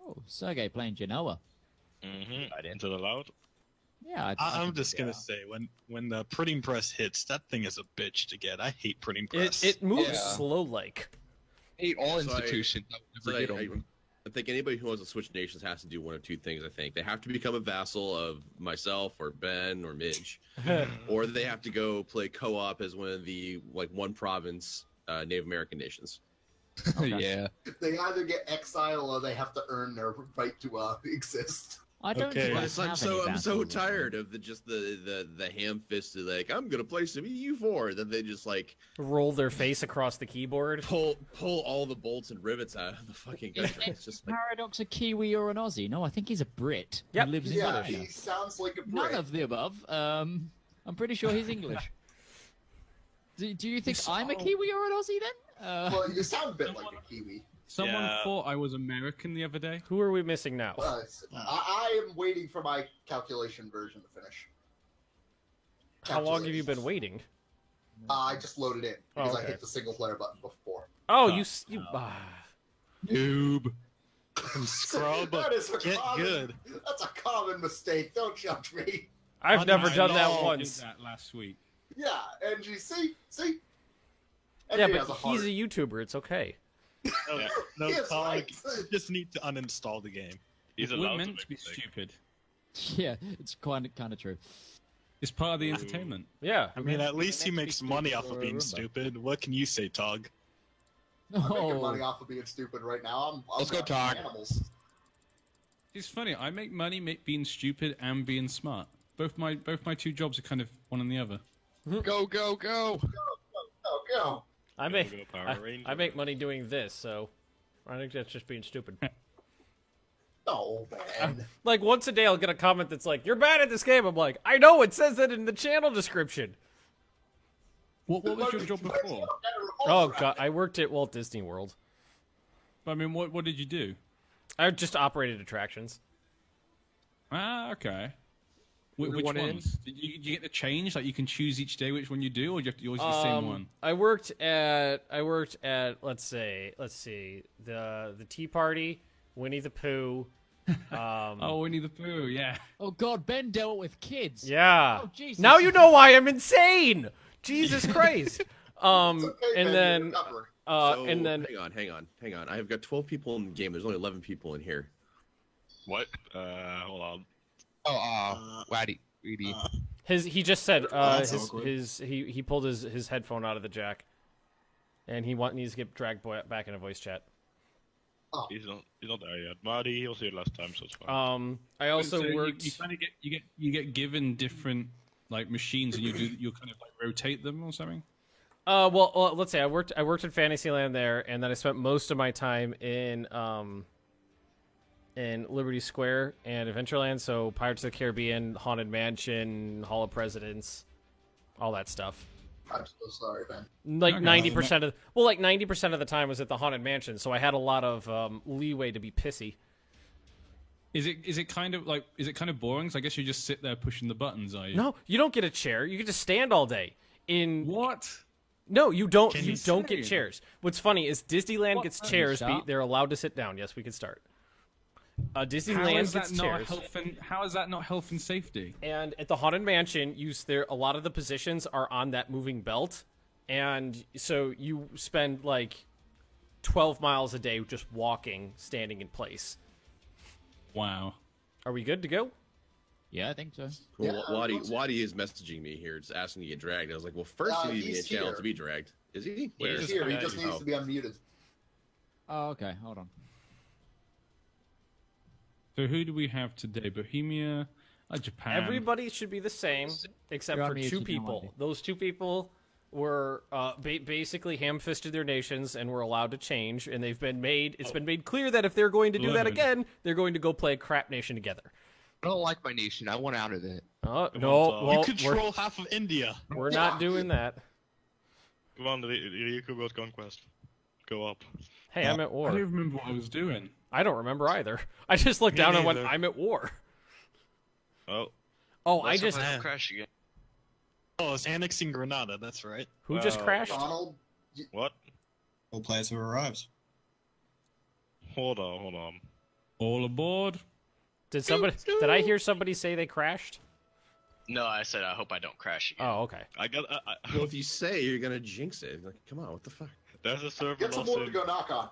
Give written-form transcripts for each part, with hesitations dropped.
Oh, Sergey playing Genoa. Is it allowed? Yeah, I'm just gonna say when the printing press hits, that thing is a bitch to get. I hate printing press. It moves Yeah. slow like. Hate all So I- institutions. I would So never get 'em. I think anybody who wants to switch nations has to do one of two things. I think they have to become a vassal of myself or Ben or Midge, or they have to go play co-op as one of the one province Native American nations. Yeah. They either get exile or they have to earn their right to exist. I don't Okay. think I I'm have so any I'm so vassals. tired of the ham-fisted I'm gonna play some EU4. Then they just Roll their face across the keyboard. pull all the bolts and rivets out of the fucking country. It's just like Paradox a Kiwi or an Aussie? No, I think he's a Brit. Yep. Who lives in Yeah, Russia. he sounds like a None Brit. of the above. I'm pretty sure he's English. Do you think I'm a Kiwi or an Aussie then? Well, you sound a bit like a Kiwi. Someone Yeah. thought I was American the other day. Who are we missing now? I am waiting for my calculation version to finish. How long have you been waiting? I just loaded in because I okay. hit the single player button before. Oh, noob. Scrub. That is a Get common, good. That's a common mistake. Don't judge me. I've never I done know. that I did once. that last week. Yeah, NG, see? Yeah, NG but has a he's heart. a YouTuber. It's okay. No, Yes, Tog, right. you just need to uninstall the game. He's We're allowed meant to be make mistakes. stupid. Yeah, it's kind of true. It's part of the entertainment. Yeah. I mean, at least he next makes week money we off of will being remember. stupid. What can you say, Tog? I'm making Oh, money off of being stupid right now. I'm Let's go, watching Todd. Animals. It's funny. I make money being stupid and being smart. Both my two jobs are kind of one and the other. Go, go, go! Oh, go. I Go, make go, Power I Ranger. make money doing this, so I think that's just being stupid. Oh, man. Like once a day, I'll get a comment that's like, "You're bad at this game." I'm like, "I know. It says that in the channel description." What was your job before? Oh god, I worked at Walt Disney World. I mean, what did you do? I just operated attractions. Ah, okay. Which One in? ones? Did you get the change? Like you can choose each day which one you do, or do you have to always do the same one? I worked at let's see, the Tea Party, Winnie the Pooh. Oh, Winnie the Pooh, yeah. oh God, Ben dealt with kids. Yeah. Oh, Jesus. Now you know why I'm insane. Jesus Christ. It's okay, And man, then you're recovering. and then hang on. I've got 12 people in the game. There's only 11 people in here. What? Hold on. Oh, Waddy. he just said that's awkward. he pulled his headphone out of the jack, and needs to get dragged back into voice chat. He's not there yet. Marty, he was here last time, so it's fine. I also So worked. You kind of you get given different like machines, and you kind of like rotate them or something. Well, let's say I worked in Fantasyland there, and then I spent most of my time in Liberty Square and Adventureland. So Pirates of the Caribbean, Haunted Mansion, Hall of Presidents, all that stuff. I'm so sorry, man. Like Okay. 90% of 90% of the time was at the Haunted Mansion, so I had a lot of leeway to be pissy. Is it kind of boring? So I guess you just sit there pushing the buttons, are you? No, you don't get a chair. You get to stand all day. What? No, you don't. Can You you don't say? get chairs. What's funny is Disneyland gets chairs. start? They're allowed to sit down. Yes, we can start. How Disneyland is gets that not chairs. how is that not health and safety? And at the Haunted Mansion, a lot of the positions are on that moving belt, and so you spend like 12 miles a day just walking, standing in place. Wow. Are we good to go? Yeah, I think so. Well, Yeah, Waddy is messaging me here, just asking to get dragged. I was like, well, first you need to be a he's channel here. to be dragged. Is he? He's Just- here. He yeah, just needs to be unmuted. Oh, okay. Hold on. So who do we have today? Bohemia, Japan. Everybody should be the same, except You're on for mute, two you don't want people. Those two people were basically ham-fisted their nations and were allowed to change, and they've been made. It's been made clear that if they're going to do that 11. again, they're going to go play a crap nation together. I don't like my nation. I want out of it. No, Tom. well, You control half of India. we're not doing that. Come on, Ryuko World Conquest. Go up. Hey, I'm at I war. don't remember what I was doing. I don't remember either. I just looked Me down and went, neither. I'm at war. Oh, Oh, I let's just... have a crash again. Oh, it's annexing Granada. That's right. Who just Wow. crashed? Donald, What? All players have arrived. Hold on. All aboard. Did I hear somebody say they crashed? No, I said I hope I don't crash again. Oh, okay. Well, if you say you're gonna jinx it, like, come on, what the fuck? There's a server Get lost someone to go knock on.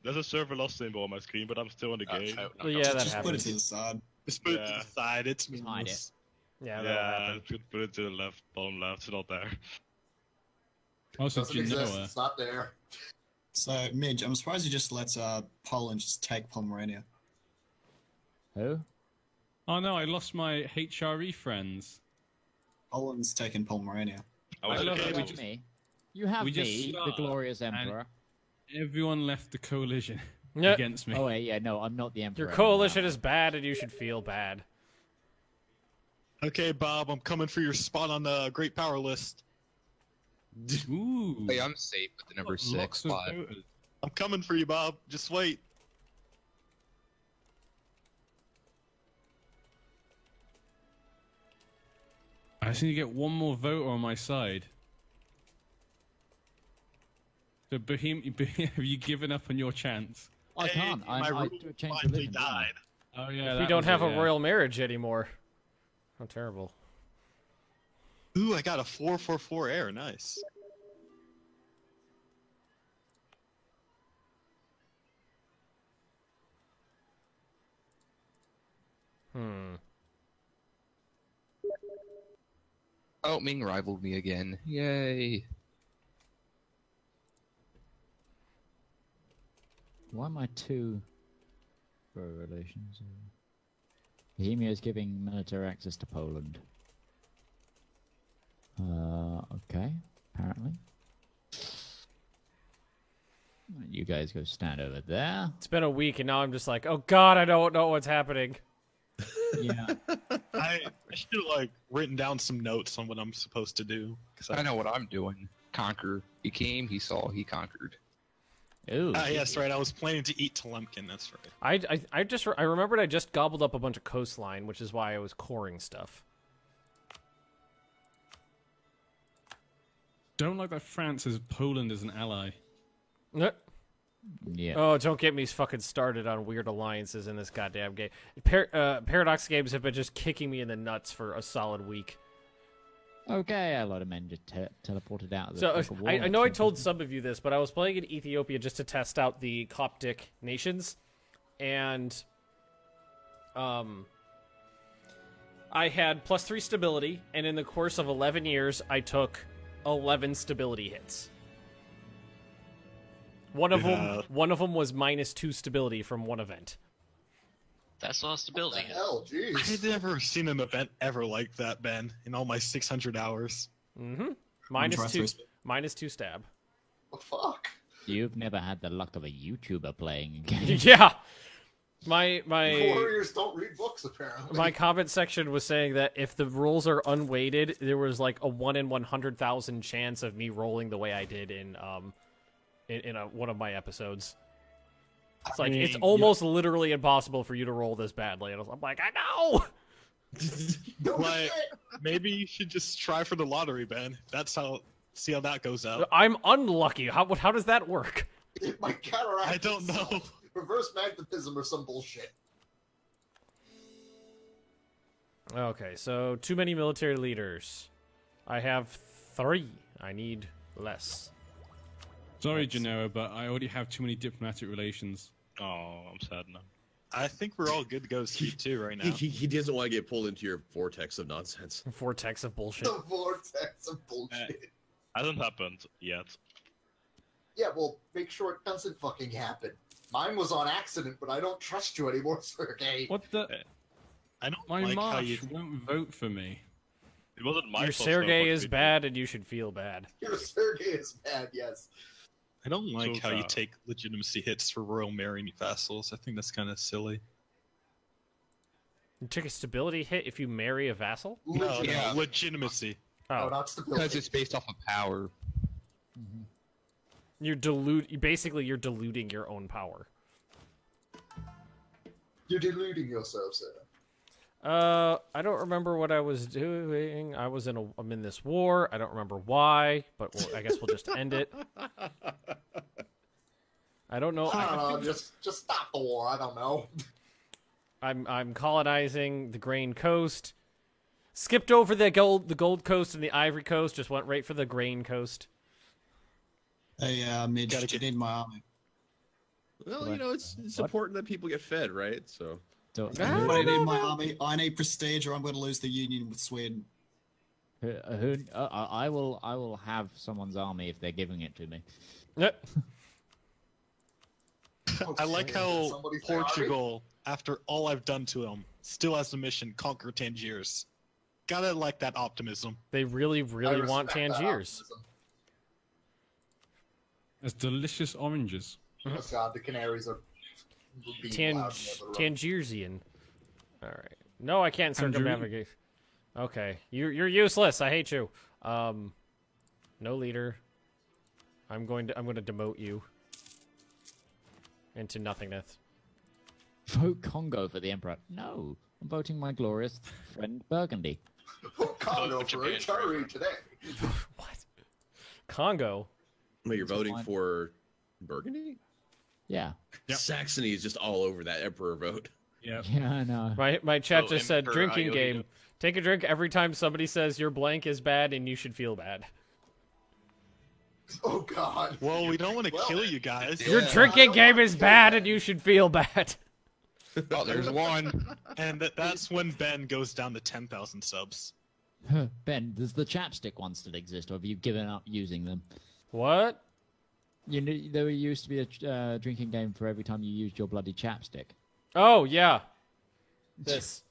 There's a server lost symbol on my screen, but I'm still in the game. Well, yeah, that Just put it happens. to the side. Just put it to the side. It's Hide it. meaningless. Yeah, that'll Yeah, happen. just put it to the left, bottom left. It's not there. Also, Doesn't exist. Genoa. It's not there. So, Midge, I'm surprised you just let Poland just take Pomerania. Who? Oh no, I lost my HRE friends. Poland's taken Pomerania. I was I love okay. it. You have me. You have we just me, the started, glorious and- emperor. Everyone left the coalition Yeah. against me. Oh wait, yeah, no, I'm not the emperor. Your coalition is bad, and you should feel bad. Okay, Bob, I'm coming for your spot on the Great Power list. Ooh. Hey, I'm safe with the number 6 Lots of spot. voters. I'm coming for you, Bob. Just wait. I just need to get one more voter on my side. So, have you given up on your chance? I can't. my I rule changed finally religion. didn't I? died. Oh yeah. We that don't was have it, a yeah. royal marriage anymore. How terrible. Ooh, I got a 444 air. Nice. Oh, Ming rivaled me again. Yay. Why am I two for relations? Bohemia is giving military access to Poland. Okay, apparently. You guys go stand over there. It's been a week, and now I'm just like, oh god, I don't know what's happening. Yeah. I should have like written down some notes on what I'm supposed to do. I know what I'm doing. Conquer. He came, he saw, he conquered. Ooh. Yes, right. I was planning to eat Telemkin. That's right. I remembered I just gobbled up a bunch of coastline, which is why I was coring stuff. Don't like that France has Poland as an ally. Yeah. Oh, don't get me fucking started on weird alliances in this goddamn game. Paradox games have been just kicking me in the nuts for a solid week. Okay, a lot of men just teleported out of the So fucking wall. I know I told some of you this, but I was playing in Ethiopia just to test out the Coptic nations, and I had +3 stability, and in the course of 11 years, I took 11 stability hits. One of them was -2 stability from one event. That's not stability. Hell, jeez. I've never seen an event ever like that, Ben, in all my 600 hours. Mm-hmm. Try -2 stab. The fuck? You've never had the luck of a YouTuber playing a game. Yeah. My Warriors don't read books, apparently. my comment section was saying that if the rolls are unweighted, there was like a 1 in 100,000 chance of me rolling the way I did in one of my episodes. It's like it's almost literally impossible for you to roll this badly. And I'm like, I know. No Like, shit. maybe you should just try for the lottery, Ben. See how that goes out. I'm unlucky. How does that work? It might counteract I don't know. itself. Reverse magnetism or some bullshit. Okay, so too many military leaders. I have 3. I need less. Sorry, Genoa, but I already have too many diplomatic relations. Oh, I'm sad now. I think we're all good to go Speed 2 right now. He doesn't want to get pulled into your vortex of nonsense. Vortex of bullshit. The vortex of bullshit. Hasn't happened yet. Yeah, well, make sure it doesn't fucking happen. Mine was on accident, but I don't trust you anymore, Sergey. What the? I don't My like how marsh you... won't vote for me. It wasn't my Your fault. Sergey though, is but bad, and you should feel bad. Your Sergey is bad, yes. I don't like So how you bad. take legitimacy hits for royal marrying vassals. I think that's kind of silly. You took a stability hit if you marry a vassal? No, Yeah. legitimacy. No, Oh, not stability. Because it's based off of power. you're basically you're diluting your own power. You're deluding yourself, sir. I don't remember what I was doing. I'm in this war. I don't remember why, but I guess we'll just end it. I don't know. I don't know, just stop the war, I don't know. I'm colonizing the Grain Coast. Skipped over the Gold Coast and the Ivory Coast. Just went right for the Grain Coast. Hey, Midge, you need my army. Well, you know, it's important that people get fed, right? So. I need my army. I need prestige, or I'm going to lose the union with Sweden. I will have someone's army if they're giving it to me. Yep. I like how Portugal, after all I've done to them, still has the mission conquer Tangiers. Gotta like that optimism. They really want Tangiers. As delicious oranges. Oh god, the Canaries are being loud in the other room. Tangiersian. All right. No, I can't circumnavigate. Okay, you're useless. I hate you. No leader. I'm going to demote you into nothingness. Vote Congo for the Emperor. No, I'm voting my glorious friend Burgundy. Congo for HRE today. What? Congo? Wait, you're voting for Burgundy? Yeah. Yep. Saxony is just all over that Emperor vote. Yeah. Yeah, I know. My chat Oh, just said Emperor drinking Iota. game. Take a drink every time somebody says your blank is bad and you should feel bad. Oh god. Well, we don't want to kill then. you guys. Your drinking game is bad and you should feel bad. Oh, there's one. And that's when Ben goes down to 10,000 subs. Ben, does the chapstick one still exist, or have you given up using them? What? You know, there used to be a drinking game for every time you used your bloody chapstick. Oh, yeah. This.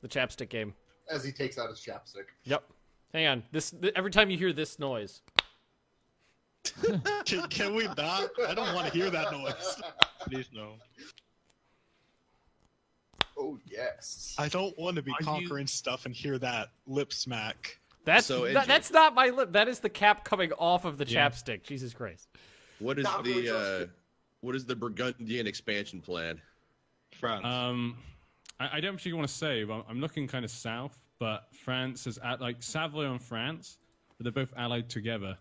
The chapstick game. As he takes out his chapstick. Yep. Hang on. Every time you hear this noise. Can we not? I don't want to hear that noise. Please no. Oh yes. I don't want to be conquering stuff and hear that lip smack. That's So, that's not my lip. That is the cap coming off of the Yeah. chapstick. Jesus Christ. What is Not really what is the Burgundian expansion plan? France. I don't particularly want to say, but I'm looking kind of south. But France is at like Savoy and France, but they're both allied together.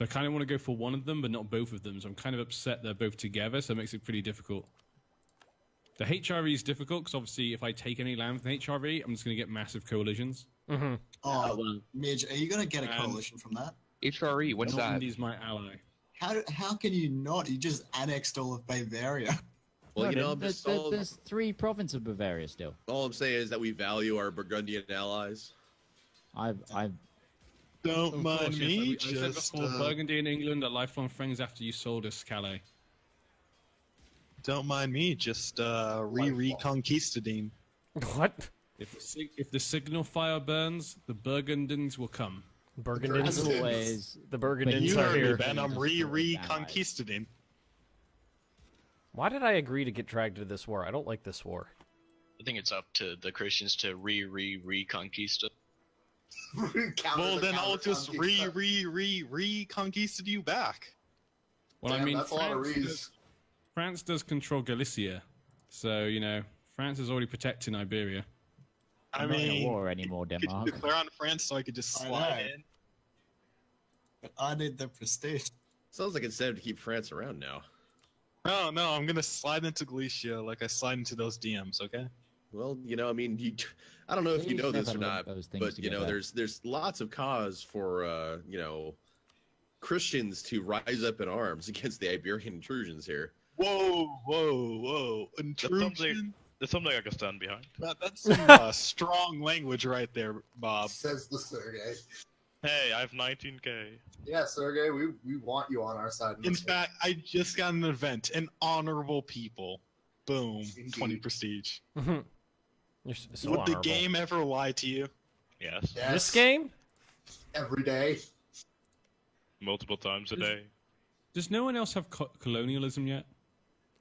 I kind of want to go for one of them, but not both of them. So I'm kind of upset they're both together. So it makes it pretty difficult. The HRE is difficult because obviously, if I take any land from the HRE, I'm just going to get massive coalitions. Mm-hmm. Oh, Midge, are you going to get a coalition from that? HRE, what's that? Normandy's my ally. How can you not? You just annexed all of Bavaria. Well, No, you know, there's 3 provinces of Bavaria still. all I'm saying is that we value our Burgundian allies. I've Don't Of mind course, yes, me. I said Just before, Burgundy and England are lifelong friends after you sold us Calais. don't mind me. Just reconquistading. What? If the signal fire burns, the Burgundians will come. Burgundians. as always. The But Burgundians You you are heard me, here. Ben. I'm Just always reconquistading. Why did I agree to get dragged into this war? I don't like this war. I think it's up to the Christians to reconquista. Well, then I'll just reconquisted you back. Well, Damn, I mean, that's a lot of France does control Galicia, so you know France is already protecting Iberia. I I'm not in a mean, war anymore, could Denmark. you declare on France so I could just I slide know. in? But I need the prestige. Sounds like incentive to keep France around now. No, I'm gonna slide into Galicia like I slide into those DMs. Okay. Well, you know, I mean, I don't know if you Please know this never or link not, those things but you know, together. there's lots of cause for you know, Christians to rise up in arms against the Iberian intrusions here. Whoa! Intrusion. There's something I can stand behind. That's some strong language right there, Bob. Says the Sergey. Hey, I have 19k. Yeah, Sergey, we want you on our side. In fact, I just got an event, an honorable people. Boom, Indeed. 20 prestige. You're so Would the honorable. game ever lie to you? Yes. Yes, This game? every day. Multiple times a day. Does no one else have colonialism yet?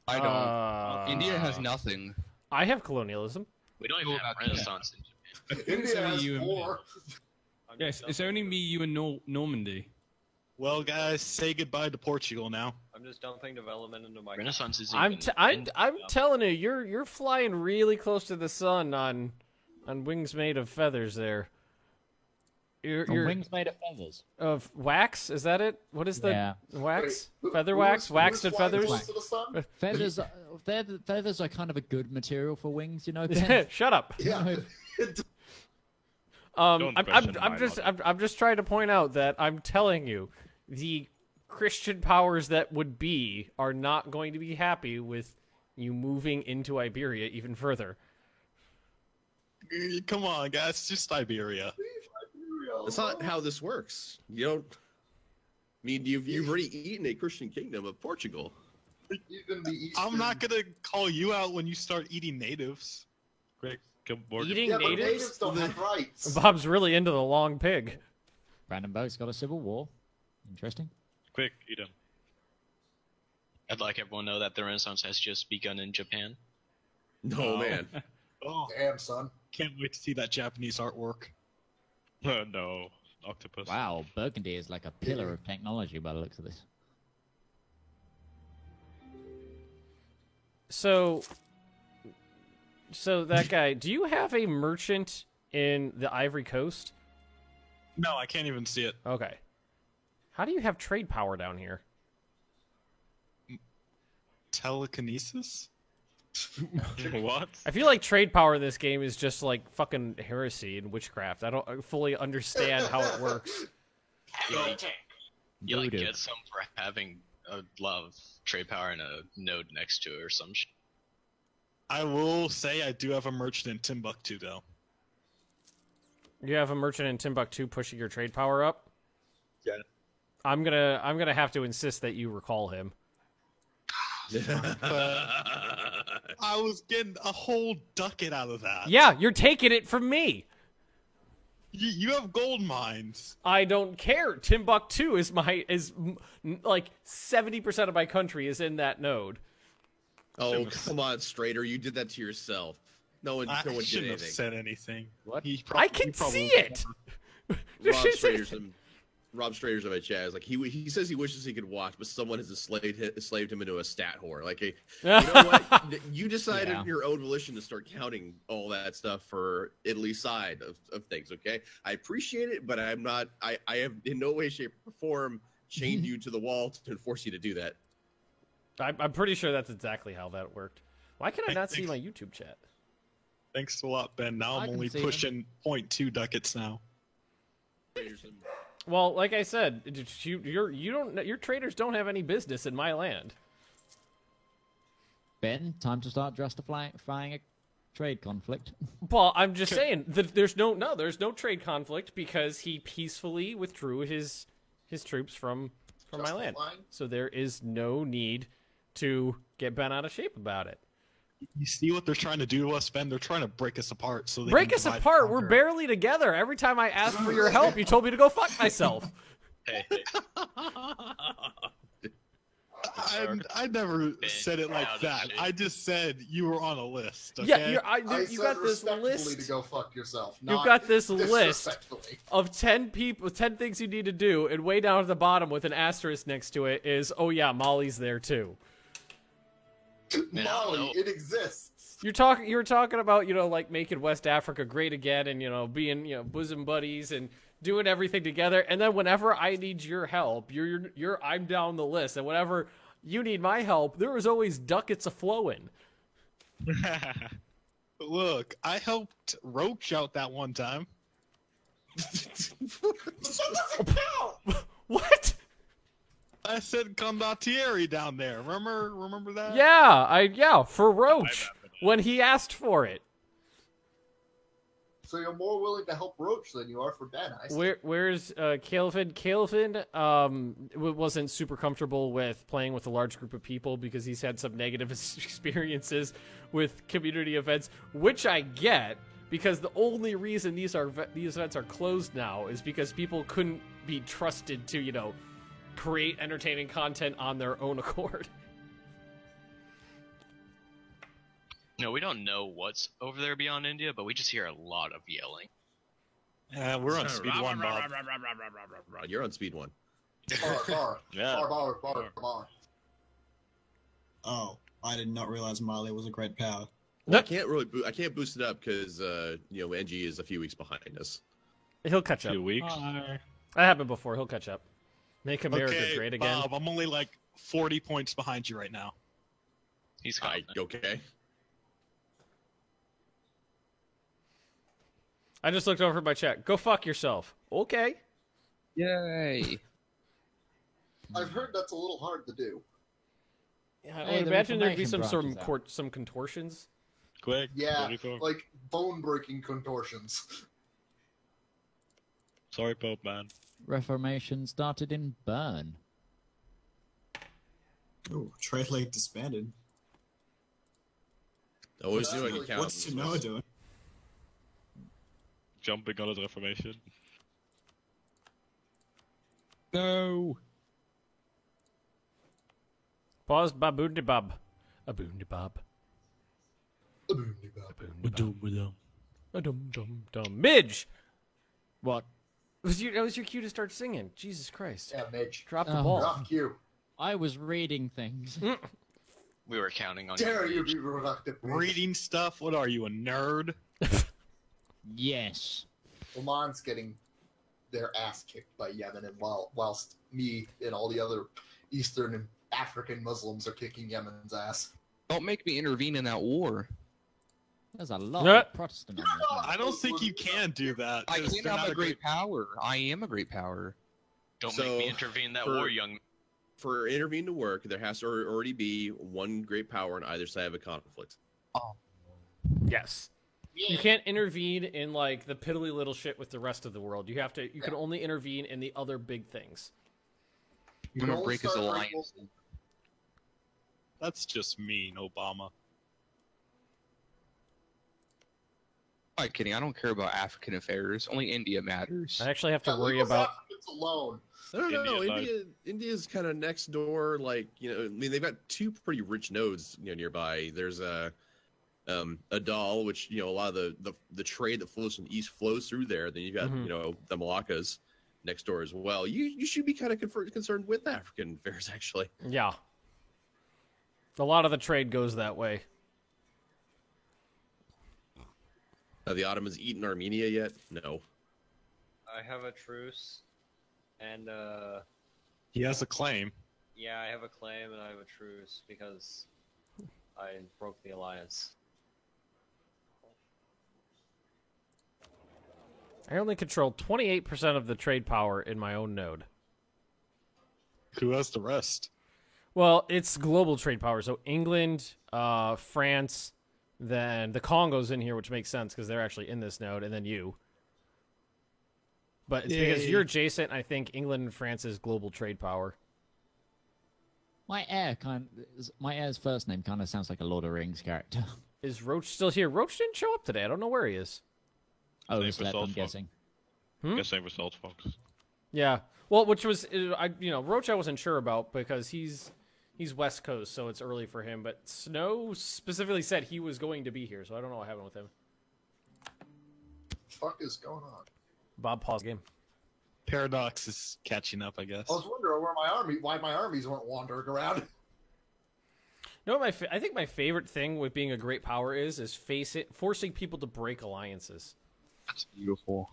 I don't. India has nothing. I have colonialism. We don't even have about that? Renaissance in Japan. It's India only has you and me. 4. Yes, it's only me, you, and Normandy. Well, guys, say goodbye to Portugal now. I'm just dumping development into my. Renaissance is I'm even I'm telling you, you're flying really close to the sun on wings made of feathers. There, Your wings made of feathers. Of wax? Is that it? What is the Yeah. wax? Wait, Feather who's- wax? who's Waxed and flying feathers? close to the sun? Feathers are kind of a good material for wings, you know. Ben? Shut up. Yeah. Don't question my I'm just trying to point out that I'm telling you, the Christian powers that would be are not going to be happy with you moving into Iberia even further. Come on, guys, it's just Iberia. That's not how this works. You don't. I mean, you've already eaten a Christian kingdom of Portugal. Even the Eastern... I'm not gonna call you out when you start eating natives. Quick, come board. Eating Yeah, but natives? natives don't have rights. Bob's really into the long pig. Brandenburg's got a civil war. Interesting. Quick, eat him. I'd like everyone to know that the Renaissance has just begun in Japan. No, Oh. man. Oh, Damn, son. can't wait to see that Japanese artwork. No, octopus. Wow, Burgundy is like a pillar of technology by the looks of this. So that guy, do you have a merchant in the Ivory Coast? No, I can't even see it. Okay. How do you have trade power down here? Telekinesis? What? I feel like trade power in this game is just like fucking heresy and witchcraft. I don't fully understand how it works. You like Voodoo. get some for having a lot of trade power and a node next to it or some shit. I will say I do have a merchant in Timbuktu, though. You have a merchant in Timbuktu pushing your trade power up? Yeah. I'm gonna have to insist that you recall him. I was getting a whole ducat out of that. Yeah, you're taking it from me. You have gold mines. I don't care. Timbuktu is like 70% of my country is in that node. Oh, come on, Strader. You did that to yourself. No one I did shouldn't have anything. said anything. What? I can see it. Rob Strader's in my chat. Is like he says he wishes he could watch, but someone has enslaved him into a stat whore. Like, hey, you know what? You decided Yeah. your own volition to start counting all that stuff for Italy's side of things. Okay, I appreciate it, but I'm not. I have in no way, shape, or form chained you to the wall to force you to do that. I'm pretty sure that's exactly how that worked. Why can I not see my YouTube chat? Thanks a lot, Ben. Now I I'm can only see pushing 0.2 ducats now. Well, like I said, your traders don't have any business in my land. Ben, time to start justifying a trade conflict. Well, I'm just saying that there's no trade conflict because he peacefully withdrew his troops from my land. Justifying? So there is no need to get bent out of shape about it. You see what they're trying to do to us, Ben? They're trying to break us apart. So they Break can us divide apart. and We're conquer. barely together. Every time I asked for your help, you told me to go fuck myself. Hey, I never said it like Out of that. shape. I just said you were on a list. Okay? Yeah, I you said got this respectfully list. to go fuck yourself. You've not got this list disrespectfully. of 10 people, 10 things you need to do, and way down at the bottom with an asterisk next to it is, oh yeah, Molly's there too. Man, I don't Molly, know. it exists. You were talking about, like making West Africa great again and, being, bosom buddies and doing everything together. And then whenever I need your help, I'm down the list. And whenever you need my help, there is always ducats a-flowing. Look, I helped Roach out that one time. That doesn't count. What? I said condottieri down there. Remember that? Yeah, for Roach, when he asked for it. So you're more willing to help Roach than you are for Ben. I see. Where's Calvin? Calvin wasn't super comfortable with playing with a large group of people because he's had some negative experiences with community events, which I get because the only reason these events are closed now is because people couldn't be trusted to, create entertaining content on their own accord. No, we don't know what's over there beyond India, but we just hear a lot of yelling. Yeah, we're on speed one, Bob. You're on speed one. Bar. Oh, I did not realize Marley was a great power. Well, I can't boost it up because NG is a few weeks behind us. He'll catch up. Few weeks. Hi. That happened before. He'll catch up. Make America Okay, great again. Bob, I'm only like 40 points behind you right now. He's confident. Okay. I just looked over at my chat. Go fuck yourself. Okay. Yay! I've heard that's a little hard to do. Yeah, I Hey, would the imagine there'd be Reformation some sort of branches out. some contortions. Quick. Yeah, 44. like bone-breaking contortions. Sorry, Pope man. Reformation started in Bern. Oh, Trade League disbanded. Always doing it counts. What's Genoa doing? Jumping on his Reformation. No. Pause. Baboon bob. A boon bob. A dum dum dum. Midge. What? That was your cue to start singing. Jesus Christ. Yeah, Midge. Drop the Oh. ball. Rough cue. I was reading things. We were counting on Dare you you. be reluctant, Midge. Reading stuff? What are you, a nerd? Yes. Oman's getting their ass kicked by Yemen, and whilst me and all the other Eastern and African Muslims are kicking Yemen's ass. Don't make me intervene in that war. There's a lot Yeah. of Protestant on this one. I don't think you can do that. I 'cause can't they're have not a great power. I am a great power. Don't So, make me intervene in that for- war, young. For intervene to work, there has to already be one great power on either side of a conflict. Yes. You can't intervene in like the piddly little shit with the rest of the world. You have to. You can only intervene in the other big things. I'm gonna only break his start alliance. That's just mean, Obama. I'm not kidding. I don't care about African affairs. Only India matters. I actually have to Yeah, worry leave us about. Africans alone. I don't know. India's India's kind of next door. Like, you know, I mean, they've got two pretty rich nodes, you know, nearby. There's Adal, which, you know, a lot of the trade that flows from the east flows through there. Then you've got Mhm. you know, the Malaccas next door as well. You should be kind of concerned with African affairs, actually. Yeah. A lot of the trade goes that way. Have the Ottomans eaten Armenia yet? No. I have a truce, and He has a claim. yeah, I have a claim and I have a truce because I broke the alliance. I only control 28% of the trade power in my own node. Who has the rest? Well, it's global trade power. So England, France, then the Congo's in here, which makes sense because they're actually in this node, and then you. But it's because Yay. you're adjacent. I think England and France is global trade power. My heir's first name kind of sounds like a Lord of the Rings character. Is Roach still here? Roach didn't show up today. I don't know where he is. Oh, Name Slep, for I'm Salt Fox. guessing. Guess for Salt Fox. Yeah. Well, which was Roach I wasn't sure about because he's West Coast, so it's early for him. But Snow specifically said he was going to be here, so I don't know what happened with him. Fuck is going on? Bob, pause game. Paradox is catching up, I guess. I was wondering why my armies weren't wandering around. You know what I think my favorite thing with being a great power is forcing people to break alliances. That's beautiful.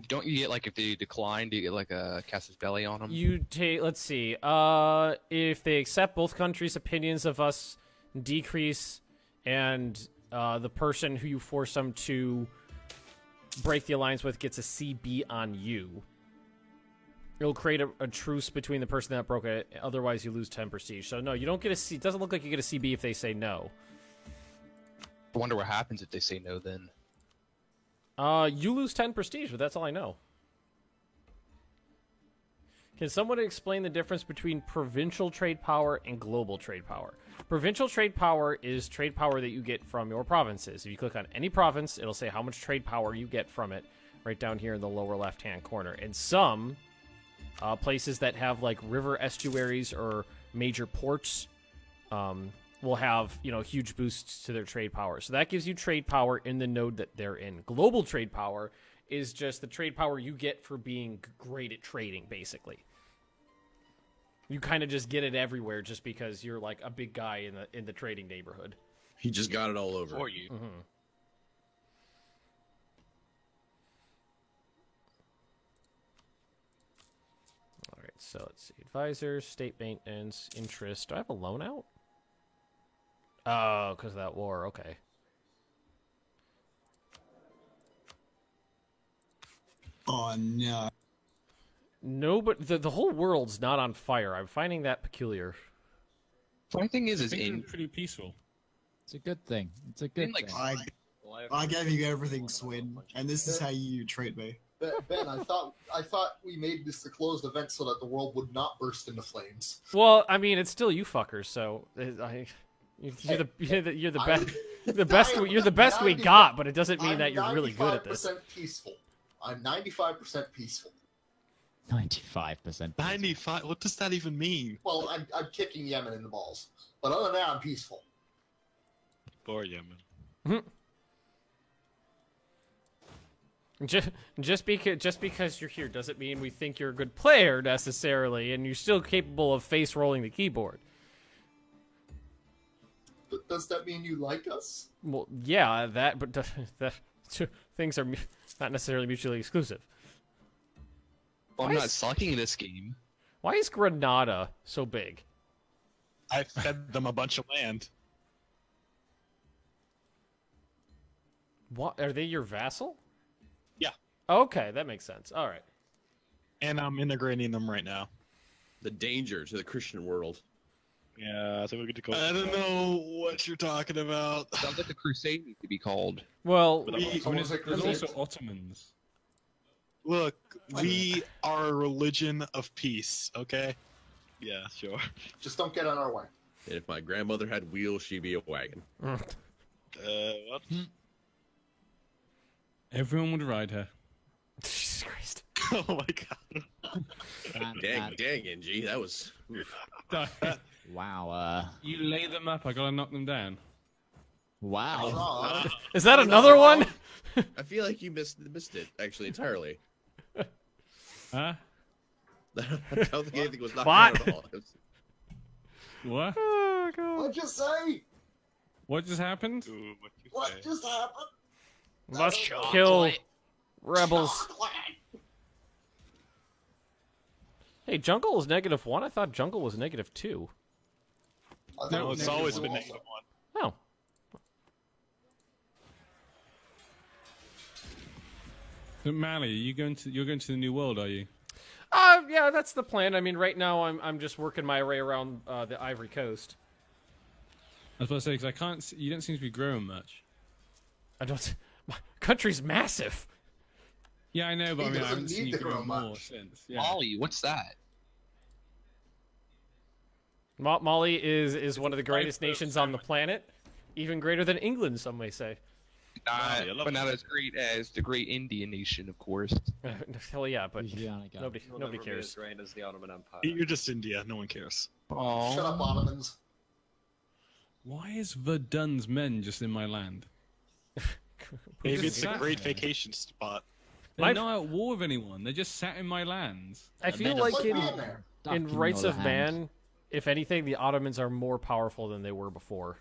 Don't you get, like, if they decline, do you get, like, a Casus Belli on them? You take, let's see, if they accept both countries' opinions of us, decrease, and the person who you force them to break the alliance with gets a CB on you. It'll create a truce between the person that broke it, otherwise you lose 10 prestige. So no, you don't get a C. It doesn't look like you get a CB if they say no. I wonder what happens if they say no then. You lose 10 prestige, but that's all I know. Can someone explain the difference between provincial trade power and global trade power? Provincial trade power is trade power that you get from your provinces. If you click on any province, it'll say how much trade power you get from it right down here in the lower left-hand corner. And some places that have like river estuaries or major ports will have, huge boosts to their trade power. So that gives you trade power in the node that they're in. Global trade power is just the trade power you get for being great at trading, basically. You kind of just get it everywhere just because you're like a big guy in the trading neighborhood. He just got it all over. For you. Mm-hmm. So let's see. Advisors, state maintenance, interest. Do I have a loan out? Oh, because of that war. Okay. Oh no. No, but the whole world's not on fire. I'm finding that peculiar. Funny thing is Things in are pretty peaceful. It's a good thing. It's a good like, thing. I gave you everything, Swin, and this is how you treat me. Ben, I thought we made this a closed event so that the world would not burst into flames. Well, I mean, it's still you fuckers. So you're the best. You're the best we got, but it doesn't mean that you're really good at this. 95% peaceful. I'm 95% peaceful. 95%. 95. What does that even mean? Well, I'm kicking Yemen in the balls, but other than that, I'm peaceful. Poor Yemen. Just because you're here doesn't mean we think you're a good player necessarily, and you're still capable of face rolling the keyboard. But does that mean you like us? Well, yeah, but that things are not necessarily mutually exclusive. Well, I'm not sucking this game. Why is Granada so big? I fed them a bunch of land. What, are they your vassal? Yeah. Okay, that makes sense. All right. And I'm integrating them right now. The danger to the Christian world. Yeah, I think we're good to go. I don't know what you're talking about. Sounds like the Crusade needs to be called. Well, There's also Ottomans. Look, we are a religion of peace, okay? Yeah, sure. Just don't get on our way. And if my grandmother had wheels, she'd be a wagon. What? Everyone would ride her. Jesus Christ. Oh my god. Dang, NG, that was... Wow. You lay them up, I gotta knock them down. Wow. Is that another one? I feel like you missed it, actually, entirely. Huh? I don't think anything was knocked What? down at all. What? Oh, God. What'd you say? What just happened? Ooh, What just happened? Must kill rebels. Hey, jungle is -1? I thought jungle was -2. No, it's always been -1. Oh. So, Mally, you're going to the new world, are you? Yeah, that's the plan. I mean, right now I'm just working my way around the Ivory Coast. I was about to say, because I can't see, you don't seem to be growing much. I don't... My country's massive. Yeah, I know, but He I mean, I doesn't haven't seen need you to grow grow more much. since. Yeah. Molly, what's that? Mali is one of the greatest nations on the planet. Even greater than England, some may say. But not as great as the great Indian nation, of course. Hell yeah, but Oceanica. nobody Will never be cares. as great as the Ottoman Empire. You're just India, no one cares. Oh. Shut up, Ottomans. Why is Verdun's men just in my land? Maybe just it's a sat great there. vacation spot. They're not at war with anyone. They're just sat in my lands. I feel like Put in me in there. in Duck in Rights your of hand. Man, if anything, the Ottomans are more powerful than they were before.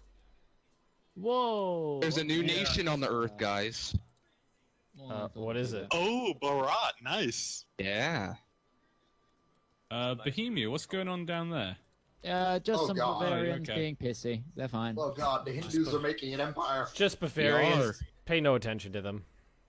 Whoa. There's a new nation on the earth, guys. What is it? Oh, Barat, nice. Yeah. Bohemia, what's going on down there? Just Oh, some God. Bavarians Okay. being pissy. They're fine. Oh god, the Hindus are making an empire. Just Bavarians. Pay no attention to them.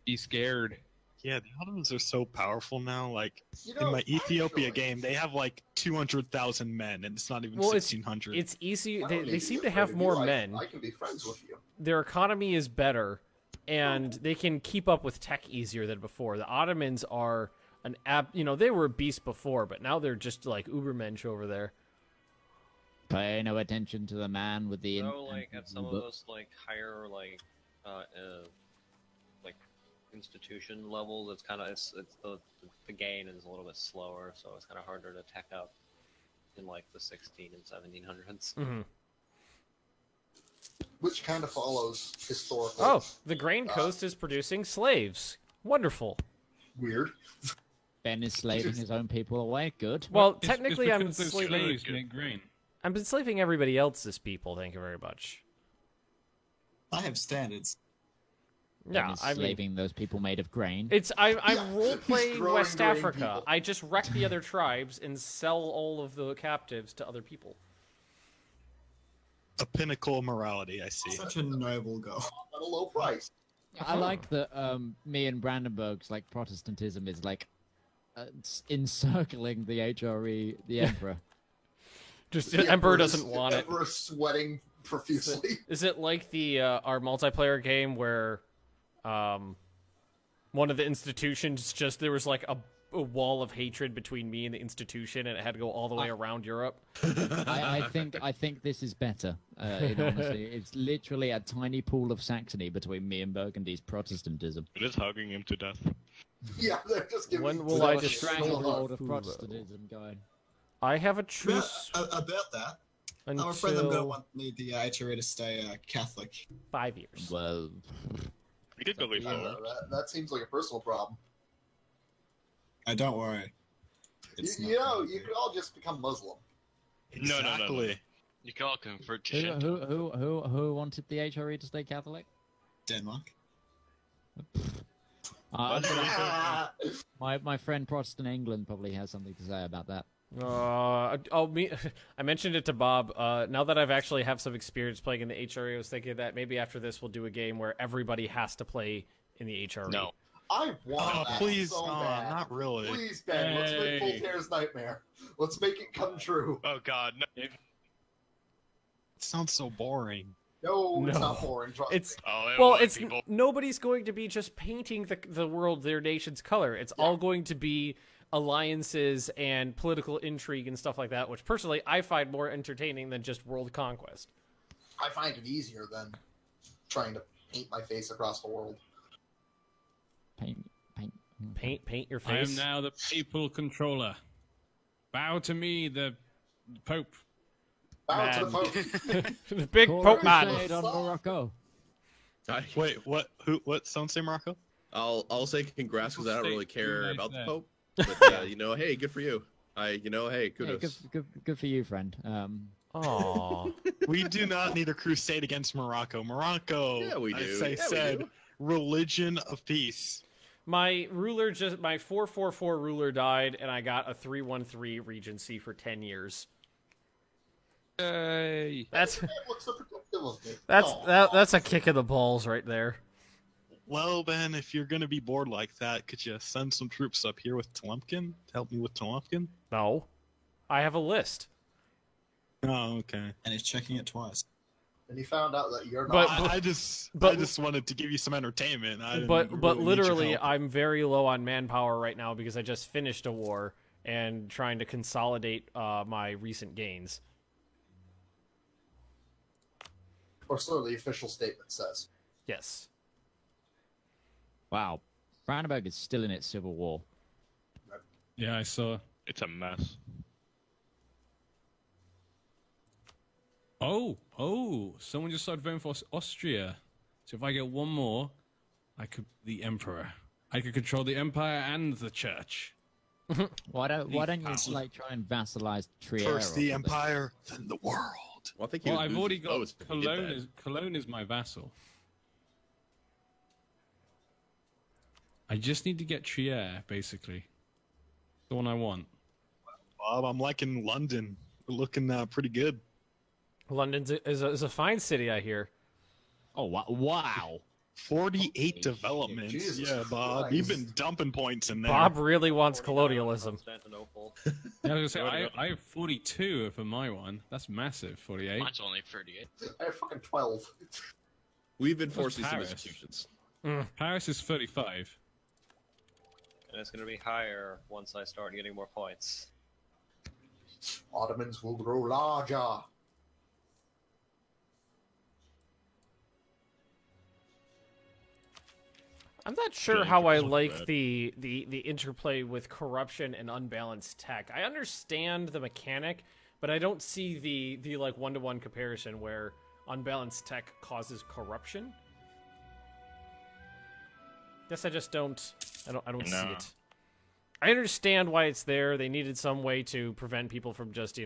Be scared. Yeah, the Ottomans are so powerful now. Like, You in know, my Ethiopia actually- game, they have like 200,000 men, and it's not even Well, 1,600. It's easy. I They don't need they to seem be to afraid have of more you. men. I can be friends with you. Their economy is better, and they can keep up with tech easier than before. The Ottomans are an they were a beast before, but now they're just like Ubermensch over there. Pay no attention to the man with the. So, like, at some of those, like, higher, like institution levels, it's kind of, it's the gain is a little bit slower, so it's kind of harder to tech up in, like, the 16 and 1700s. Mm-hmm. Which kind of follows historical. Oh, the Grain Coast is producing slaves. Wonderful. Weird. Ben is slaving his own people away. Good. Well, It's technically, I'm because those enslaving. slaves make grain. I'm enslaving everybody else's people. Thank you very much. I have standards. Yeah, I mean, enslaving those people made of grain. I'm role playing growing West grain Africa. people. I just wreck the other tribes and sell all of the captives to other people. A pinnacle of morality, I see. Such a noble goal. At a low price. I like that me and Brandenburg's like Protestantism is like encircling the HRE, the Emperor. Just the Emperor doesn't is- want it. Emperor sweating profusely. Is it like the our multiplayer game where one of the institutions just there was like a wall of hatred between me and the institution, and it had to go all the way around Europe? I think this is better. In honesty, it's literally a tiny pool of Saxony between me and Burgundy's Protestantism. It is hugging him to death. Yeah, they're just giving. When will We've I got a just stranglehold of Protestantism going? I have a truce About that, I'm until afraid they don't want the HRE to stay Catholic. 5 years. Well, We did believe I don't that. know, that seems like a personal problem. Don't worry. It's You not know, gonna you be. could all just become Muslim. No. Exactly. You can all convert to Shinto. who wanted the HRE to stay Catholic? Denmark. My friend Protestant England probably has something to say about that. I mentioned it to Bob. Now that I've actually have some experience playing in the HRE, I was thinking that maybe after this we'll do a game where everybody has to play in the HRE. No. I want Oh, that please, so no, bad. not really. Please, Ben, let's make Voltaire's nightmare. Let's make it come true. Oh god, no. It sounds so boring. No, it's No. not boring. Trust It's me. Oh, well, white it's people. nobody's going to be just painting the world their nation's color. It's all going to be alliances and political intrigue and stuff like that, which personally I find more entertaining than just world conquest. I find it easier than trying to paint my face across the world. Paint your I face. am now the papal controller. Bow to me, the Pope. Bow to the Man. Pope. The big Pope man. Crusade on Morocco. Wait, what? What? Someone say Morocco? I'll say congrats because I don't really care Nice about the there. Pope. But hey, good for you. Hey, Hey, kudos. good for you, friend. Aww. We do not need a crusade against Morocco. Morocco, Yeah, we do. I say, Yeah, we said do. religion of peace. My 444 ruler died, and I got a 313 regency for 10 years. Yay! That's Man looks so protective of me. that's a kick in the balls right there. Well, Ben, if you're gonna be bored like that, could you send some troops up here with Tolumpkin to help me with Tolumpkin? No, I have a list. Oh, okay. And he's checking it twice. And he found out that you're But- not. I just wanted to give you some entertainment. I didn't But really need your literally, help. I'm very low on manpower right now because I just finished a war and trying to consolidate my recent gains. Or so the official statement says. Yes. Wow, Brandenburg is still in its civil war. Yeah, I saw. It's a mess. Oh! Someone just started voting for Austria. So if I get one more, I could be the emperor. I could control the empire and the church. Why don't you like try and vassalize Trier? First or the something? empire, then the world. Well, I think Well, I've already got votes if he did Cologne. that. Cologne is my vassal. I just need to get Trier, basically. The one I want. Bob, I'm liking London. We're looking pretty good. London's is a fine city, I hear. Oh wow! 48 developments. Jesus Yeah, Bob, Christ. you've been dumping points in there. Bob really wants colonialism. Constantinople. Yeah, I was gonna say, I have 42 for my one. That's massive, 48. Mine's only 38. I have fucking 12. We've been forcing some Paris? institutions. Paris is 35. And it's going to be higher once I start getting more points. Ottomans will grow larger. I'm not sure Yeah, how I it's not like bad. the interplay with corruption and unbalanced tech. I understand the mechanic, but I don't see the like one-to-one comparison where unbalanced tech causes corruption. Guess I just don't see No. it. I understand why it's there. They needed some way to prevent people from just,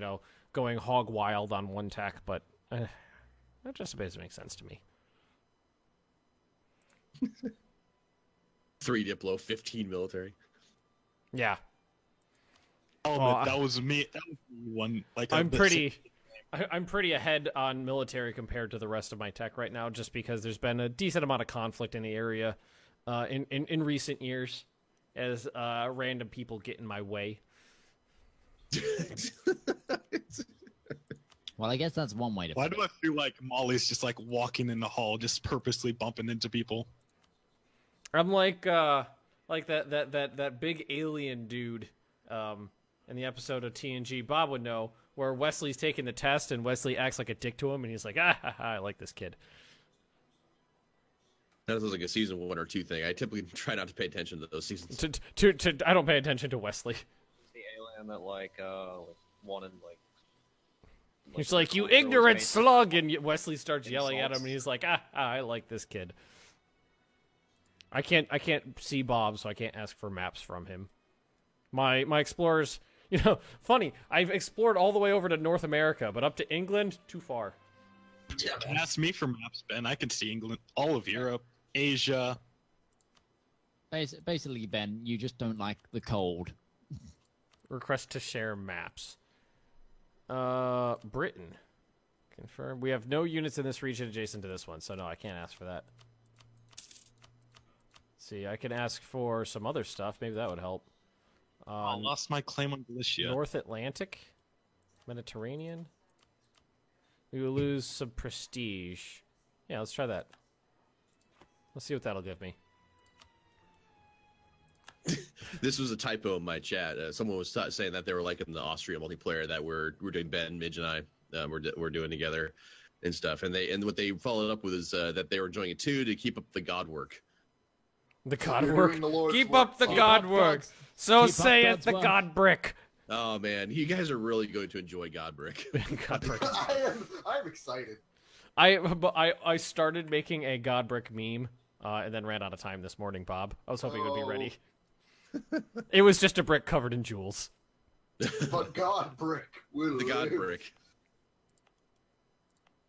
going hog wild on one tech, but that just doesn't make sense to me. 3 Diplo, 15 military. Yeah. Oh, that was me. That was one. Like I'm pretty ahead on military compared to the rest of my tech right now, just because there's been a decent amount of conflict in the area in recent years, as random people get in my way. Well, I guess that's one way to. Why do I feel like Molly's just like walking in the hall, just purposely bumping into people? I'm like that big alien dude in the episode of TNG. Bob would know, where Wesley's taking the test and Wesley acts like a dick to him, and he's like, I like this kid. That sounds like a season 1 or 2 thing. I typically try not to pay attention to those seasons. I don't pay attention to Wesley. The alien that wanted he's like, you ignorant slug, and Wesley starts yelling at him, and he's like, I like this kid. I can't see Bob, so I can't ask for maps from him. My explorers, funny. I've explored all the way over to North America, but up to England, too far. Ask me for maps, Ben. I can see England, all of Europe, Asia. Basically, Ben, you just don't like the cold. Request to share maps. Britain. Confirm. We have no units in this region adjacent to this one, so no, I can't ask for that. See, I can ask for some other stuff. Maybe that would help. I lost my claim on Galicia. North Atlantic? Mediterranean? We will lose some prestige. Yeah, let's try that. Let's see what that'll give me. This was a typo in my chat. Someone was saying that they were liking the Austria multiplayer that we're doing. Ben, Midge, and I we're doing together and stuff. And what they followed up with is that they were enjoying it too to keep up the God work. The God work. Keep up the God work. So say it, the God brick. Oh man, you guys are really going to enjoy God brick. God brick. I'm excited. I started making a God brick meme and then ran out of time this morning, Bob. I was hoping it would be ready. It was just a brick covered in jewels. But God brick will The God live. brick.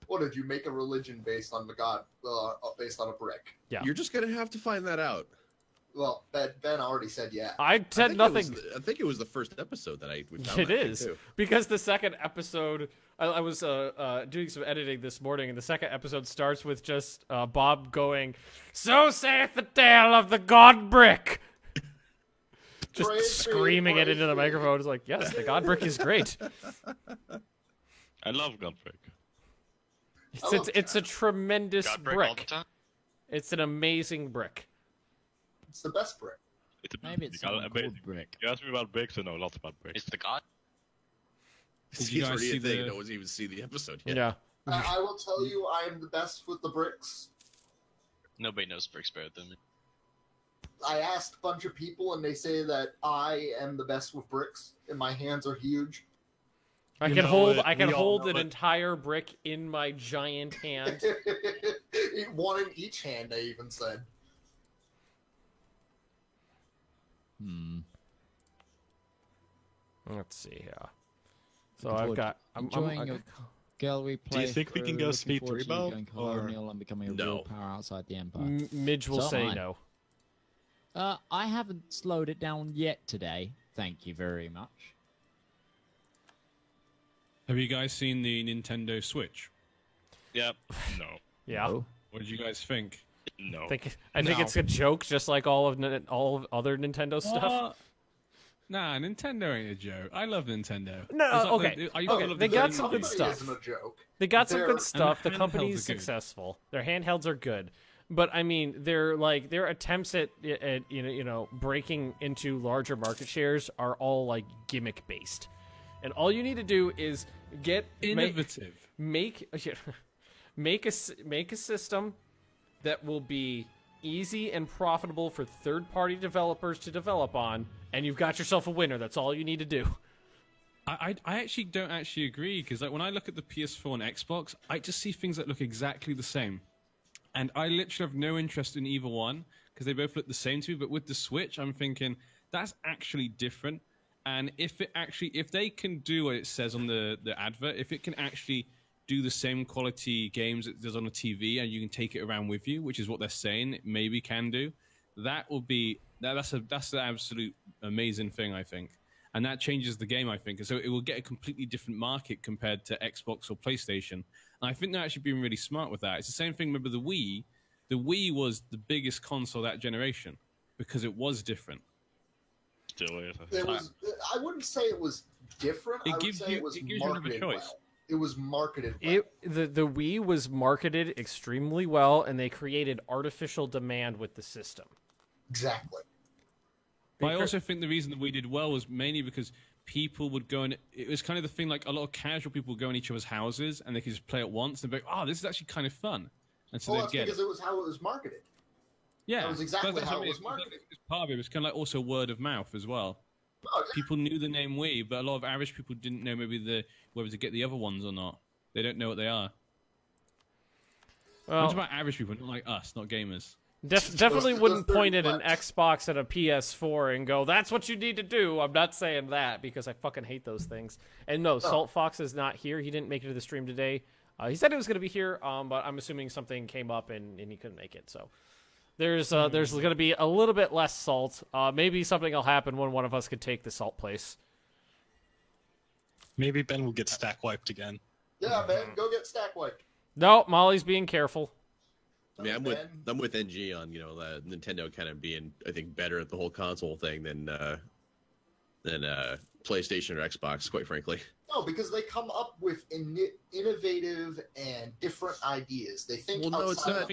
What did you make a religion based on the God, based on a brick? Yeah. You're just gonna have to find that out. Well, Ben already said yeah. I said nothing. I think it was the first episode that we found. It is because the second episode, I was doing some editing this morning, and the second episode starts with just Bob going, "So saith the tale of the God brick," just screaming it into the microphone. It's like, yes, the God brick is great. I love God brick. It's a tremendous God brick all the brick. time? It's an amazing brick. It's the best brick. Maybe it's something called brick. You asked me about bricks, I know lots about bricks. It's the God. Did you guys see the? No one's even seen the episode yet. Yeah. I will tell you, I am the best with the bricks. Nobody knows bricks better than me. I asked a bunch of people, and they say that I am the best with bricks, and my hands are huge. I can hold an entire brick in my giant hand. One in each hand, they even said. Let's see here. So I've got. I'm enjoying your gallery play. Do you think we can go speed 3 bow? Going colonial and becoming a real power outside the empire. Midge will say no. I haven't slowed it down yet today. Thank you very much. Have you guys seen the Nintendo Switch? Yep. No. Yeah. No. What did you guys think? No. I think it's a joke, just like all of other Nintendo stuff. Nah, Nintendo ain't a joke. I love Nintendo. No, okay. They got some good stuff. Isn't a joke. They got some good stuff. The handhelds company's are good. successful. Their handhelds are good, but I mean, their attempts at breaking into larger market shares are all like gimmick based, and all you need to do is get Innovative. Make a system that will be easy and profitable for third-party developers to develop on, and you've got yourself a winner. That's all you need to do. I actually don't agree, because like when I look at the PS4 and Xbox, I just see things that look exactly the same, and I literally have no interest in either one because they both look the same to me. But with the Switch, I'm thinking that's actually different, and if they can do what it says on the advert, if it can actually do the same quality games it does on a TV, and you can take it around with you, which is what they're saying it maybe can do. That will be that's an absolute amazing thing, I think, and that changes the game, I think. And so it will get a completely different market compared to Xbox or PlayStation. And I think they're actually being really smart with that. It's the same thing. Remember the Wii? The Wii was the biggest console that generation because it was different. Still is. I wouldn't say it was different. I would say it was marketed well. It was marketed well. The Wii was marketed extremely well, and they created artificial demand with the system. Exactly. But I also think the reason that we did well was mainly because people would go and it was kind of the thing, like a lot of casual people would go in each other's houses and they could just play it once and be like, oh, this is actually kind of fun. And so that's because it was how it was marketed. Yeah. That was exactly how it was marketed. It's part of it. It was kind of like also word of mouth as well. Oh, yeah. People knew the name Wii, but a lot of average people didn't know maybe whether to get the other ones or not. They don't know what they are. Well, it's about average people, not like us, not gamers. Definitely wouldn't point at an Xbox and a PS4 and go, that's what you need to do. I'm not saying that because I fucking hate those things. And no, Salt Fox is not here. He didn't make it to the stream today. He said he was going to be here, but I'm assuming something came up and he couldn't make it. So there's going to be a little bit less salt. Maybe something will happen when one of us could take the salt place. Maybe Ben will get stack wiped again. Yeah, Ben, go get stack wiped. No, Molly's being careful. I mean, I'm with NG on Nintendo kind of being, I think, better at the whole console thing than PlayStation or Xbox, quite frankly. No, because they come up with innovative and different ideas. They think. Well, no, it's not.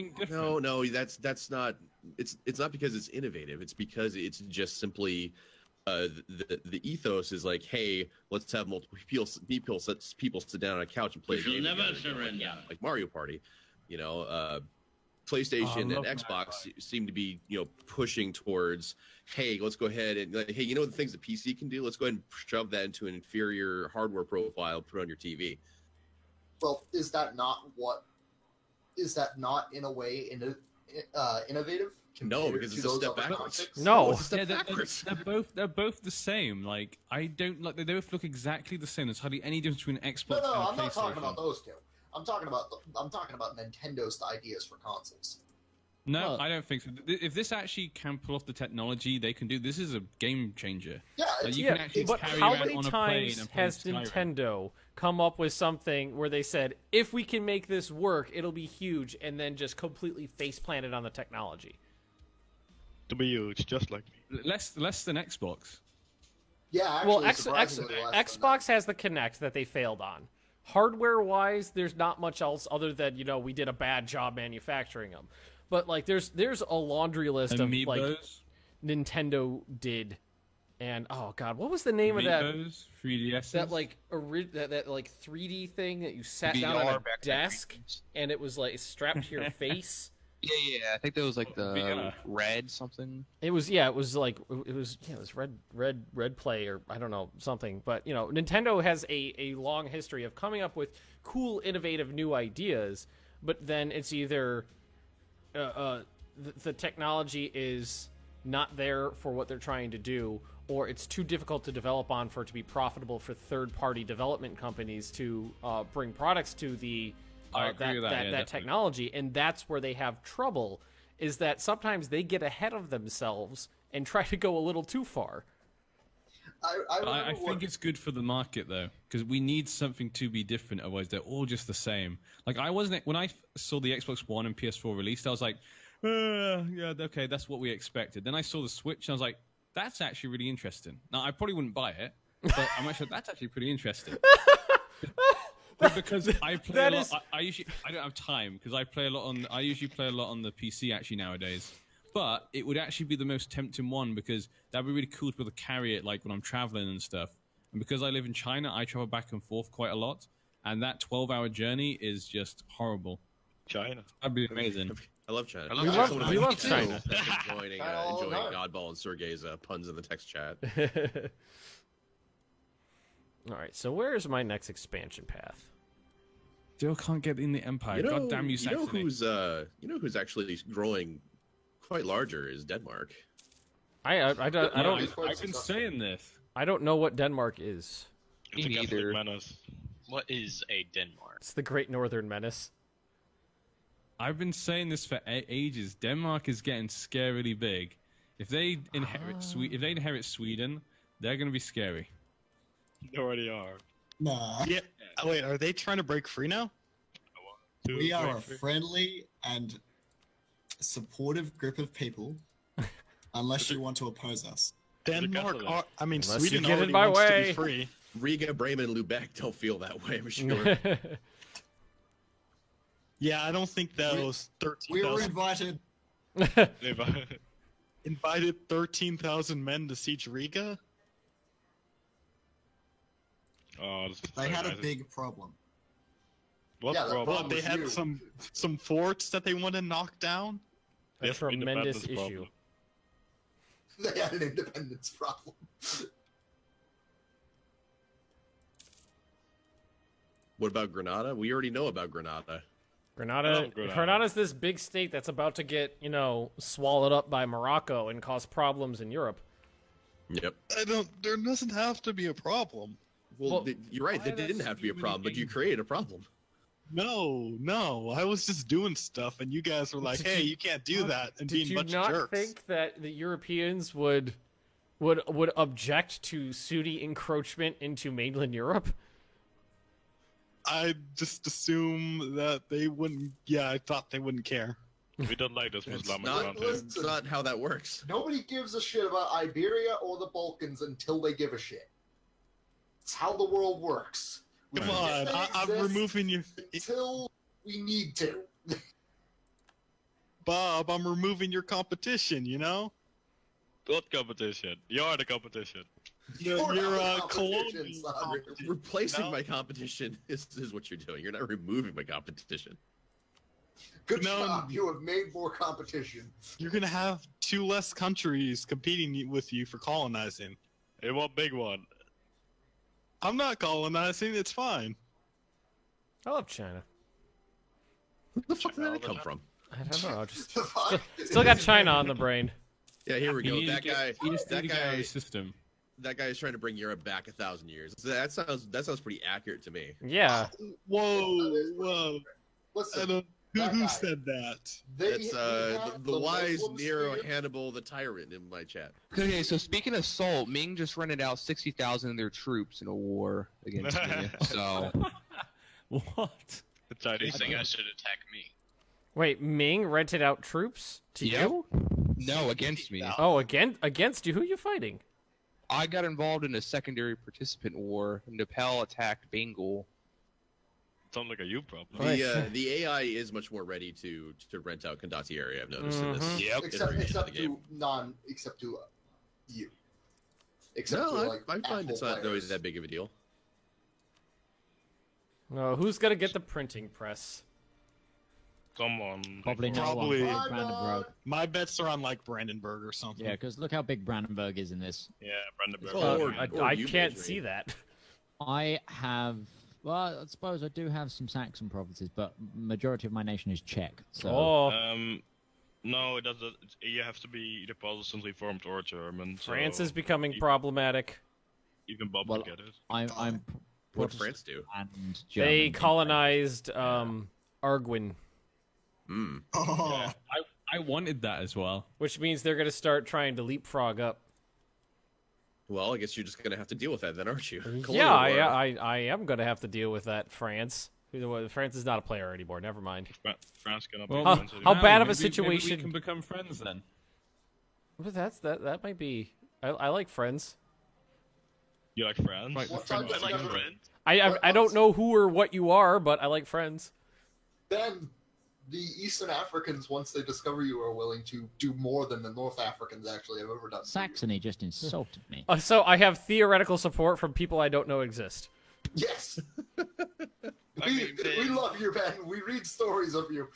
No, that's not. It's not because it's innovative. It's because it's just simply the ethos is like, hey, let's have multiple people sit down on a couch and play. We shall never surrender. Like Mario Party, PlayStation and Xbox seem to be, pushing towards, hey, let's go ahead and, hey, the things the PC can do? Let's go ahead and shove that into an inferior hardware profile, put on your TV. Well, is that not in a way innovative? No, because it's a step backwards. No, they're both the same. Like, I don't like. They both look exactly the same. There's hardly any difference between Xbox and PlayStation. I'm not talking about those two. I'm talking about Nintendo's ideas for consoles. No, I don't think so. If this actually can pull off the technology they can do, this is a game changer. Yeah, but how many times has Nintendo come up with something where they said, if we can make this work, it'll be huge, and then just completely face planted on the technology? To be huge, just like me. Less than Xbox. Yeah, actually, well, Xbox has the Kinect that they failed on. Hardware-wise, there's not much else other than, we did a bad job manufacturing them. But, like, there's a laundry list of, like, Nintendo did. And, oh, God, what was the name of that? 3DS? That, like, that 3D thing that you sat down on a desk, and it was, like, strapped to your face? Yeah. I think that was like the Red something. It was Red Play or I don't know something. But Nintendo has a long history of coming up with cool, innovative new ideas. But then it's either the technology is not there for what they're trying to do, or it's too difficult to develop on for it to be profitable for third-party development companies to bring products to the. That technology, and that's where they have trouble, is that sometimes they get ahead of themselves and try to go a little too far. I think it's good for the market, though, because we need something to be different, otherwise they're all just the same. Like, when I saw the Xbox One and PS4 released, I was like, yeah, okay, that's what we expected. Then I saw the Switch, and I was like, that's actually really interesting. Now, I probably wouldn't buy it, but I'm actually, that's actually pretty interesting. Because I play a lot. I don't have time because I usually play a lot on the PC actually nowadays. But it would actually be the most tempting one because that'd be really cool to be able to carry it like when I'm traveling and stuff. And because I live in China, I travel back and forth quite a lot, and that 12-hour journey is just horrible. China, that'd be amazing. I love China. We love China. Enjoying Godball and Sergey's puns in the text chat. All right, so where's my next expansion path? Still can't get in the Empire. God damn you, Saxony. Who's actually growing quite larger is Denmark. I've been saying this. I don't know what Denmark is. Me neither. What is a Denmark? It's the Great Northern Menace. I've been saying this for ages. Denmark is getting scarily big. If they inherit Sweden, they're going to be scary. They already are. Nah. Yeah. Wait, are they trying to break free now? We are a friendly and supportive group of people, unless you want to oppose us. Denmark, I mean, Unless Sweden you get in already my wants to way. be free. Riga, Bremen, and Lubeck don't feel that way, I'm sure. Yeah, I don't think those We were 13,000 invited. invited 13,000 men to siege Riga. Oh, this is They so had a nice. big problem. What Yeah, the problem? Well, they was had you. some forts that they want to knock down. A Yes, tremendous independence issue. problem. They had an independence problem. What about Grenada? We already know about Grenada. Grenada, Grenada. Grenada's this big state that's about to get, swallowed up by Morocco and cause problems in Europe. Yep. There doesn't have to be a problem. Well, you're right. That didn't have to be a problem, but you created a problem. No. I was just doing stuff, and you guys were like, Did "Hey, you- you can't do that," and Did being a you bunch not of jerks. think that the Europeans would object to Saudi encroachment into mainland Europe? I just assume that they wouldn't. Yeah, I thought they wouldn't care. We don't like this It's Islamic not, content. it's not how that works. Nobody gives a shit about Iberia or the Balkans until they give a shit. It's how the world works. We Come can on, I'm exist removing you, until we need to. Bob. I'm removing your competition. You know, What competition? You're the competition. you're not the colonial. competition, son. Replacing No. my competition is what you're doing. You're not removing my competition. Good No. job. You have made more competition. You're gonna have 2 less countries competing with you for colonizing. Hey, what big one? I'm not colonizing. It's fine. I love China. Where the fuck did that come from? I don't know. Just The fuck? still got China on the brain. Yeah, here we You go. need to That get- guy. you just need That to get out of guy. the system. That guy is trying to bring Europe back 1,000 years. That sounds pretty accurate to me. Yeah. Whoa. I Listen, don't, that who guy. said that? It's we the have wise Muslim Nero sphere. Hannibal the Tyrant in my chat. Okay, so speaking of Seoul, Ming just rented out 60,000 of their troops in a war against me. So What? The Chinese You think I should attack me? Wait, Ming rented out troops to Yep. you? no, against me. Oh, against you? Who are you fighting? I got involved in a secondary participant war. Nepal attacked Bengal. Sounds like a you problem. Right. The AI is much more ready to rent out Kandati area. I've noticed in this. Mhm. Yep. Except iteration of the game. to you. Except No, to I like find actual it's not really players. that big of a deal. No, who's gonna get the printing press? Come on. Probably no Probably- one. Brandenburg. My bets are on like Brandenburg or something. Yeah, because look how big Brandenburg is in this. Yeah, Brandenburg. Well, or- I you can't measure see it. that. I have. Well, I suppose I do have some Saxon provinces, but majority of my nation is Czech. So Oh, No, it doesn't. You have to be either Protestantly formed or German. So France is becoming e- problematic. Even Bob Well, would get it. I'm What Protestant France do? and German. They in colonized Arguin, Hmm. Oh, I wanted that as well. which means they're gonna start trying to leapfrog up. Well, I guess you're just gonna have to deal with that then, aren't you? Yeah, Colonial war. I am gonna have to deal with that. France. France is not a player anymore. Never mind. France cannot Well, be How- France how anymore. bad of a maybe we situation- can become friends then. But that might be. I like Friends. You like France? Right, What friends time I like together? friends. I don't know who or what you are, but I like Friends. Then the Eastern Africans, once they discover you, are willing to do more than the North Africans actually have ever done. Saxony just insulted me. So I have theoretical support from people I don't know exist. Yes. I mean, we love you, Ben. We read stories of you.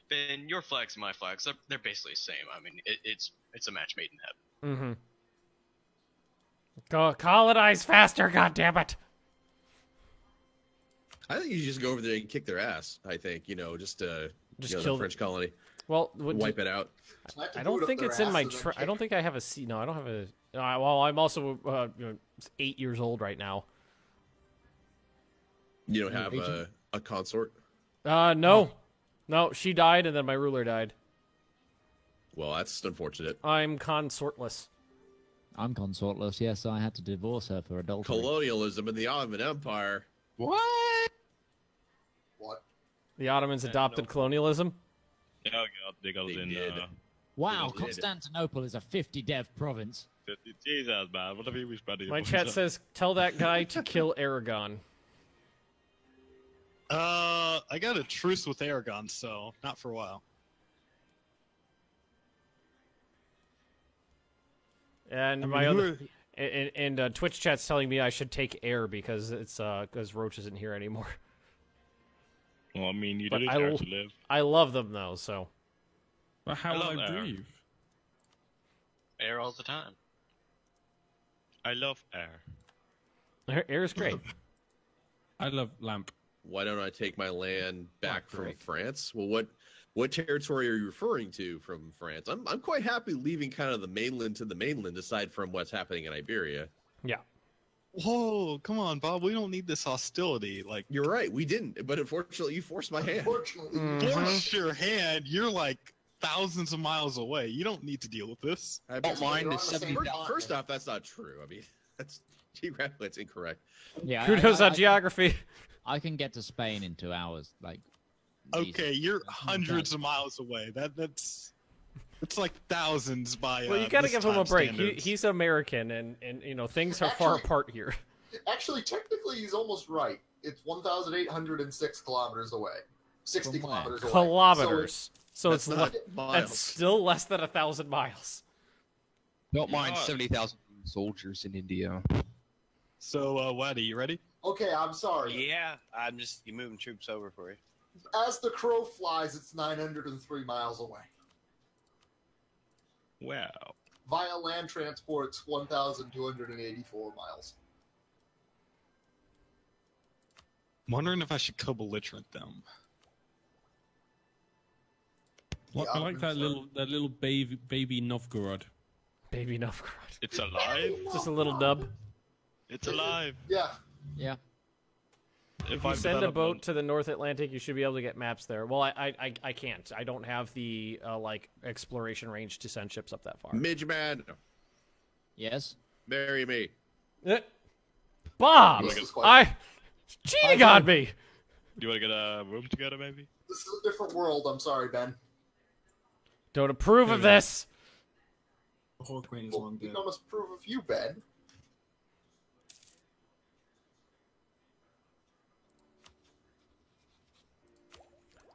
Ben, your flags and my flags, they're basically the same. I mean, it's a match made in heaven. Mm-hmm. Go colonize faster, goddammit! I think you should just go over there and kick their ass. I think just to Just the kill French colony, Well, wipe it out. I don't think it's in my. I don't think I have a C. No, I don't have a. Well, I'm also 8 years old right now. You don't have a consort? No. No, she died and then my ruler died. Well, that's unfortunate. I'm consortless. I'm consortless, yes, I had to divorce her for adultery. Colonialism in the Ottoman Empire. What? What? The Ottomans adopted colonialism? Yeah, they got it in. Wow, They did. Constantinople is a 50-dev province. Jesus, man, what have you been spreading? My chat says, tell that guy to kill Aragon. I got a truce with Aragon, so not for a while. And Twitch chat's telling me I should take air because it's because Roach isn't here anymore. Well, I mean, you But did it to live. I love them though, so. But how I will love I air. breathe? Air all the time. I love air. Air is great. I love lamp. Why don't I take my land back from France? Well, what territory are you referring to from France? I'm quite happy leaving kind of the mainland to the mainland, aside from what's happening in Iberia. Yeah. Whoa, come on, Bob. We don't need this hostility. Like, you're right, we didn't. But unfortunately, you forced my hand. Unfortunately, force your hand. You're like thousands of miles away. You don't need to deal with this. I don't mind the 70. First off, that's not true. I mean, that's geographically it's incorrect. Yeah, Kudos on geography. I can get to Spain in 2 hours. Like, Okay, you're hundreds of miles away. That's like thousands by. Well, you gotta this give him a time break. standards. He's American, and you know things are far apart here. Actually, technically, he's almost right. It's 1,806 kilometers away. 60 kilometers away. Kilometers. So That's it's not miles. that's still less than 1,000 miles. Don't mind 70,000 soldiers in India. So, Waddy, you ready? Okay, I'm sorry. Yeah, I'm just moving troops over for you. As the crow flies, it's 903 miles away. Wow. Via land transports, 1,284 miles. I'm wondering if I should co-belligerent them. What, I like that little baby Novgorod. Baby Novgorod. It's alive? Just a little dub. It's alive. Yeah. Yeah. If you send a boat to the North Atlantic, you should be able to get maps there. Well, I can't. I don't have the like exploration range to send ships up that far. Midgeman. Yes. Marry me. Bob, cheating on me. Do you want to get a room together, maybe? This is a different world. I'm sorry, Ben. Don't approve of this. The Hawk Queen is Well, long we dead. don't approve of you, Ben.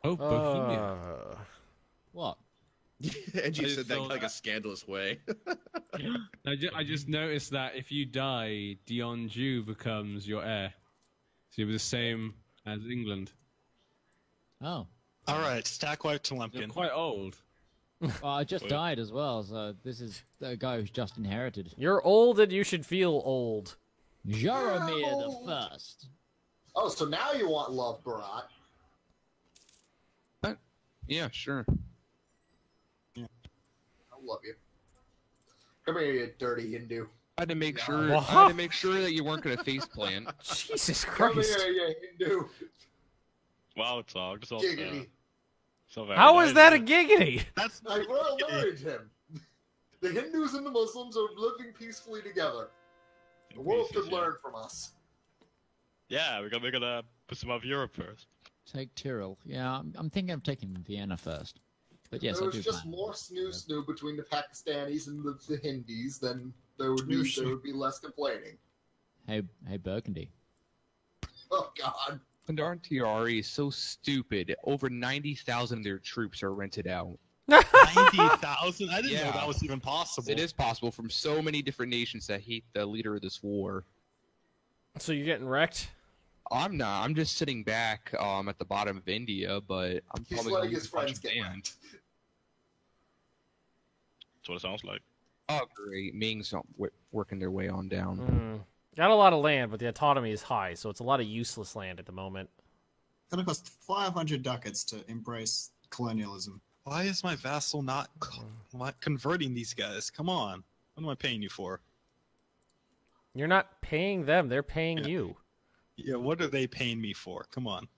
Oh, Bohemia. What? And you I said that saw like a that. scandalous way. I just noticed that if you die, Dionju becomes your heir. So you're the same as England. Oh. All right, stack wipe to You're Lumpkin. quite old. Well, I just died as well, so this is the guy who's just inherited. You're old and you should feel old. Jaromir the First. Oh, so now you want love, Barat. Yeah, sure. I love you. Come here, you dirty Hindu. I had to make sure. What? I had to make sure that you weren't going to face plant. Jesus Come Christ. here, you Hindu. Wow, it's all just all. Giggity. So very How is nice. that a giggity? That's I will married him. The Hindus and the Muslims are living peacefully together. The world could learn from us. Yeah, we're gonna put some of Europe first. Take Tyrol. Yeah, I'm thinking of taking Vienna first. But yes, there I do was just plan. more snoo between the Pakistanis and the Hindis, then there would be less complaining. Hey, Burgundy. Oh God. Pandaren Tiari is so stupid. Over 90,000 of their troops are rented out. 90,000? I didn't know that was even possible. It is possible from so many different nations that hate the leader of this war. So you're getting wrecked? I'm not. I'm just sitting back at the bottom of India, but I'm He's probably letting going his to friends get band. That's what it sounds like. Oh, great. Ming's not working their way on down. Got a lot of land, but the autonomy is high, so it's a lot of useless land at the moment. It's gonna cost 500 ducats to embrace colonialism. Why is my vassal not converting these guys? Come on. What am I paying you for? You're not paying them, they're paying you. Yeah, what are they paying me for? Come on.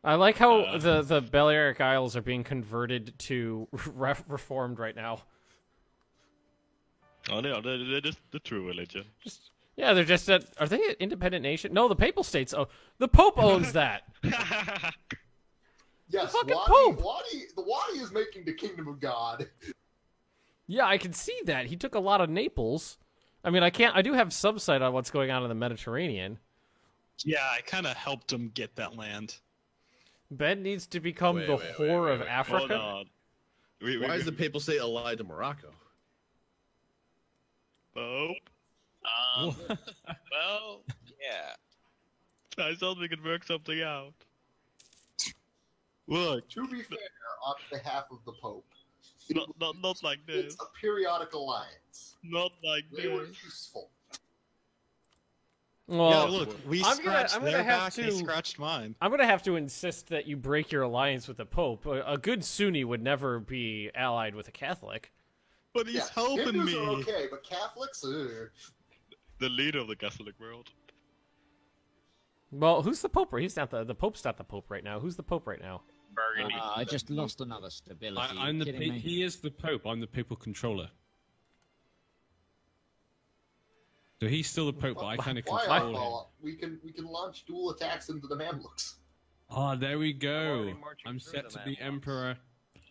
I like how the Balearic Isles are being converted to reformed right now. Oh, they're just the true religion. Yeah, they're just are they an independent nation? No, the Papal States. Oh, the Pope owns that. Yes, fucking the Wadi is making the kingdom of God. Yeah, I can see that. He took a lot of Naples. I mean, I do have some sight on what's going on in the Mediterranean. Yeah, I kind of helped him get that land. Ben needs to become the whore of Africa. Hold on. Why is the Papal State allied to Morocco? Pope? Well, yeah. I thought we could work something out. Look, To be fair, on behalf of the Pope, Not like this. it's a periodic alliance. Not like They were this. useful. Well, yeah, look, we I'm scratched gonna their have back, to- they scratched mine. I'm gonna have to insist that you break your alliance with the Pope. A good Sunni would never be allied with a Catholic. But he's Yeah, helping Hindus me. are okay, but Catholics, The leader of the Catholic world. Well, who's the Pope? He's not the Pope's not the Pope right now. Who's the Pope right now? Burgundy. I just lost another stability. I'm the Kidding me? he is the Pope. I'm the papal controller. So he's still the Pope, but I kind of why control him. Arthal? We can launch dual attacks into the Mamluks. Ah, there we already go. marching I'm through set the to be Mamluks. Emperor.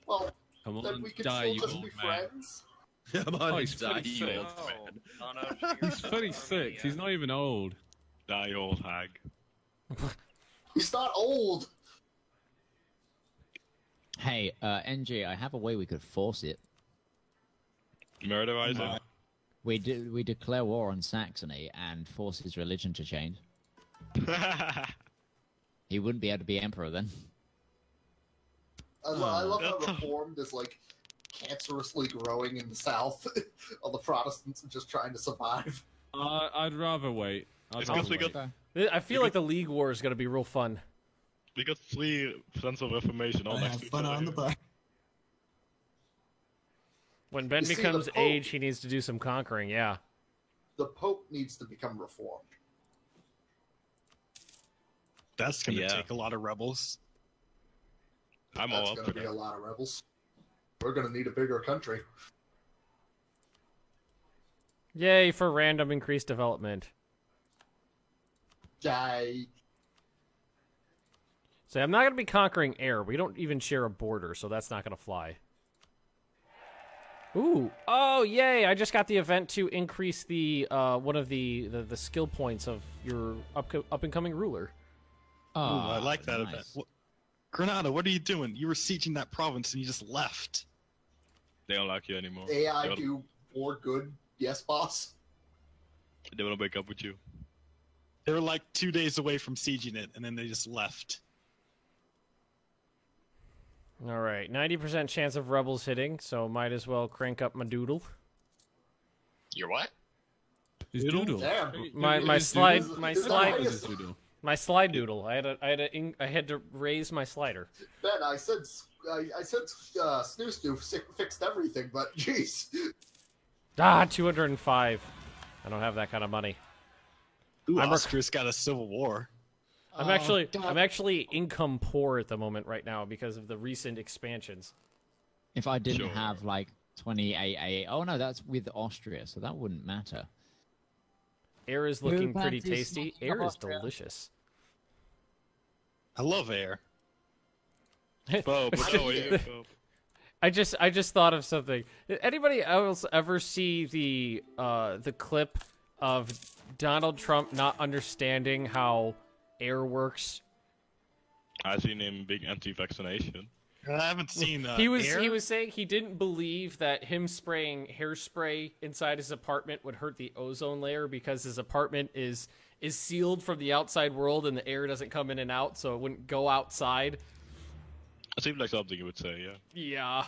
Well, Come then on, we can die, still you just old be man. friends. Come on, Oh, he's die, pretty you sick. old Oh, man. no, no, He's 36. He's not even old. Die, old hag. He's not old. Hey, NG, I have a way we could force it. Murderize him. We declare war on Saxony and force his religion to change. He wouldn't be able to be emperor then. I love how Reformed is like cancerously growing in the South. All the Protestants are just trying to survive. I'd rather wait. It's because we got I feel like the League War is gonna be real fun. 3 Sons of Reformation all I next have to each fun other on the here. boat. When Ben You see, becomes the Pope- age, he needs to do some conquering. Yeah. The Pope needs to become Reformed. That's gonna Yeah. take a lot of rebels. I'm That's all up going for to be that. a lot of rebels. We're going to need a bigger country. Yay for random increased development. Die. So I'm not gonna be conquering air. We don't even share a border, so that's not gonna fly. Ooh! Oh, yay! I just got the event to increase the one of the skill points of your up and coming ruler. Ooh, I like that nice. event. Granada, what are you doing? You were sieging that province and you just left. They don't like you anymore. AI They wanna- do more good. Yes, boss. They want to break up with you. They were like 2 days away from sieging it, and then they just left. All right, 90% chance of rebels hitting, so might as well crank up my doodle. Your what? His doodle. Damn. My His slide, doodle? my Is that slide, how you- His doodle. my slide doodle. I had to raise my slider. Ben, I said Snoo Snoo fixed everything, but jeez. Ah, 205. I don't have that kind of money. Ooh, I'm Austria's got a civil war. I'm actually income poor at the moment right now because of the recent expansions. If I didn't Sure. have like 28, oh no, that's with Austria, so that wouldn't matter. Air is looking Blue pretty Panties, tasty. smashing Air up is Austria. delicious. I love air. Bo, but no, you go. I just thought of something. Did anybody else ever see the clip of Donald Trump not understanding how air works? I seen him being anti-vaccination. I haven't seen he was air. saying he didn't believe that him spraying hairspray inside his apartment would hurt the ozone layer because his apartment is sealed from the outside world and the air doesn't come in and out, so it wouldn't go outside. It seems like something you would say, yeah. Yeah.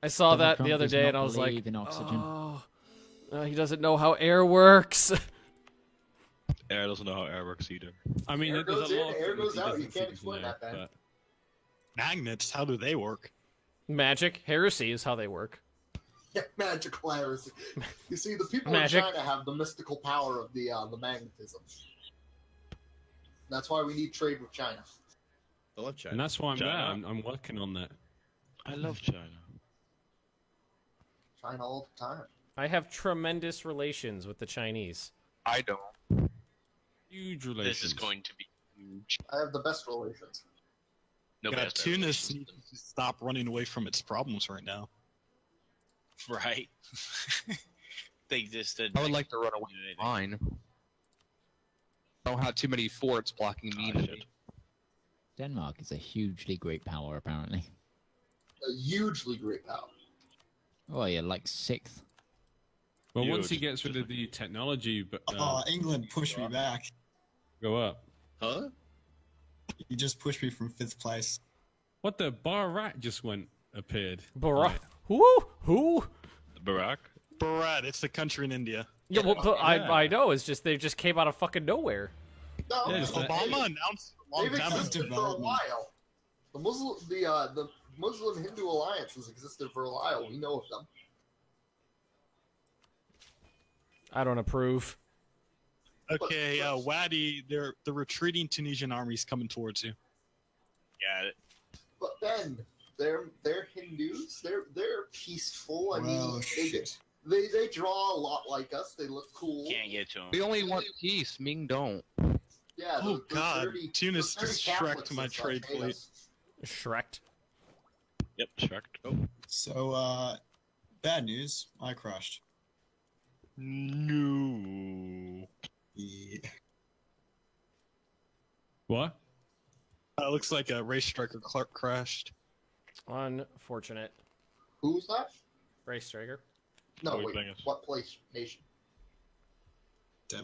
I saw Donald that Trump the other does day not and I was like, believe in oxygen. oh, he doesn't know how air works. Air doesn't know how air works either. I mean, Air there's goes a in, lot of air things goes he out. doesn't You can't seem to explain know, that, Ben. but- Magnets, how do they work? Magic, heresy is how they work. Yeah, magical heresy. You see, the people Magic. in China have the mystical power of the magnetism. That's why we need trade with China. I love China. And that's why I'm China. there. I'm working on that. I love China. China all the time. I have tremendous relations with the Chinese. I don't. Huge relations. This is going to be huge. I have the best relations. Nobody Yeah, has better Tunis relations needs to stop running away from its problems right now. Right. They just did. I would like to run away from mine. I don't have too many forts blocking me. Ah, shit. Denmark is a hugely great power, apparently. A hugely great power. Oh, yeah, like 6th. Well, once he Huge. gets rid of the technology, but Oh, England pushed me back. go up. Huh? You just pushed me from 5th place. What the Barat just appeared? Barack. Who? Barack? Bharat, it's the country in India. Yeah, well, Yeah. I know. It's just they just came out of fucking nowhere. No, Yeah, just that- Obama announced a long they've time ago. existed for a Development. while. The Muslim Hindu alliance has existed for a while. We know of them. I don't approve. Okay, Wadi, the retreating Tunisian army's coming towards you. Got it. But then they're Hindus. They're peaceful. I Well, mean, shit. they draw a lot like us. They look cool. Can't get to him. We only want peace. Ming don't. Yeah. Oh, those God. dirty- Tunis those dirty just Catholics shreked my and stuff trade hate fleet. us. Shrek. Yep, Shrek. Oh. So, bad news. I crashed. No. Yeah. What? Looks like a race striker Clark crashed. Unfortunate. Who's that? Race Striker. No, Oh, he's wait. playing us. What place? Nation?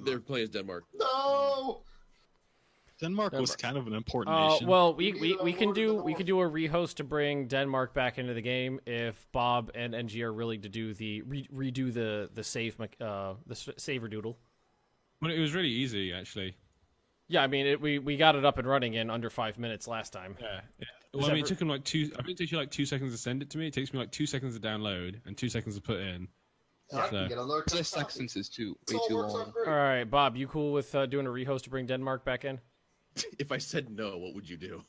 They're playing as Denmark. No. Denmark was Denmark. kind of an important nation. Well, We we need can a do Lord of the a rehost to bring Denmark back into the game if Bob and NG are willing to do the redo the save saver doodle. Well, it was really easy, actually. Yeah, I mean we got it up and running in under 5 minutes last time. Yeah. Well, I mean, it took him like 2. I think it takes you like 2 seconds to send it to me. It takes me like 2 seconds to download and 2 seconds to put in. I can So- get another The copy. seconds is way This all too works long. out great. All right, Bob, you cool with doing a rehost to bring Denmark back in? If I said no, what would you do?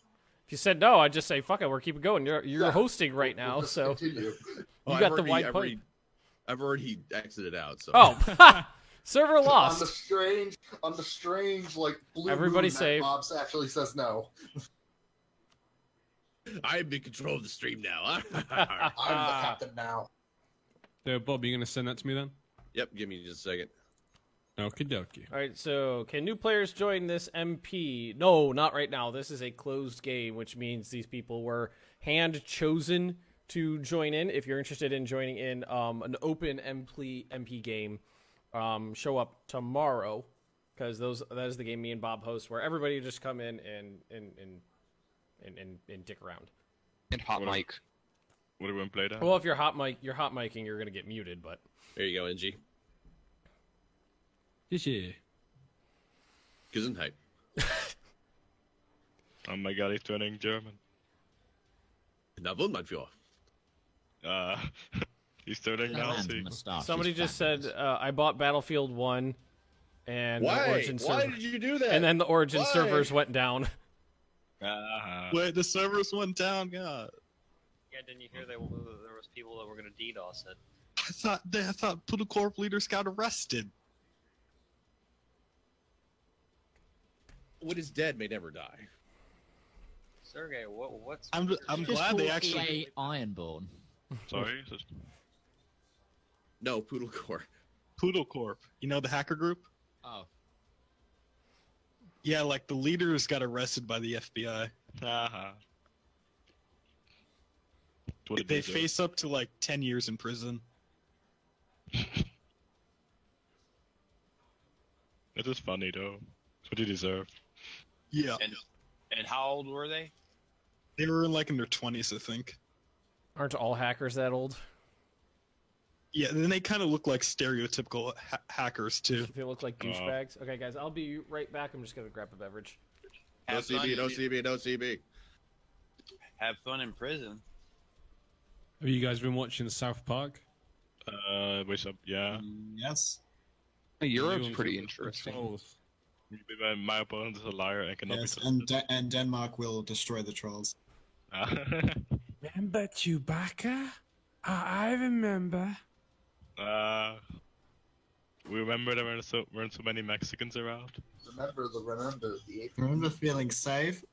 If you said no, I'd just say fuck it, we're keeping going. You're Yeah. hosting right now, We'll just so continue. Oh, got the wide pipe. I've already exited out. So. Oh, server On the lost. strange like blue Everybody moon that save. Bob actually says no. I'm in control of the stream now. I'm the captain now. So, Bob, you going to send that to me then? Yep, give me just a second. Okie dokie. All right, so can new players join this MP? No, not right now. This is a closed game, which means these people were hand chosen to join in. If you're interested in joining in an open MP game, show up tomorrow because that is the game me and Bob host, where everybody just come in and dick around. And hot What- mic. What do we play that? Well, if you're hot micing, you're gonna get muted. But There you go, NG. Yeah. Gesundheit. Oh my god, he's turning German. Na wunderbar. He's turning That man's Nazi. moustache somebody is just fabulous. said I bought Battlefield 1 and the Why? Origin Why server, did you do that? and then the Origin Why? servers went down. Wait, the servers went down. God, Yeah, didn't you hear there was people that were going to DDoS it? I thought Poodle Corp leaders got arrested. What is dead may never die. Sergey, what's? I'm Just glad they call actually. EA Ironborn. Sorry? Just- No, Poodle Core. Poodle Corp. You know the hacker group? Oh. Yeah, like the leaders got arrested by the FBI. Haha. What did They do? face up to like 10 years in prison. It is funny though. It's what you deserve. Yeah, And how old were they? they were like in their 20s, I think. Aren't all hackers that old? Yeah, and then they kind of look like stereotypical hackers too. They look like douchebags. Okay, guys, I'll be right back. I'm just gonna grab a beverage. No Have fun, CB, no CB, no CB. Have fun in prison. Have you guys been watching South Park? Bishop, yeah. Yes. Europe's pretty interesting. My opponent is a liar and cannot Yes, be trusted. and Denmark will destroy the trolls. Remember Chewbacca? I remember. We remember there weren't so many Mexicans around. Remember the eighth. Remember feeling safe?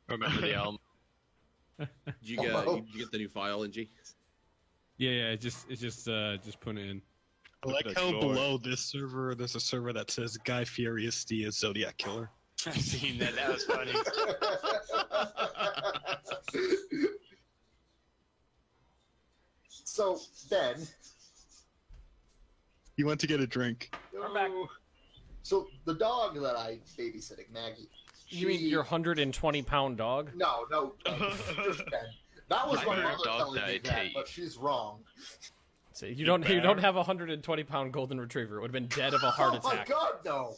Remember the elm. Did you get the new file, NG? Yeah, it's just put it in. I like how below this server, there's a server that says Guy Fieri is Zodiac Killer. I've seen that. That was funny. So then, He went to get a drink. I'm back. So the dog that I babysitting, Maggie. You mean your 120-pound dog? No, just Ben. That was my mother dog telling me died that, to but she's wrong. So you don't have a 120-pound golden retriever. It would have been dead of a heart attack. Oh my god, no!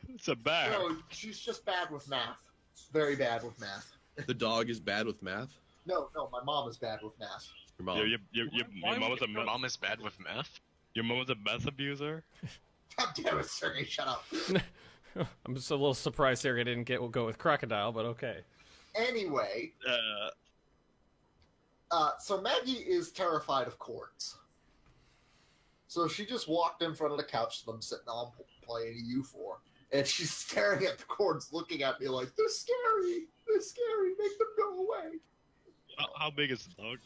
It's a bear. No, she's just bad with math. Very bad with math. The dog is bad with math? No, my mom is bad with math. Your mom. Your mom was Your mom is bad with math? Your mom was a meth abuser? God damn it, Sergey, shut up. I'm just a little surprised Sarah didn't go with crocodile, but okay. Anyway, so Maggie is terrified of cords. So she just walked in front of the couch that I'm sitting on playing a U4, and she's staring at the cords, looking at me like, they're scary, make them go away. How big is the dog?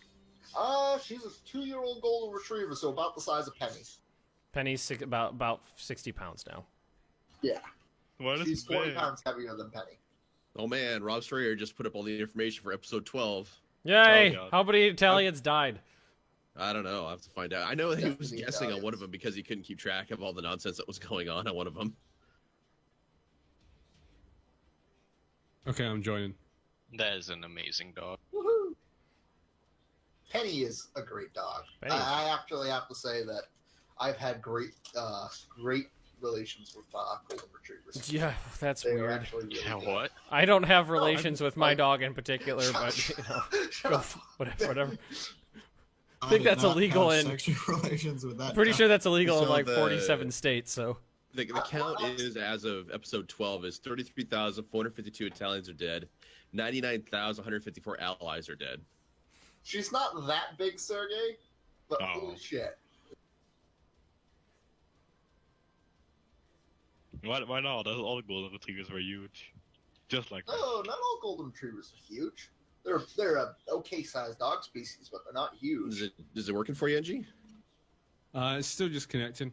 She's a 2-year-old golden retriever, so about the size of Penny. Penny's about 60 pounds now. Yeah. She's 40 pounds heavier than Penny. Oh man, Rob Strayer just put up all the information for episode 12. Yay! Oh, How many Italians died? I don't know. I'll have to find out. I know he was Definitely guessing on Italians. one of them because he couldn't keep track of all the nonsense that was going on one of them. Okay, I'm joining. That is an amazing dog. Woohoo! Penny is a great dog. Penny. I actually have to say that I've had great relations with golden retrievers. Yeah, that's They are weird. actually really Yeah, good. what? I don't have relations with my like- dog in particular, but you know, Shut up. whatever. I think did that's not illegal have in- sexual relations with that. Pretty dog. sure that's illegal in So like the- 47 states. So The count is, as of episode 12, is 33,452 Italians are dead. 99,154 allies are dead. She's not that big, Sergey, but Oh. holy shit. Why not? All the golden retrievers were huge. Just like that. No, not all golden retrievers are huge. They're a okay-sized dog species, but they're not huge. Is it working for you, NG? It's still just connecting.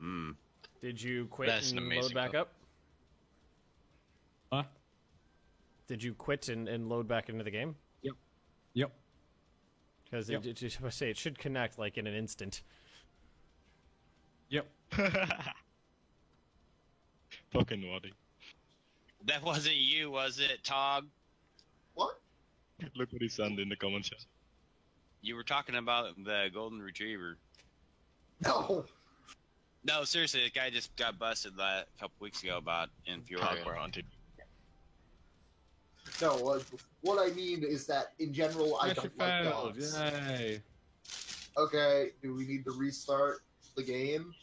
Hmm. did you quit That's an and amazing load back dog. up? Huh? Did you quit and load back into the game? Yep. Because Yep. it should connect like in an instant. Yep. Fucking naughty. That wasn't you, was it, Tog? What? Look what he sent in the comments. You were talking about the golden retriever. No. No, seriously, the guy just got busted a couple weeks ago about in Peoria. We're haunted. No, what I mean is that in general, I don't like dogs. Yay. Okay, do we need to restart the game?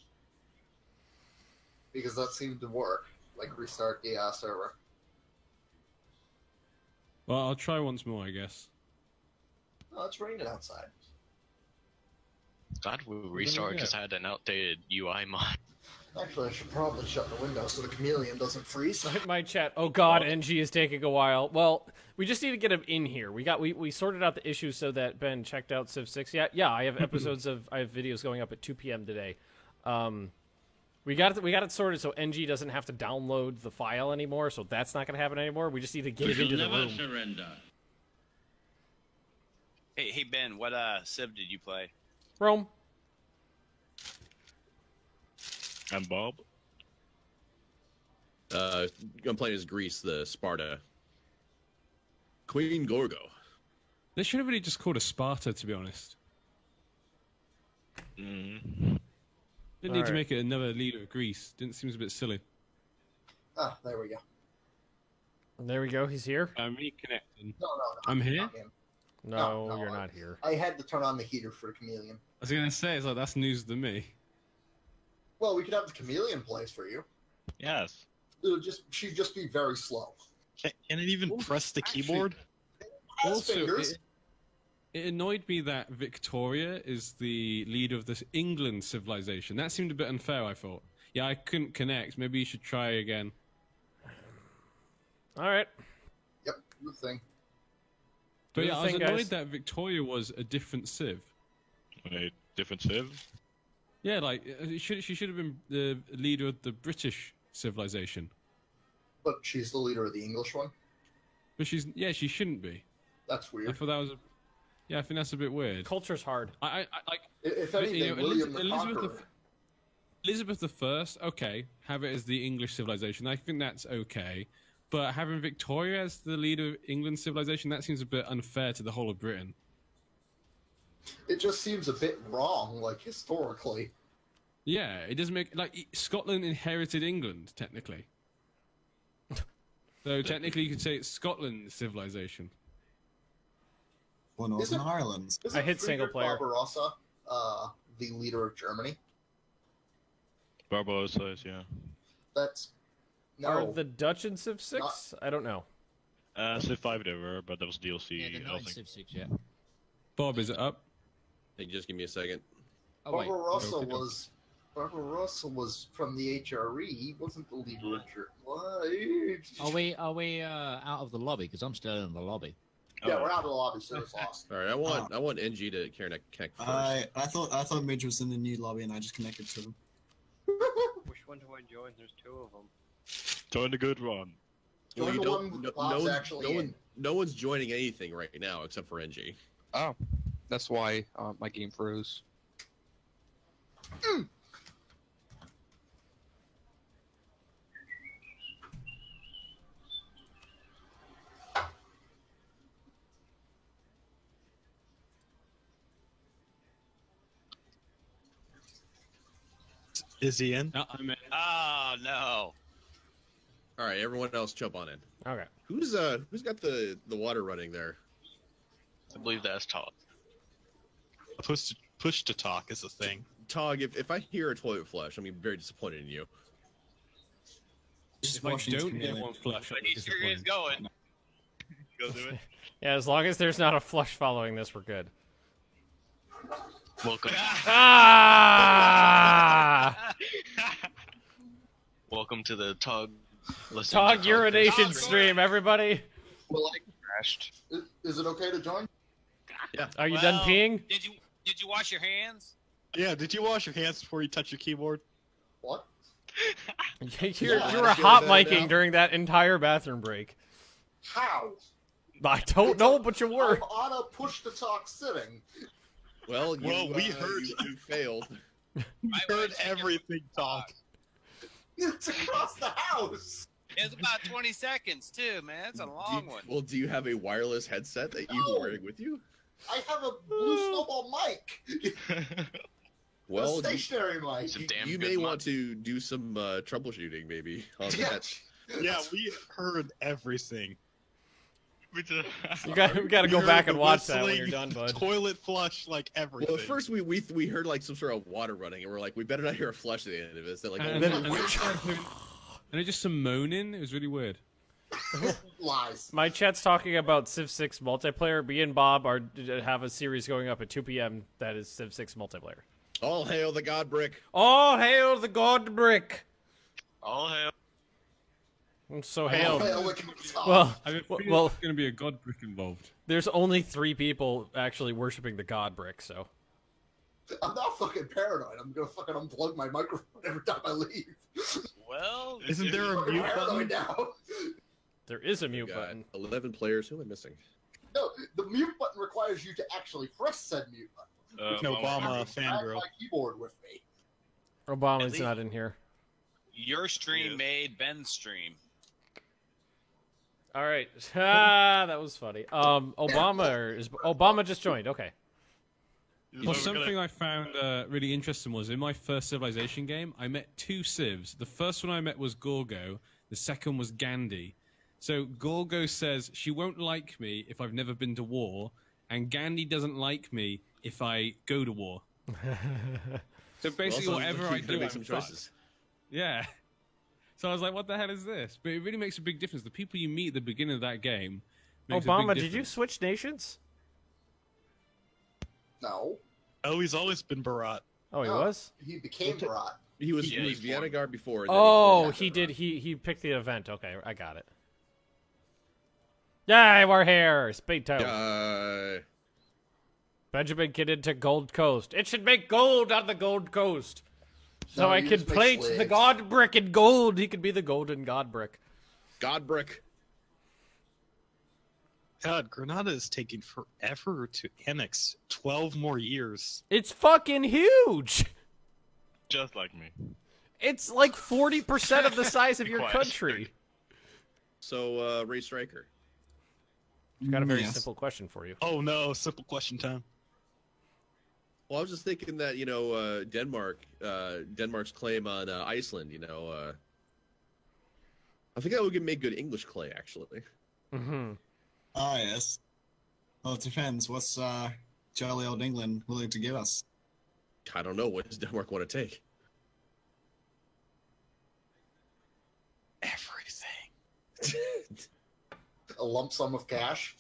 Because that seemed to work. Like, restart the server. Well, I'll try once more, I guess. Oh, it's raining outside. Glad we restarted because I had an outdated UI mod. Actually, I should probably shut the window so the chameleon doesn't freeze. My chat. Oh God, NG is taking a while. Well, we just need to get him in here. We sorted out the issue so that Ben checked out Civ 6. Yeah. I have I have videos going up at 2 p.m. today. We got it sorted so NG doesn't have to download the file anymore. So that's not going to happen anymore. We just need to get him into the room. Surrender. Hey Ben, what Civ did you play? Rome. And Bob? I'm playing as Greece, the Sparta. Queen Gorgo. They should have really just called a Sparta, to be honest. Mm. Didn't need to Alright. make it another leader of Greece. Didn't seems a bit silly. Ah, there we go. There we go. He's here. I'm reconnecting. No. I'm here? not him. No, you're not here. I had to turn on the heater for Chameleon. I was gonna say, it's like that's news to me. Well, we could have the Chameleon plays for you. Yes. She'd just be very slow. Can it even press the keyboard? Also, fingers. it annoyed me that Victoria is the leader of this England civilization. That seemed a bit unfair, I thought. Yeah, I couldn't connect. Maybe you should try again. All right. Yep, good thing. But Do yeah, the I was thing, annoyed guys. that Victoria was a different civ. A different civ? Yeah, like she should have been the leader of the British civilization. But she's the leader of the English one. But she shouldn't be. That's I weird. thought that was I think that's a bit weird. Culture's hard. I like. If But, anything, you know, William the Elizabeth Conqueror. Elizabeth the First, okay, have it as the English civilization. I think that's okay. But having Victoria as the leader of England civilization, that seems a bit unfair to the whole of Britain. It just seems a bit wrong, like historically. Yeah, it doesn't make Scotland inherited England technically. So technically, you could say it's Scotland's civilization. Or Northern Ireland. I hit single player. Barbarossa, the leader of Germany. Barbarossa is, yeah. That's no. Are the Dutch in Civ 6? I don't know. Civ 5 they were, but that was DLC. Yeah, they're I not don't in think. Civ 6 yet. Bob, is it up? Hey, just give me a second. Oh, wait. Barbarossa was from the HRE. He wasn't the leader of Germany. Are we out of the lobby? Because I'm still in the lobby. Yeah, we're out of the lobby, so it's lost. All right, I want NG to connect first. I thought Midge was in the new lobby and I just connected to him. Which one do I join? There's two of them. Join the good one. Well, Join you the don't- one no, Bob's no, actually no one, in. no one's joining anything right now except for NG. Oh, that's why my game froze. Is he in? No, I'm in. Oh no! All right, everyone else jump on in. Okay. Who's got the water running there? I believe that's Todd. Push to talk is a thing. Tog, if I hear a toilet flush, I'm gonna be very disappointed in you. Just If I watching don't hear Chameleon. one flush, But I'm he sure is disappointed. going. Go do it. Yeah, as long as there's not a flush following this, we're good. Welcome. Ah! Welcome to the Tog. Tog urination stream, everybody. Well, Crashed. is it okay to join? Yeah. Are you done peeing? Did you wash your hands? Yeah, did you wash your hands before you touch your keyboard? What? You were I feel hot bad micing now. during that entire bathroom break. How? I don't know, but you were. I'm on a push to talk sitting. Well, we heard you failed. We heard everything talk. It's across the house. It's about 20 seconds too, man. That's a long one. Well, do you have a wireless headset that you No. are wearing with you? I have a blue snowball mic. Well, a stationary mic. It's a damn you good may mod. want to do some troubleshooting, maybe. On Yeah. that. Yeah, we heard everything. We got to go We back heard and the watch that when whistling, you're done, bud. Toilet flush, like everything. Well, at first we heard like some sort of water running, and we're like, we better not hear a flush at the end of it. So like, And oh, then and just some moaning. It was really weird. Lies. My chat's talking about Civ 6 multiplayer. Me and Bob have a series going up at 2 p.m. that is Civ 6 multiplayer. all hail the God Brick. All hail the God Brick! All hail. So hail. Look at the top. Well, I mean, well, there's going to be a God Brick involved. there's only 3 people actually worshiping the God Brick, so. I'm not fucking paranoid. I'm gonna fucking unplug my microphone every time I leave. Well, Isn't there a I'm mute paranoid button? now. There is a mute Got button. 11 players. Who am I missing? No, the mute button requires you to actually press said mute button. No Obama I have fangirl. my keyboard with me. Obama's At least- not in here. your stream Yes. made Ben's stream. All right. That was funny. Obama just joined. Okay. Well, something I found really interesting was in my first Civilization game, I met 2 civs. The first one I met was Gorgo. The second was Gandhi. So Gorgo says she won't like me if I've never been to war, and Gandhi doesn't like me if I go to war. So basically, Well, whatever I do, make I'm some fucked. choices. Yeah. So I was like, what the hell is this? But it really makes a big difference. The people you meet at the beginning of that game makes a Obama, big did you difference. switch nations? No. Oh, he's always been Barat. Oh, he No, was? He became Barat. He was Yeah, he was he Vienna formed. Guard before. and Oh, then he did. He picked the event. Okay, I got it. Yay, we're here. Speed toe. Benjamin get into Gold Coast. It should make gold on the Gold Coast. So No, I you could just make plate the slaves. God Brick in gold. He could be the golden God Brick. God Brick. God, Granada is taking forever to annex. 12 more years. It's fucking huge. Just like me. It's like 40% of the size of your Quiet. country. So, Ray Striker. Got a very Yes. simple question for you. Oh no, simple question time. Well, I was just thinking that Denmark's claim on Iceland. I think that would make good English clay, actually. Mm-hmm. Ah, yes. Well, it depends. What's jolly old England willing to give us? I don't know. What does Denmark want to take? Everything. A lump sum of cash.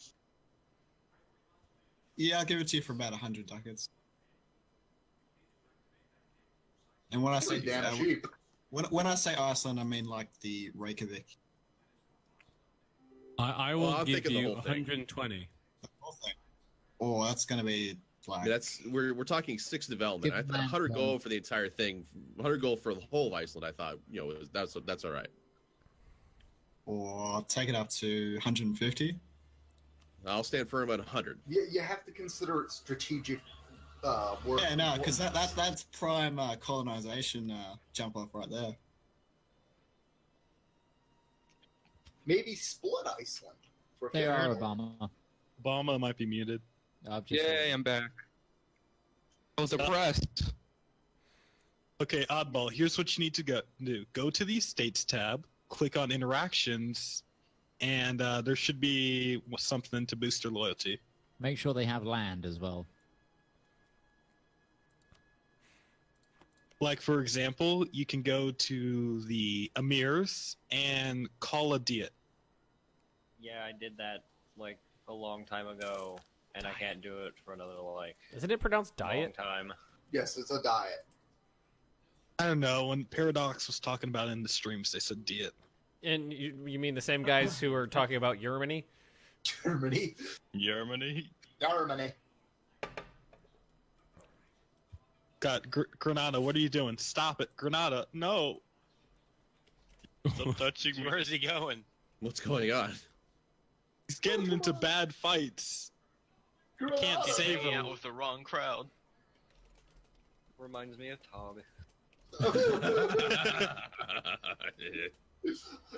Yeah, I'll give it to you for about 100 ducats. And when I say Pretty damn cheap. when I say Iceland, I mean like the Reykjavik. I will Well, I'm give thinking the you whole thing. 120. The whole thing. Oh, that's gonna be I like mean, we're talking 6 development. Give I thought man 100 one. gold for the entire thing, 100 gold for the whole of Iceland. I thought that's all right. or take it up to 150. I'll stand firm at 100. You have to consider it strategic work. Yeah, no, because that's prime colonization jump off right there. Maybe split Iceland. For They are 50. Obama. Obama might be muted. I've just Yay, I'm back. I was oppressed. Okay, Oddball, here's what you need to do. Go to the States tab, click on Interactions, and there should be something to boost your loyalty. make sure they have land as well. Like, for example, you can go to the Emirs and call a diet. Yeah, I did that like a long time ago, and I can't do it for another like Isn't it pronounced long diet? time. Yes, it's a diet. I don't know, when Paradox was talking about it in the streams, they said diet. And you mean the same guys who are talking about Germany? Germany. Germany. Germany. God, Granada, what are you doing? Stop it. Granada, no. Stop touching me. Where is he going? What's going on? He's getting into bad fights. You can't Granada. save Hanging him. out with the wrong crowd. Reminds me of Tommy.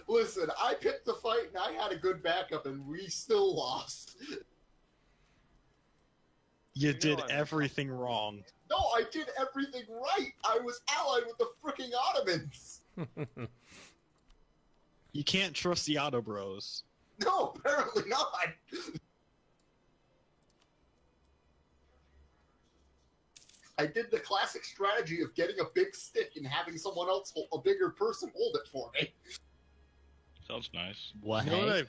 Listen, I picked the fight and I had a good backup and we still lost. You know did I'm- everything wrong. No, I did everything right. I was allied with the freaking Ottomans. You can't trust the Auto Bros. No, apparently not. I did the classic strategy of getting a big stick and having someone else, a bigger person, hold it for me. Sounds nice. What? You know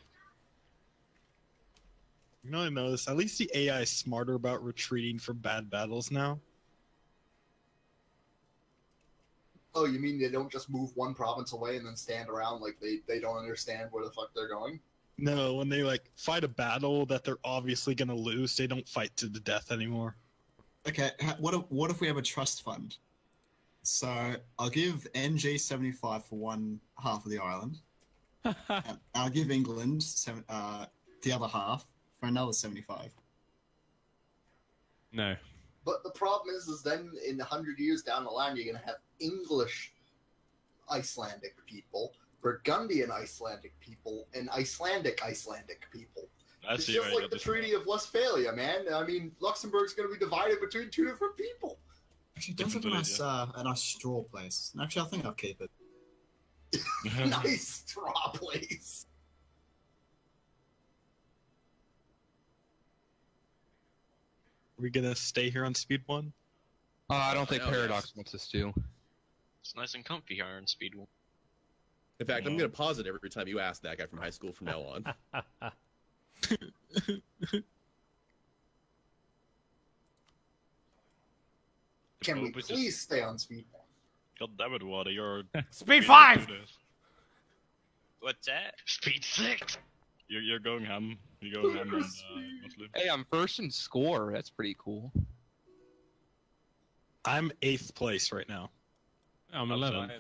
what I noticed? At least the AI is smarter about retreating from bad battles now. Oh, you mean they don't just move one province away and then stand around like they don't understand where the fuck they're going? No, when they like fight a battle that they're obviously gonna lose, they don't fight to the death anymore. Okay, what if we have a trust fund? So I'll give NG 75 for one half of the island. And I'll give England the other half for another 75. No. But the problem is then in 100 years down the line, you're going to have English Icelandic people, Burgundian Icelandic people, and Icelandic people. That's It's the just area like the Treaty of Westphalia, man. I mean, Luxembourg's going to be divided between two different people. Actually, does have a nice straw place. Actually, I think I'll keep it. Nice straw place. we gonna stay here on speed 1? I don't think Hell Paradox yes. wants us to. It's nice and comfy here on Speed 1. In fact, I'm going to pause it every time you ask that guy from high school from now on. Can we please stay on speed 1? God damn it, Wada, you're... Speed 5! What's that? Speed 6! You're going ham. You're going ham and, Muslim. Hey, I'm first in score. That's pretty cool. I'm 8th place right now. I'm 11.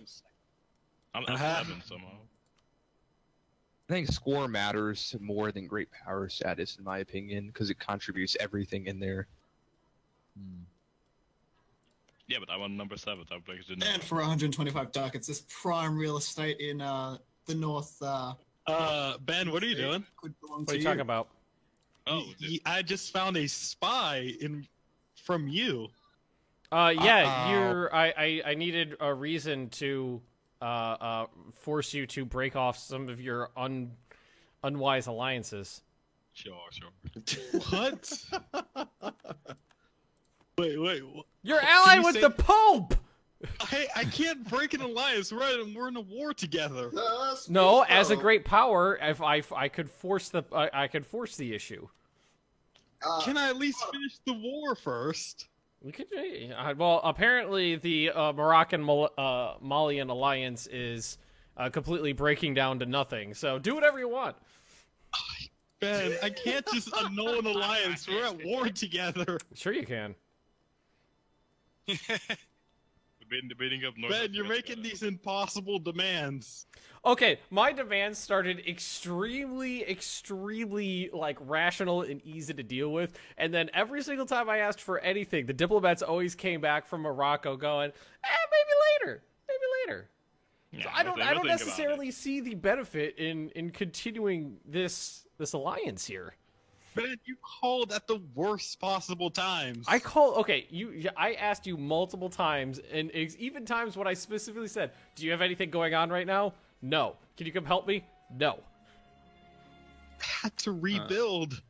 I'm Uh-huh. 11 somehow. I think score matters more than great power status, in my opinion, because it contributes everything in there. Yeah, but I'm on number 7, so I'm playing the And for 125 ducats, this prime real estate in the north. Ben, what are you doing? What are you talking about? Oh, I just found a spy from you. Yeah, I needed a reason to force you to break off some of your unwise alliances. Sure. What? Wait. You're allied with the Pope! I can't break an alliance. We're in a war together. No, as a great power, if I could force the issue. Can I at least finish the war first? We could. Well, apparently the Moroccan-Malian alliance is completely breaking down to nothing. So do whatever you want. Ben, I can't just annul an alliance. We're at war together. Sure you can. Beating up North Ben, you're making these impossible demands. Okay, my demands started extremely, like, rational and easy to deal with, and then every single time I asked for anything, the diplomats always came back from Morocco going, maybe later. Yeah, So I don't necessarily see the benefit in continuing this alliance here. Ben, you called at the worst possible times. I asked you multiple times, and even times when I specifically said, do you have anything going on right now? No. Can you come help me? No. Had to rebuild.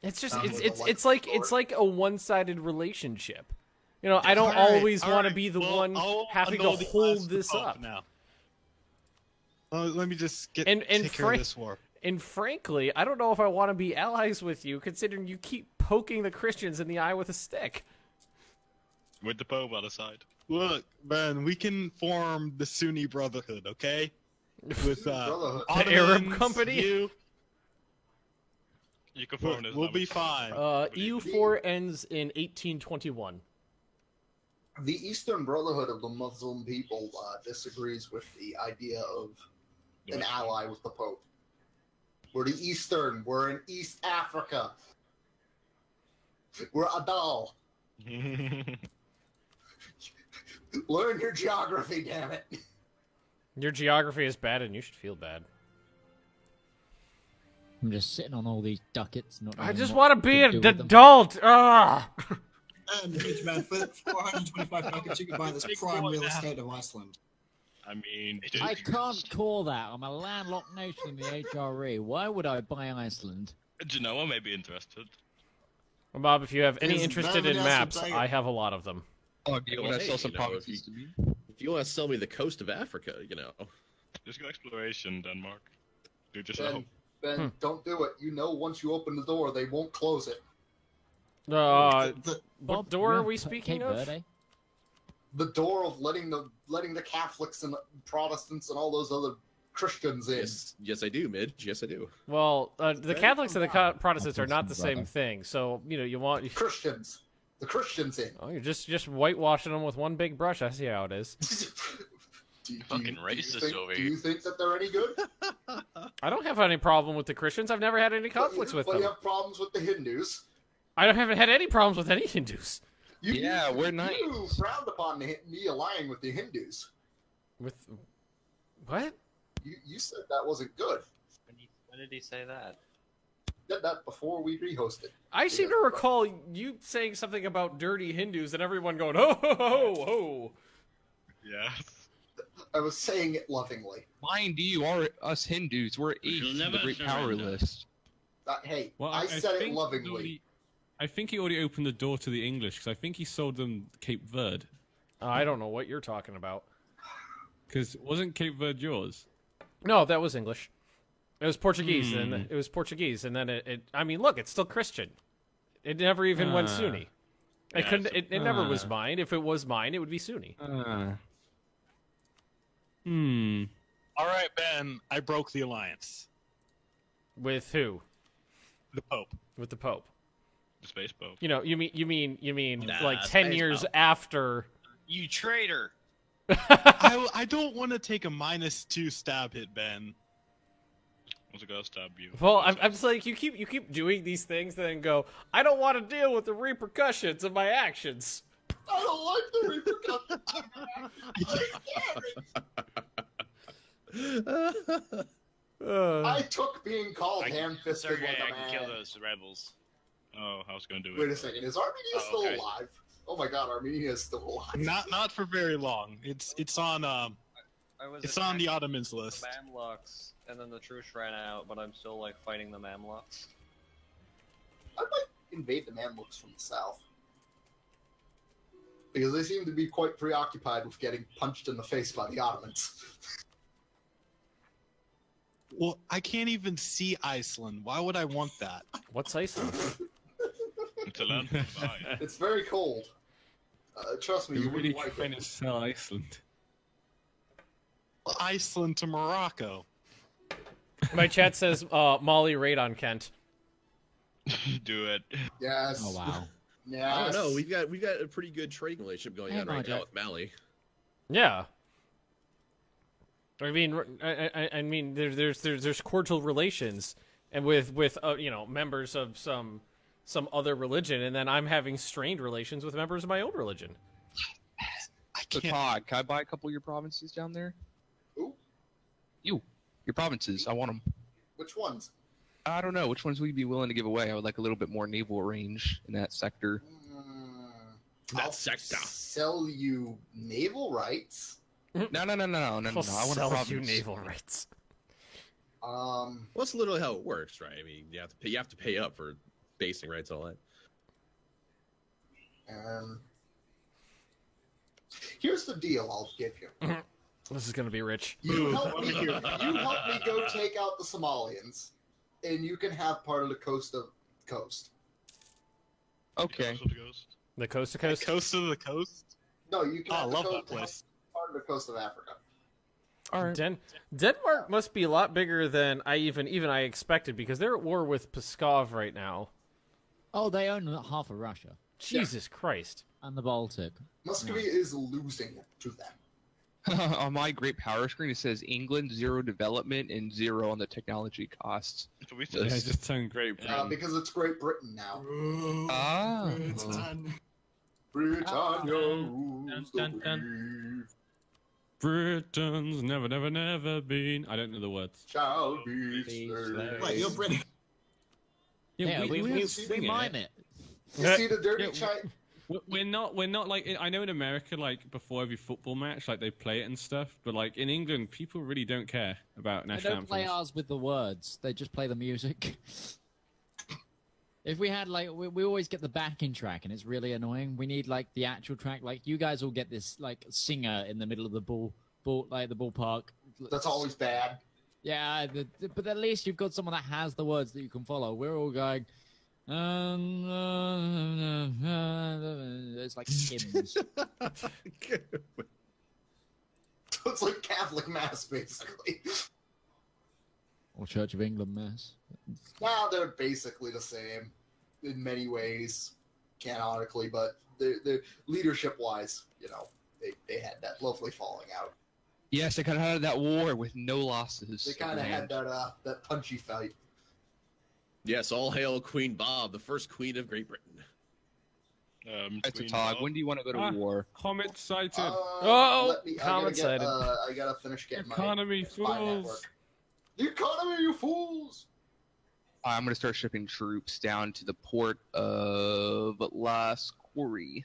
It's just it's like a one-sided relationship. You know, I don't always want to be the one having to hold this up. Now. Let me just take care of this war. And frankly, I don't know if I want to be allies with you, considering you keep poking the Christians in the eye with a stick. With the Pope on the side. Look, Ben, we can form the Sunni Brotherhood, okay? With the Arab company. You can form this. We'll be fine. EU4 ends in 1821. The Eastern Brotherhood of the Muslim people disagrees with the idea of an ally with the Pope. We're the Eastern. We're in East Africa. We're Adal. Learn your geography, damn it. Your geography is bad, and you should feel bad. I'm just sitting on all these ducats. I just want to be an adult. And huge man, for 425 ducats, you can buy this prime real estate of Iceland. I mean, I can't call that. I'm a landlocked nation in the HRE. Why would I buy Iceland? Genoa may be interested. Well, Bob, if you have any There's interested in nobody else maps, to take it. I have a lot of them. Oh, do you want to Hey, sell some you know, properties to me? If you want to sell me the coast of Africa, you know. Just go exploration, Denmark. Do it Ben, yourself. Ben, don't do it. You know once you open the door, they won't close it. What door are we speaking of? The door of letting the Catholics and Protestants and all those other Christians in. Yes, I do, Midge. Yes, I do. Well, the Catholics and the Protestants are not the same thing. So you want Christians. The Christians in. Oh, you're just whitewashing them with one big brush. I see how it is. Fucking racist over Do here. you think that they're any good? I don't have any problem with the Christians. I've never had any conflicts with But them. you have problems with the Hindus. haven't had any problems with any Hindus. We're nice. You frowned upon me allying with the Hindus. With what? You said that wasn't good. When did he say that? Did that before we rehosted. I seem to recall you saying something about dirty Hindus and everyone going, ho, ho, ho, ho. Yes. I was saying it lovingly. Mind you, us Hindus, we're eighth in the Great Power list. Hey, Well, I said it think lovingly. I think he already opened the door to the English because I think he sold them Cape Verde. I don't know what you're talking about. Because wasn't Cape Verde yours? No, that was English. It was Portuguese, and it was Portuguese, and then it. I mean, look, it's still Christian. It never even went Sunni. It couldn't. It never was mine. If it was mine, it would be Sunni. All right, Ben. I broke the alliance. With who? The Pope. With the Pope. The space Pope. You know, you mean Nah, like 10 Space years Pope. after. You traitor! I don't want to take a -2 stab hit, Ben. What's it gonna stab you? Well, I'm just like you keep doing these things, and then go. I don't want to deal with the repercussions of my actions. I don't like the repercussions. I took being called ham-fisted Sergey, like a I can kill man. those rebels. Oh, I was gonna do it. Wait a second, is Armenia Oh, still okay. alive? Oh my god, Armenia is still alive. Not for very long. It's on I was it's on the attacking Ottomans list. The Mamluks, and then the truce ran out, but I'm still like fighting the Mamluks. I might invade the Mamluks from the south. Because they seem to be quite preoccupied with getting punched in the face by the Ottomans. Well, I can't even see Iceland. Why would I want that? What's Iceland? It's a land of fire. It's very cold. Trust me, you You're really wouldn't like trying it. to sell Iceland. Iceland to Morocco. My chat says Molly raid on Kent. Do it. Yes. Oh wow. Yes. I don't know. We've got a pretty good trading relationship going Hey, on right Roger. now with Mali. Yeah. I mean, there's cordial relations, and with you know, members of some other religion, and then I'm having strained relations with members of my own religion. So Todd, can I buy a couple of your provinces down there? Ooh. Your provinces. I want them. Which ones? I don't know. Which ones would you be willing to give away? I would like a little bit more naval range in that sector. I'll sell you naval rights. No. I want a Sell province. you naval rights. Well, that's literally how it works, right? I mean, you have to pay up for basing rights and all that. Here's the deal I'll give you. This is gonna be rich. You help me go take out the Somalians, and you can have part of the coast. Okay. The coast to coast. Coast of the coast. No, you can. Oh, I have the love coast, that place. Part of the coast of Africa. All right. Denmark must be a lot bigger than I even I expected, because they're at war with Pskov right now. Oh, they own half of Russia Jesus Christ. and the Baltic. Muscovy is losing to them. On my great power screen, it says England 0 development and 0 on the technology costs. So we Yeah, it just sounds great. Because it's Great Britain now. Ah. Britannia rules the wave. Britain's never been. I don't know the words. Shall be slaves. Wait, you're British. Yeah, we sing mime it. You see the dirty China? We're not like, I know in America, like before every football match, like they play it and stuff, but like in England, people really don't care about They national don't play anthems. ours with the words. They just play the music. If we had like, we always get the backing track, and it's really annoying. We need like the actual track. Like you guys will get this like singer in the middle of the ballpark. That's always bad. Yeah, but at least you've got someone that has the words that you can follow. We're all going. It's like hymns. It's like Catholic Mass, basically. Or Church of England Mass. Well, they're basically the same in many ways, canonically, but they're leadership-wise, you know, they had that lovely falling out. Yes, they kind of had that war with no losses. They kind of had that punchy fight. Yes, all hail Queen Bob, the first queen of Great Britain. That's a Todd. When do you want to go to war? Comet sighted. Comet sighted. I gotta finish getting Economy my spy network. fools. The economy, you fools! I'm going to start shipping troops down to the port of Las Quarry.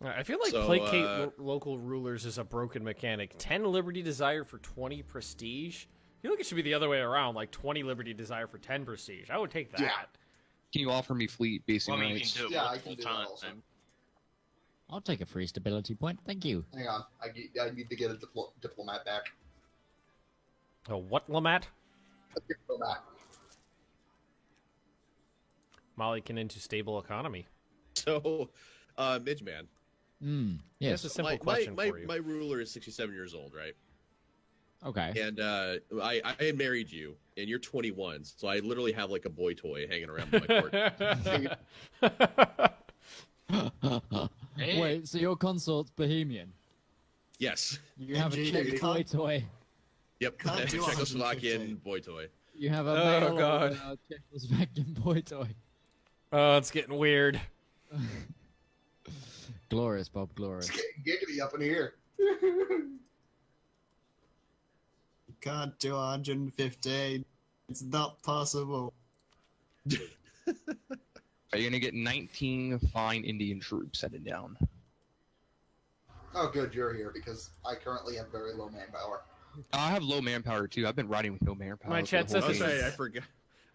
I feel like So, placate local rulers is a broken mechanic. 10 Liberty Desire for 20 Prestige? feel like it should be the other way around, like 20 Liberty Desire for 10 Prestige. I would take that. Yeah. Can you offer me fleet basing Well, I mean, you rights? can do it Yeah, I multiple can do that also. times. I'll take a free stability point. Thank you. Hang on, I need to get a diplomat back. Oh, what, Lamat? A diplomat. Molly can into stable economy. So, Midgeman. Yes. That's a simple my, question my, for you. my ruler is 67 years old, right? Okay. And I had married you, and you're 21, so I literally have like a boy toy hanging around my court. Wait, so your consort's Bohemian? Yes. You have a NG, Czech you boy can't- toy. Yep. Can't I have a do Czechoslovakian boy toy. You have a Oh, male God. Czechoslovakian boy toy. Oh, it's getting weird. Glorious, Bob. Glorious. It's getting giggity up in here. Can't do 115. It's not possible. Are you gonna get 19 fine Indian troops headed down? Oh, good, you're here because I currently have very low manpower. I have low manpower too. I've been riding with no manpower. My for chat the whole says Oh, game. sorry,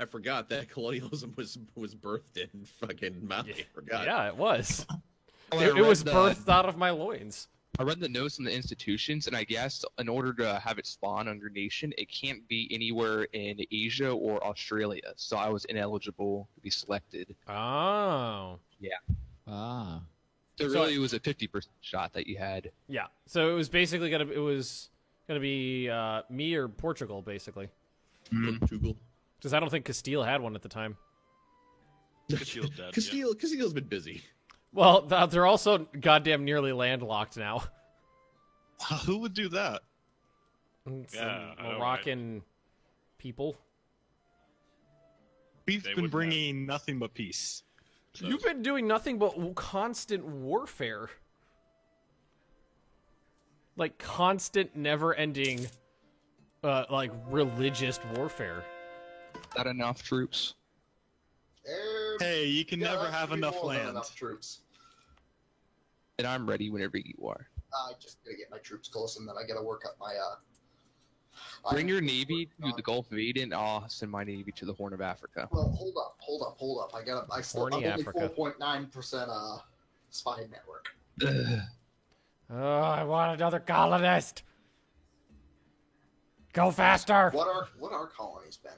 I forgot that colonialism was birthed in fucking Mali. I forgot. Yeah, it was. Oh, I It was read birthed out of my loins. I read the notes in the institutions, and I guess in order to have it spawn on your nation, it can't be anywhere in Asia or Australia. So I was ineligible to be selected. Oh. Yeah. Ah. So So really, it was a 50% shot that you had. Yeah. So it was basically gonna be me or Portugal, basically. Portugal. Because I don't think Castile had one at the time. Castile's dead. Castile's been busy. Well, they're also goddamn nearly landlocked now. Who would do that? It's Yeah, I know, right? Moroccan people. We've They been wouldn't bringing nothing but peace. You've been doing nothing but constant warfare. Like constant, never-ending, like religious warfare. That enough troops? Hey, you can Yeah, never that have should be enough more than land. Enough troops. And I'm ready whenever you are. I just gotta get my troops close, and then I gotta work up my. Bring your navy to the Gulf of Aden. I'll send my navy to the Horn of Africa. Well, hold up. I still Horny I'm only Africa. 4.9% spy network. Ugh. Oh, I want another colonist. Go faster. What are colonies, Ben?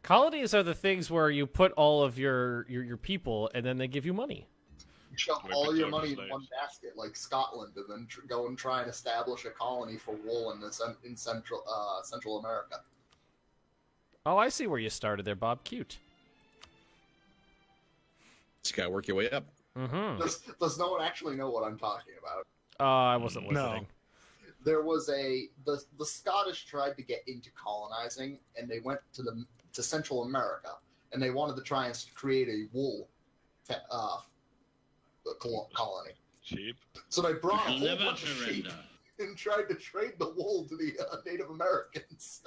Colonies are the things where you put all of your people, and then they give you money. You shove Wait, all but your they're money in slaves. one basket, like Scotland, and then go and try and establish a colony for wool in Central America. Oh, I see where you started there, Bob. Cute. Just gotta work your way up. Mm-hmm. Does no one actually know what I'm talking about? I wasn't No. listening. There was the Scottish tried to get into colonizing, and they went to Central America, and they wanted to try and create a wool colony. Sheep. So they brought a You'll whole never bunch of sheep surrender. and tried to trade the wool to the Native Americans.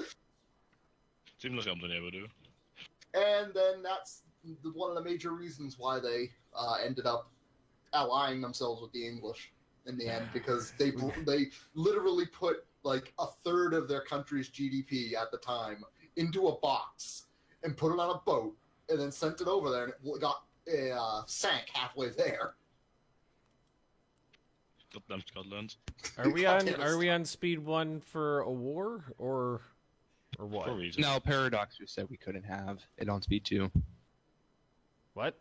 Seems like something they would do. And then that's one of the major reasons why they ended up allying themselves with the English in the end, because they literally put like a third of their country's GDP at the time into a box and put it on a boat and then sent it over there, and it got sank halfway there. Goddamn Scotland. Are we on speed 1 for a war or what? For a reason. No, Paradox just said we couldn't have it on speed 2. What?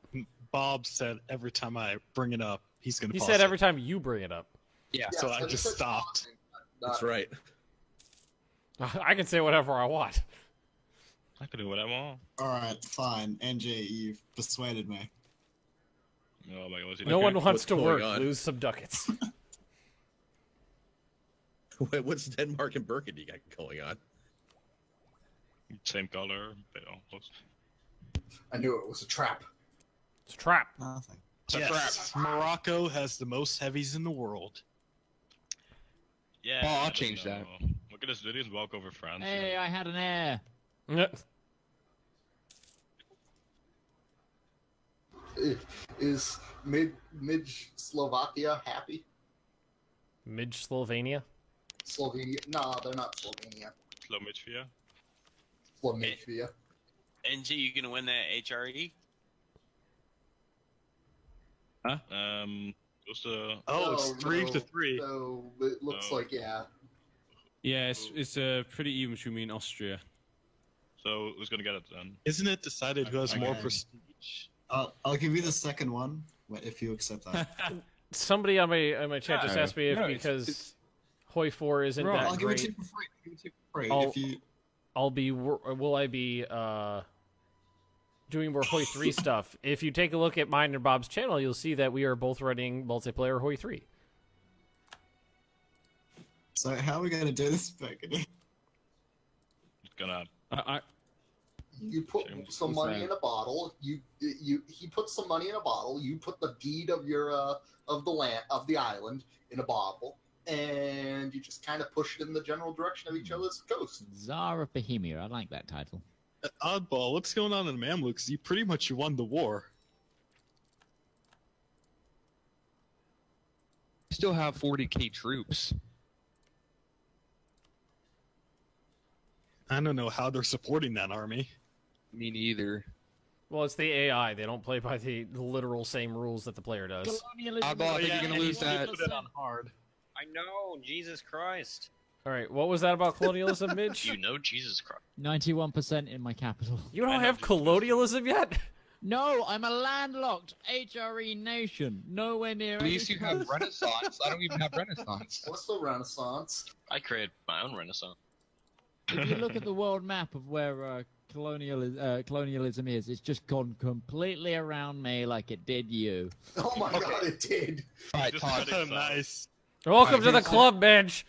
Bob said every time I bring it up, he's going to He pause said it. every time you bring it up. Yeah, So Yeah, I he just said stopped. something, That's right. I can say whatever I want. I can do what I want. Alright, fine. NG, you've persuaded me. Oh my god. No one wants What's to going work. on? Lose some ducats. Wait, what's Denmark and Burgundy got going on? Same color, but almost. I knew it was a trap. It's a trap. Nothing. Yes, Morocco has the most heavies in the world. Yeah. Well, I'll I don't change that. know. Look at this video and walk over France. Hey, I had an heir. Is mid Slovakia happy? Mid Slovenia. Slovenia? No, they're not Slovenia. Slow Mitzvah. Flametia. NG, you gonna win that HRE? Huh? What's the? Oh, it's 3-3. So it looks like yeah. Yeah, it's pretty even between me and Austria. So who's gonna get it then? Isn't it decided who has more Okay. prestige? I'll give you the second one if you accept that. Somebody on my chat just No, asked me if no, it's- because Hoi 4 isn't Right. that I'll give it great. to you for free. I'll give it to you for free. I'll- If you Will I be doing more Hoi 3 stuff? If you take a look at mine and Bob's channel, you'll see that we are both running multiplayer Hoi 3. So how are we going to do this, Beckett? It's gonna. You put some money in a bottle. He puts some money in a bottle. You put the deed of your of the island in a bottle, and you just kind of push it in the general direction of each other's coast. Tsar of Bohemia. I like that title. Oddball, what's going on in Mamluks? You pretty much won the war. Still have 40k troops. I don't know how they're supporting that army. Me neither. Well, it's the AI. They don't play by the literal same rules that the player does. Oddball, I think you're gonna lose that. Put it on hard. I know, Jesus Christ. All right, what was that about colonialism, Midge? You know Jesus Christ. 91% in my capital. You don't have colonialism yet? No, I'm a landlocked HRE nation. Nowhere near. At least any you have coast. Renaissance. I don't even have Renaissance. What's the Renaissance? I created my own Renaissance. If you look at the world map of where colonialism is, it's just gone completely around me like it did you. Oh my god, it did. All right, Just Todd. let it Nice. Welcome to the club, Midge.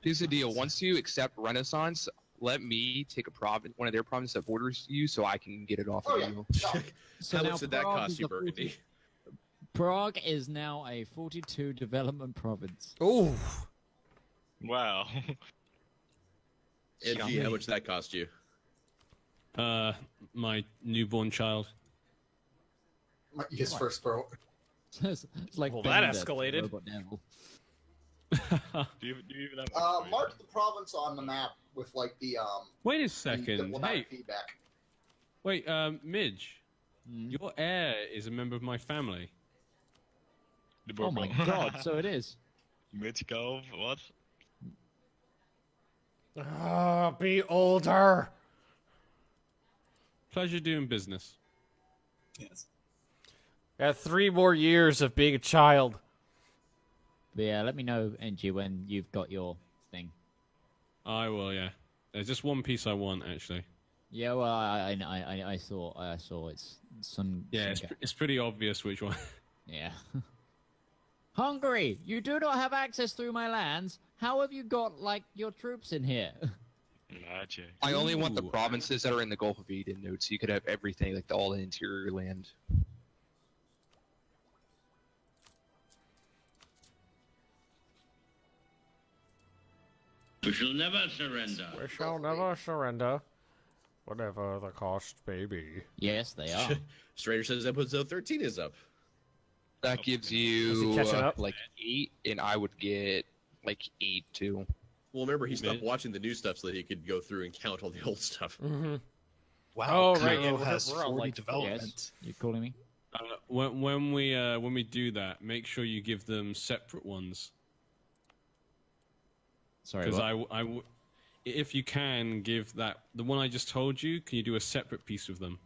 Here's the deal. Once you accept Renaissance, let me take a province, one of their provinces that borders you, so I can get it off Oh of yeah. you. No. So How now much did that Prague cost is you, a 40 Burgundy? Prague is now a 42 development province. Ooh. Wow. NG, how much did that cost you? My newborn child. His first pro. It's like Well, that Bender, escalated. Robot Devil. Do you even have? Mark the province on the map with like the Wait a the second. diplomatic Hey, feedback. wait, Midge. Your heir is a member of my family. The Oh my Bourbon. god, so it is. Midgov, what? Be older. Pleasure doing business. Yes. Got 3 more years of being a child. But yeah, let me know, NG, when you've got your thing. I will, yeah. There's just one piece I want, actually. Yeah, well, I saw it's some. Yeah, it's pretty obvious which one. Yeah. Hungary, you do not have access through my lands. How have you got like your troops in here? Magic. I only want the Ooh. provinces that are in the Gulf of Eden, note, so you could have everything, like all the interior land. We shall never surrender. We shall never surrender, whatever the cost may be. Yes, they are. Stranger says episode 13 is up. That gives Is he you catching up? like 8, and I would get like 8 too. Well, remember, he stopped Mid. watching the new stuff so that he could go through and count all the old stuff. Mm-hmm. Wow. Oh, right, Cairo yeah, we're- has we're on, 40 like, development. Yes, you calling me? When we do that, make sure you give them separate ones. Sorry, Because what? if you can give that the one I just told you, can you do a separate piece with them?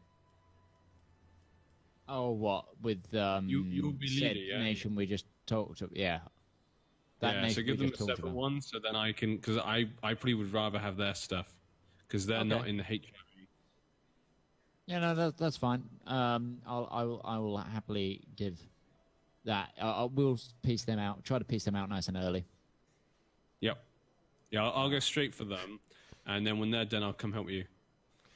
Oh, what with You'll be said leader, yeah? nation we just talked to? Yeah. That Yeah, nation so give we them a just talked separate about. one, so then I can, because I probably would rather have their stuff, because they're not Okay. in the HRE. Yeah, no, that's fine. I will happily give that. We'll piece them out. Try to piece them out nice and early. Yep. Yeah, I'll go straight for them, and then when they're done, I'll come help you.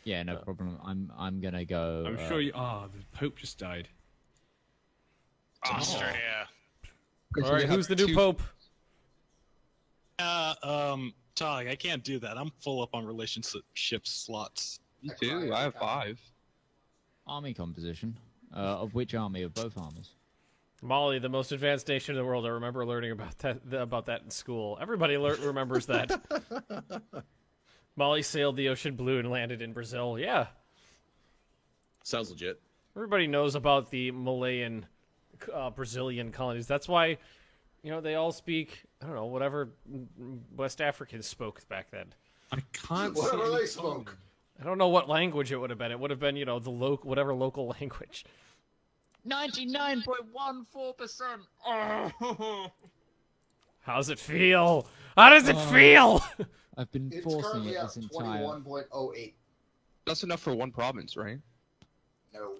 Yeah, no problem. I'm gonna go. I'm sure you. Oh, the Pope just died. Austria. All right, who's the new pope? Tog, I can't do that. I'm full up on relationship slots. Me too. I have 5. Army composition. Of which army? Of both armies? Mali, the most advanced nation in the world. I remember learning about that in school. Everybody remembers that. Molly sailed the ocean blue and landed in Brazil. Yeah. Sounds legit. Everybody knows about the Malayan, Brazilian colonies. That's why, they all speak, I don't know, whatever West Africans spoke back then. I can't Whatever they spoke. I don't know what language it would have been. It would have been, the whatever local language. 99.14%. Oh. How's it feel? How does it feel? I've been It's forcing currently it at this entire. 21.08. That's enough for one province, right? No.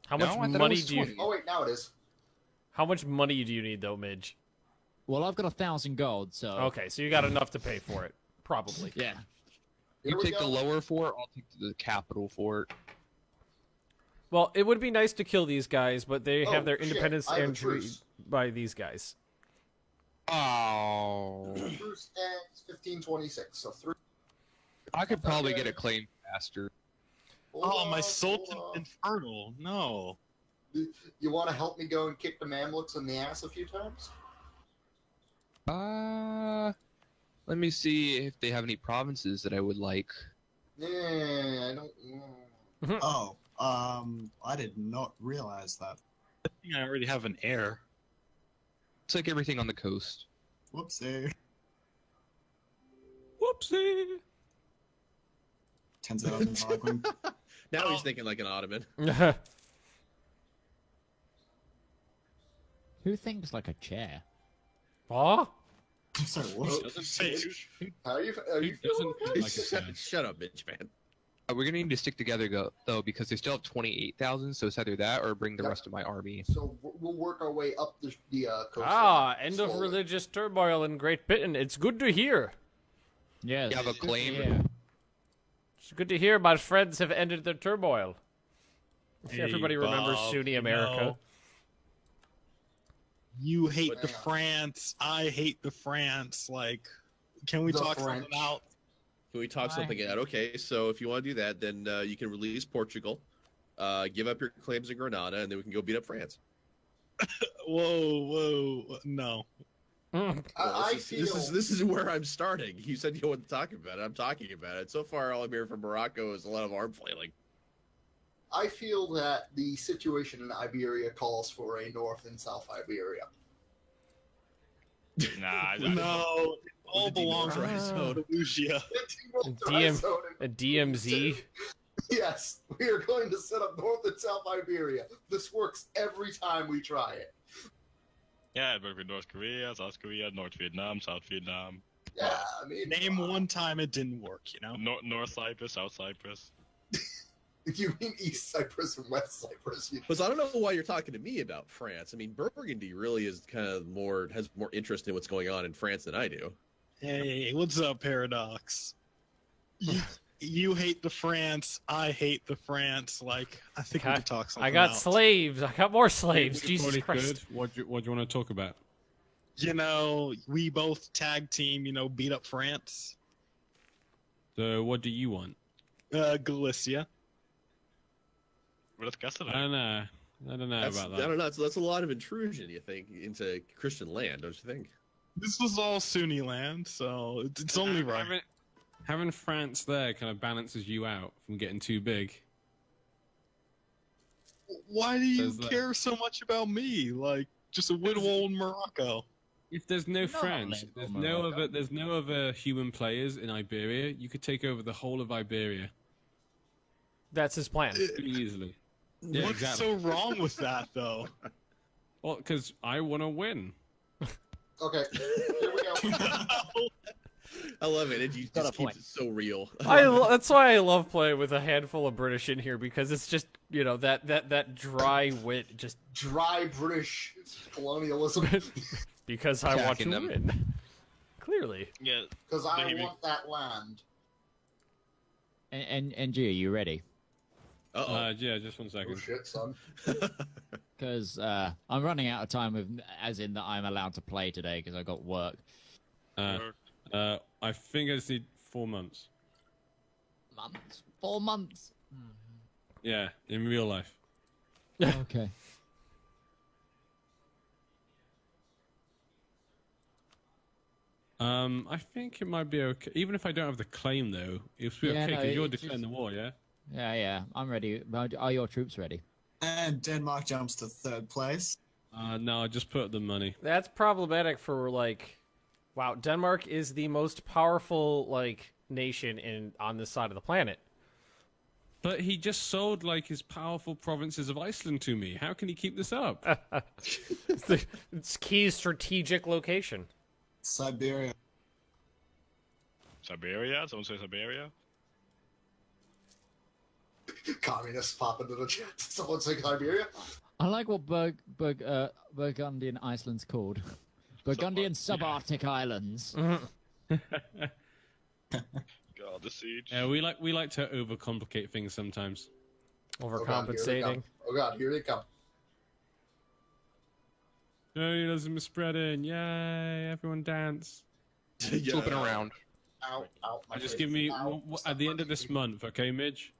How No, much I thought it money was do you? 20. Oh wait, now it is. How much money do you need though, Midge? Well, I've got 1,000 gold, so. Okay, so you got enough to pay for it, probably. Yeah. Here You we take the go. lower fort, I'll take the capital fort. Well, it would be nice to kill these guys, but they Oh, have their shit, independence I have a and truce. by these guys. Oh. Bruce ends 1526. So 3. I could probably get a claim faster. Oh, my Sultan Infernal. No. You want to help me go and kick the Mamluks in the ass a few times? Let me see if they have any provinces that I would like. Yeah, I don't. Oh, I did not realize that. I think I already have an heir. It's like everything on the coast. Whoopsie. Whoopsie. 10,000 Harlequin. Now he's thinking like an Ottoman. Who thinks like a chair? Huh? So what? How are you Who doesn't feel like a chair? Shut up, bitch, man. We're gonna need to stick together though, because they still have 28,000. So it's either that or bring the rest of my army. So we'll work our way up the coast. End of slowly. religious turmoil in Great Britain. It's good to hear. Yes. You have a claim. Yeah. It's good to hear my friends have ended their turmoil. Hey, Everybody remembers Bob, Sunni you America. know, you hate But the hang on. France. I hate the France. Like, can we The talk French. something out? Can we talk something out? Okay, so if you want to do that, then you can release Portugal, give up your claims in Granada, and then we can go beat up France. Whoa, no. Well, I this feel. is where I'm starting. You said you wanted to talk about it. I'm talking about it. So far, all I'm hearing from Morocco is a lot of arm flailing. I feel that the situation in Iberia calls for a North and South Iberia. Nah, No, it all belongs demilitarized to zone. Lucia. A DMZ. Yes, we are going to set up North and South Iberia. This works every time we try it. Yeah, it worked with North Korea, South Korea, North Vietnam, South Vietnam, Yeah, I mean, Name one time it didn't work, you know? North Cyprus, South Cyprus. You mean East Cyprus and West Cyprus? Because I don't know why you're talking to me about France. I mean, Burgundy really is kind of has more interest in what's going on in France than I do. Hey, what's up, Paradox? You hate the France, I hate the France. Like, I think we could talk something I got out. slaves. I got more slaves. It's Jesus probably Christ. good. What do you want to talk about? You know, we both tag team, beat up France. So, what do you want? Galicia. Well, that's Castellan. I don't know That's, about I that. don't know. That's a lot of intrusion, you think, into Christian land, don't you think? This was all Sunni land, so it's only right. Having France there kind of balances you out from getting too big. Why do you There's that. care so much about me? Like, just a little old Morocco. If there's no Not French, Morocco. there's no other human players in Iberia. You could take over the whole of Iberia That's his plan. pretty easily. Yeah, What's exactly. so wrong with that, though? Well, because I want to win. Okay, here we go. I love it. It just Got a keeps point. it so real. That's why I love playing with a handful of British in here, because it's just, that dry wit, just Dry British colonialism. because I want to Attacking them. win. Clearly. Yeah, Because I Maybe. want that land. And G, are you ready? Uh-oh. Yeah, just 1 Oh second. shit, son. Because I'm running out of time, as in that I'm allowed to play today because I got work. I think I just need 4 months. Months? 4 months? Yeah, in real life. Okay. I think it might be okay. Even if I don't have the claim, though, it's okay because you're declaring the war, yeah? Yeah, I'm ready. Are your troops ready? And Denmark jumps to 3rd place. No, I just put up the money. That's problematic for, like... Wow, Denmark is the most powerful, like, nation on this side of the planet. But he just sold, like, his powerful provinces of Iceland to me. How can he keep this up? It's key strategic location. Siberia. Siberia? Someone say Siberia? Communists pop into the chat. Someone say Siberia? I like what Burgundian Iceland's called. Burgundian subarctic islands. God, the siege. Yeah, we like to overcomplicate things sometimes. Overcompensating. Oh god, here they come. Communism is spreading. Yay, everyone dance. Flipping around. Ow, ow, my Just face. give me, Ow. at the end of this month, okay, Midge?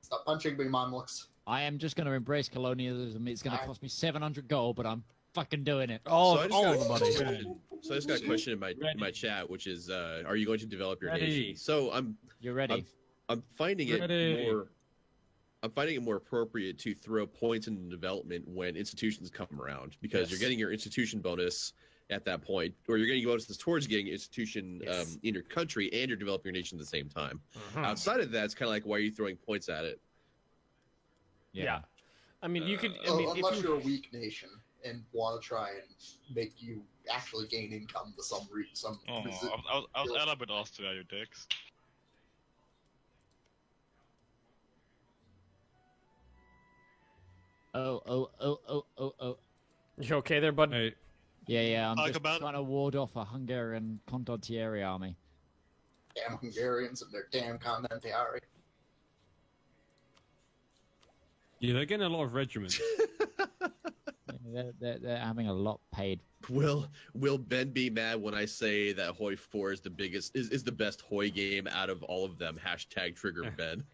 Stop punching me, Momlux. I am just going to embrace colonialism. It's going to cost me 700 gold, but I'm fucking doing it. So I just got a question in my chat, which is, are you going to develop your nation? So You're ready. I'm finding it more. I'm finding it more appropriate to throw points into development when institutions come around, because you're getting your institution bonus at that point, or you're getting bonuses towards getting institution in your country, and you're developing your nation at the same time. Outside of that, it's kind of like, why are you throwing points at it? Yeah. I mean, you could. Unless you're a weak nation and want to try and make you actually gain income to some reason. I was ally with Austria, you dicks. Oh. You okay there, bud? Hey. Yeah, I'm just trying to ward off a Hungarian condottieri army. Damn Hungarians and their damn condottieri. Yeah, they're getting a lot of regiments. They're having a lot paid. Will Ben be mad when I say that Hoi 4 is the biggest is the best Hoi game out of all of them? Hashtag trigger Ben.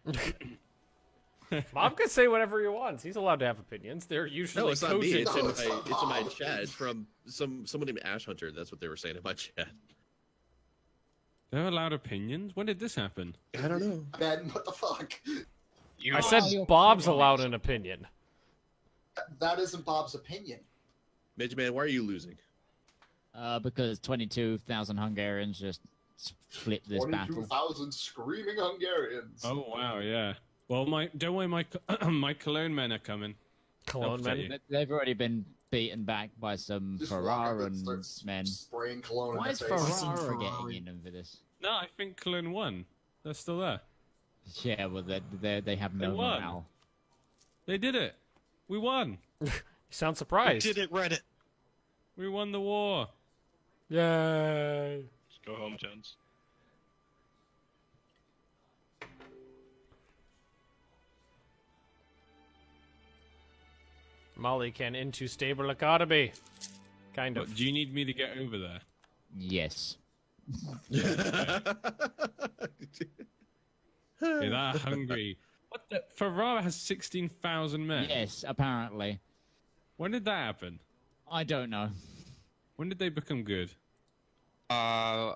Bob can say whatever he wants. He's allowed to have opinions. They're usually it's not me. It's cogent. in my chat. It's from someone named Ash Hunter. That's what they were saying in my chat. They're allowed opinions? When did this happen? I don't know. Ben, what the fuck? I said Bob's allowed an opinion. That isn't Bob's opinion. Midge Man, why are you losing? Because 22,000 Hungarians just flipped this battle. 22,000 screaming Hungarians. Oh wow, yeah. Well, don't worry, my Cologne men are coming. Cologne men? They've already been beaten back by some Ferraran men. Spraying cologne Why in is the face. Ferrara getting in for this? No, I think Cologne won. They're still there. Yeah, well, they have no They won. morale. They did it. We won. You sound surprised. Did it, Reddit? We won the war. Yay. Let's go home, gents. Molly can into stable economy. Kind of. What, do you need me to get over there? Yes. You're that hungry. What the? Ferrara has 16,000 men. Yes, apparently. When did that happen? I don't know. When did they become good? I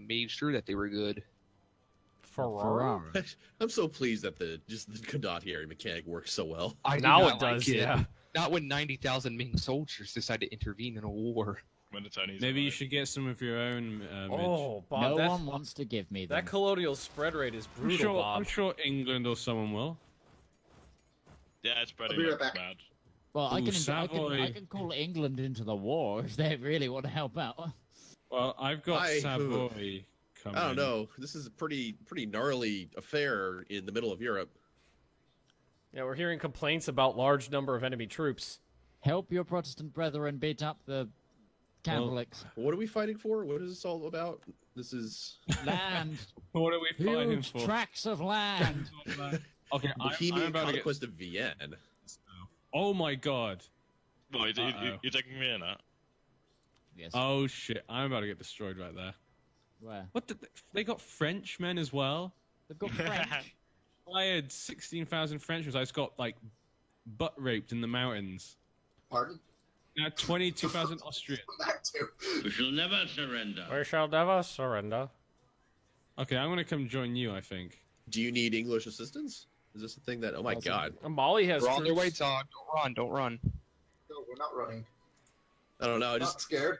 made sure that they were good. Ferrara. I'm so pleased that the condottieri mechanic works so well. I do Now not it does, like yeah. Not when 90,000 Ming soldiers decide to intervene in a war. When the Chinese Maybe you arrive. should get some of your own. Midge. Oh, Bob, No that, one wants to give me them. that colonial spread rate is brutal, Bob. I'm sure England or someone will. Yeah, it's spreading I'll be like right back. mad. Well, I Ooh, can Savoy. call England into the war if they really want to help out. Well, I've got Savoy coming. I don't know. This is a pretty gnarly affair in the middle of Europe. Yeah, we're hearing complaints about large number of enemy troops. Help your Protestant brethren beat up the Catholics. What are we fighting for? What is this all about? This is Land. What are we fighting Huge for? tracts of land. Okay, I'm Bohemian about to get. conquest of Vienne. Oh my god. Well, you're taking me in, huh? Yes. Oh shit! I'm about to get destroyed right there. Where? What? They got French men as well. They've got French. I had 16,000 Frenchmen. I just got like butt raped in the mountains. Pardon? Now 22,000 Austrian. That too. We shall never surrender. We shall never surrender. Okay, I'm gonna come join you. I think. Do you need English assistance? Is this a thing that? Oh my god! Molly has. They're on their way, troops. dog. Don't run. Don't run. No, we're not running. I don't know. I Not just. scared.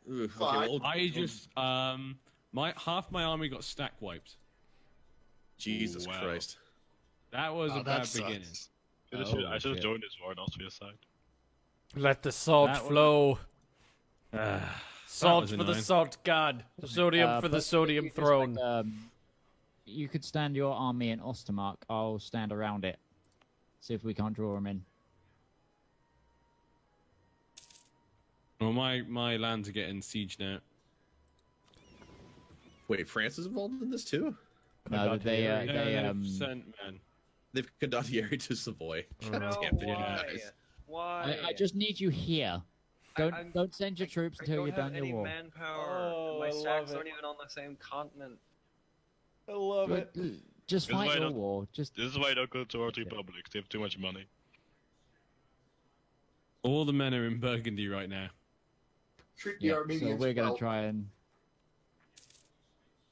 Ooh, okay, Fine. well, I just my half my army got stack wiped. Jesus Ooh, wow. Christ. That was Oh, a that bad sucks. beginning. I should have shit. joined this war on Austria's side. Let the salt That was- flow. Ah, Salt was for the annoying. salt god. Sodium for the but sodium you just, throne. like, you could stand your army in Ostermark. I'll stand around it. See if we can't draw them in. Well, my lands are getting sieged now. Wait, France is involved in this too? No, they 100%, man. They've condottieri to Savoy. God No, damn it, why? guys. Why? I just need you here. Don't send your troops I until don't you've have done your any war. manpower. Oh, My I stacks love it. aren't even on the same continent. I love it. Just This is why I fight your don't- war. Just This is why I don't go towards Republic. They have too much money. All the men are in Burgundy right now. Treat the yeah. Armenians So we're gonna well. try and.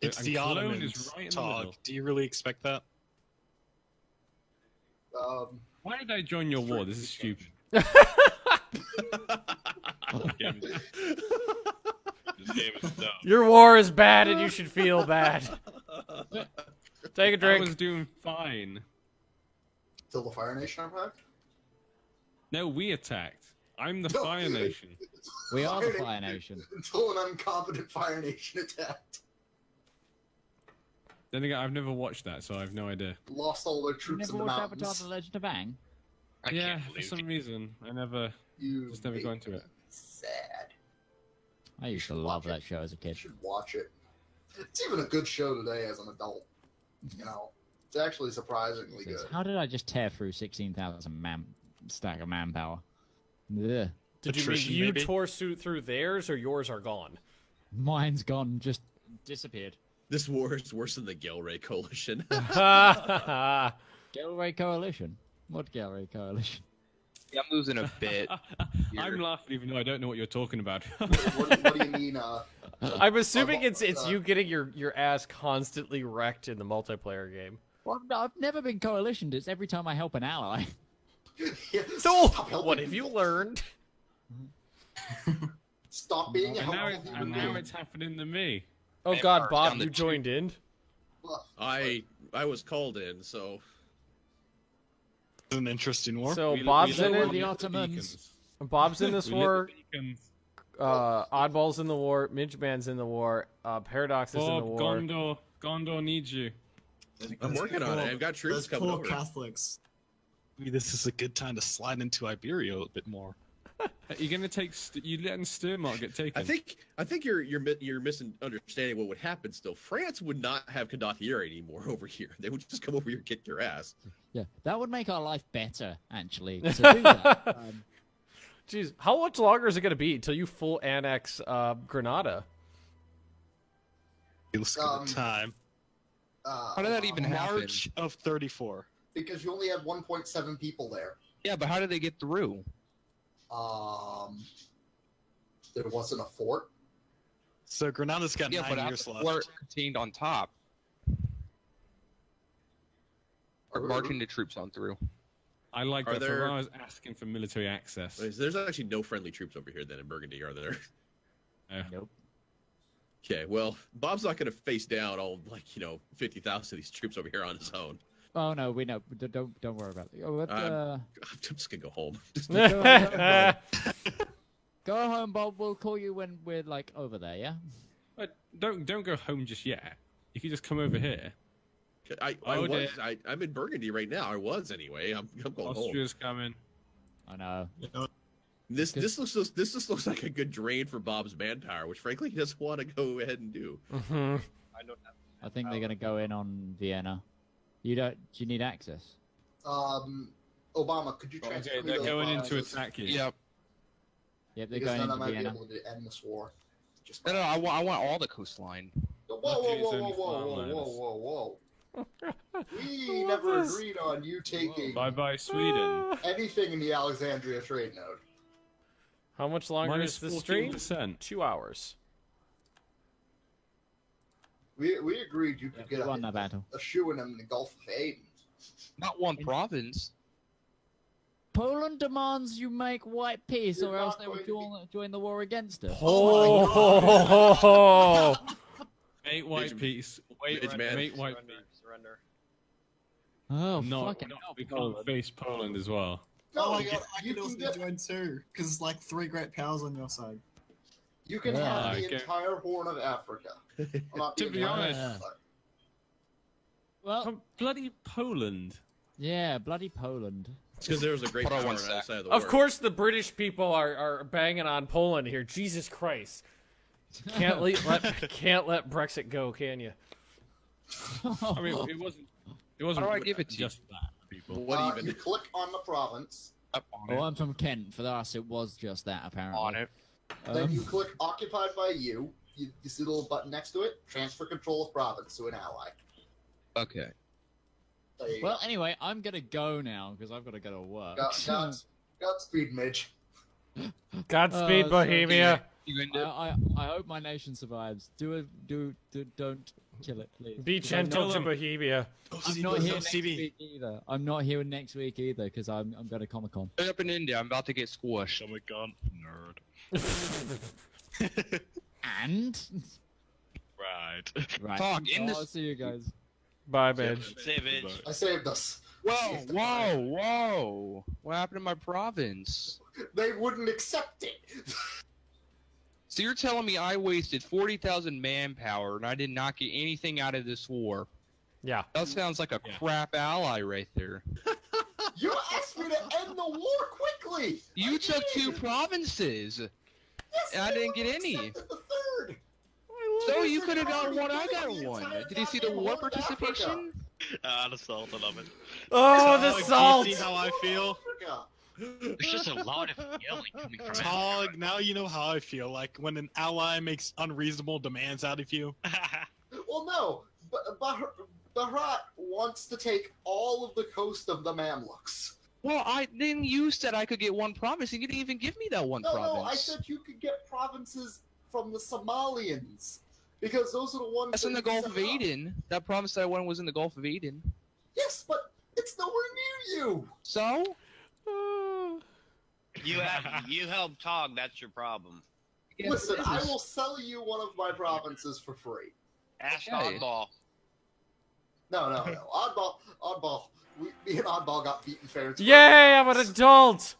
It's And the Cologne Ottomans, is right in the Tog. middle. Do you really expect that? Why did I join your war? This is stupid. This game is dumb. Your war is bad and you should feel bad. Take a I drink. was doing fine. Till the Fire Nation attack? No, we attacked. I'm the No. Fire Nation. We are the Fire Nation. Until an incompetent Fire Nation attacked. Then again, I've never watched that, so I have no idea. Lost all their You troops never in the watched Avatar: mountains. The Legend of Aang? I Yeah, can't for believe some it. reason, I never You just never make got into it. me sad. I used to should love watch that show as a You kid. should watch it. It's even a good show today as an adult. You know, it's actually surprisingly good. How did I just tear through 16,000 stack of manpower? Ugh. Did you mean Attrition, you maybe? tore through theirs or yours are gone? Mine's gone, just disappeared. This war is worse than the Gelray Coalition. Gelray Coalition? What Gelray Coalition? Yeah, I'm losing a bit. I'm laughing even though I don't know what you're talking about. What do you mean? I'm assuming it's you getting your ass constantly wrecked in the multiplayer game. Well, I've never been coalitioned. It's every time I help an ally. So, Stop helping what have you people. learned? Stop being a and now, helpful and human now being. it's happening to me. Oh Man, God, power's Bob, down to you 2. joined in. I was called in, so It's an interesting war. So We- Bob's we in live it. on the Ottomans. beacons. Bob's in this We lit the war. beacons. Oddball's in the war. Midgeman's in the war. Paradox is in the Bob, war. Gondor needs you. I'm working on it. I've got troops Those coming poor over. Catholics. Maybe this is a good time to slide into Iberia a bit more. You're gonna take. You letting Sturmark get taken? I think you're misunderstanding what would happen. Still, France would not have condottieri anymore over here. They would just come over here and kick your ass. Yeah, that would make our life better, actually, to do that. Jeez, how much longer is it gonna be until you full annex Granada? Let's go to time. How did that even happen? March of 34. Because you only had 1.7 people there. Yeah, but how did they get through? There wasn't a fort. So Granada's got Yeah, 9 but years after left. we're contained on top. Or marching the troops on through. I like Are that there- Ferrara's asking for military access. There's actually no friendly troops over here then in Burgundy, are there? Nope. Okay, well, Bob's not going to face down all 50,000 of these troops over here on his own. Oh no, we know. Don't worry about it. Oh, but, I'm just going to go home. go home, Bob. We'll call you when we're over there. Yeah. But don't go home just yet. You can just come over here. I'm in Burgundy right now. I was anyway. I'm going Austria's coming. I know. This just looks like a good drain for Bob's manpower, which frankly he doesn't want to go ahead and do. Mm-hmm. I think they're gonna go in on Vienna. You don't? Do you need access? Obama, could you transfer Okay, me they're those going in to boxes? attack you. Yep. Yep, they're Because going then I into might be Vienna. able to end this war. Just No, I want all the coastline. Whoa, Luckily, it's whoa, only whoa, whoa, whoa, farmlands. whoa, whoa, whoa. We never agreed on you taking Bye bye, Sweden. anything in the Alexandria trade node. How much longer Minus is the stream? 14%. 2 hours. We agreed you could get won that battle. a shoe in the Gulf of Aden. Not one province. Poland demands you make white peace, You're or else not they will going join the war against us. Oh! Make white peace. Midge, man. Make white Surrender. Oh, No, fucking no, hell, we can't Poland. face Poland as well. No, Oh my you, god, I you can also get, join too, because it's like 3 great powers on your side. you can Yeah, have the okay. entire Horn of Africa. Well, not the To be entire honest- Africa. Well, Bloody Poland. yeah, bloody Poland. It's because there was a great Hold on power one on sec. the outside of the Of war. course, the British people are banging on Poland here. Jesus Christ! Can't let Brexit go, can you? I mean, it wasn't. It wasn't. How do I give it to you? just that, people. What even? You click on the province, Up on Oh, it. I'm from Kent. For us, it was just that, apparently. On it. then you click occupied by you. You see the little button next to it. Transfer control of province to an ally. Okay. There you Well, anyway, I'm gonna go now because I've got to go to work. go. Godspeed, Midge. Godspeed, so Bohemia. You gonna I hope my nation survives. Don't kill it, please. Be 'Cause I'm gentle not- to Bohemia. I'm not here next week either. I'm not here next week either because I'm going to Comic Con. Up in India, I'm about to get squished. Comic Con nerd. And Right. right, Talk in I'll this- see you guys. Bye, Midge. Save it. I saved us. Whoa! What happened to my province? They wouldn't accept it. So you're telling me I wasted 40,000 manpower and I did not get anything out of this war? Yeah. That sounds like a crap ally right there. You asked me to end the war quickly. You I took did. 2 provinces, Yes, and I they didn't get wouldn't any. accept the third. So you Listen, could have you're got already one, I doing got the one. entire Did you see the goddamn war Horn of Africa. participation? The salt, I love it. Oh, the Tog, salt! Do you see how I feel? Africa. There's just a lot of yelling coming from Tog, now you know how I feel. Like when an ally makes unreasonable demands out of you. Well, no, but Barat wants to take all of the coast of the Mamluks. Well, then you said I could get one province, and you didn't even give me that one No, province. no, I said you could get provinces from the Somalians because those are the ones. That's that in the you Gulf set of up. Aden. That province that I won was in the Gulf of Aden. Yes, but it's nowhere near you. So? You help Tog. That's your problem. Listen, I will sell you one of my provinces for free. Ask Okay. Oddball. No. Oddball. Me and Oddball got beaten fair and square. Yay! I'm an adult.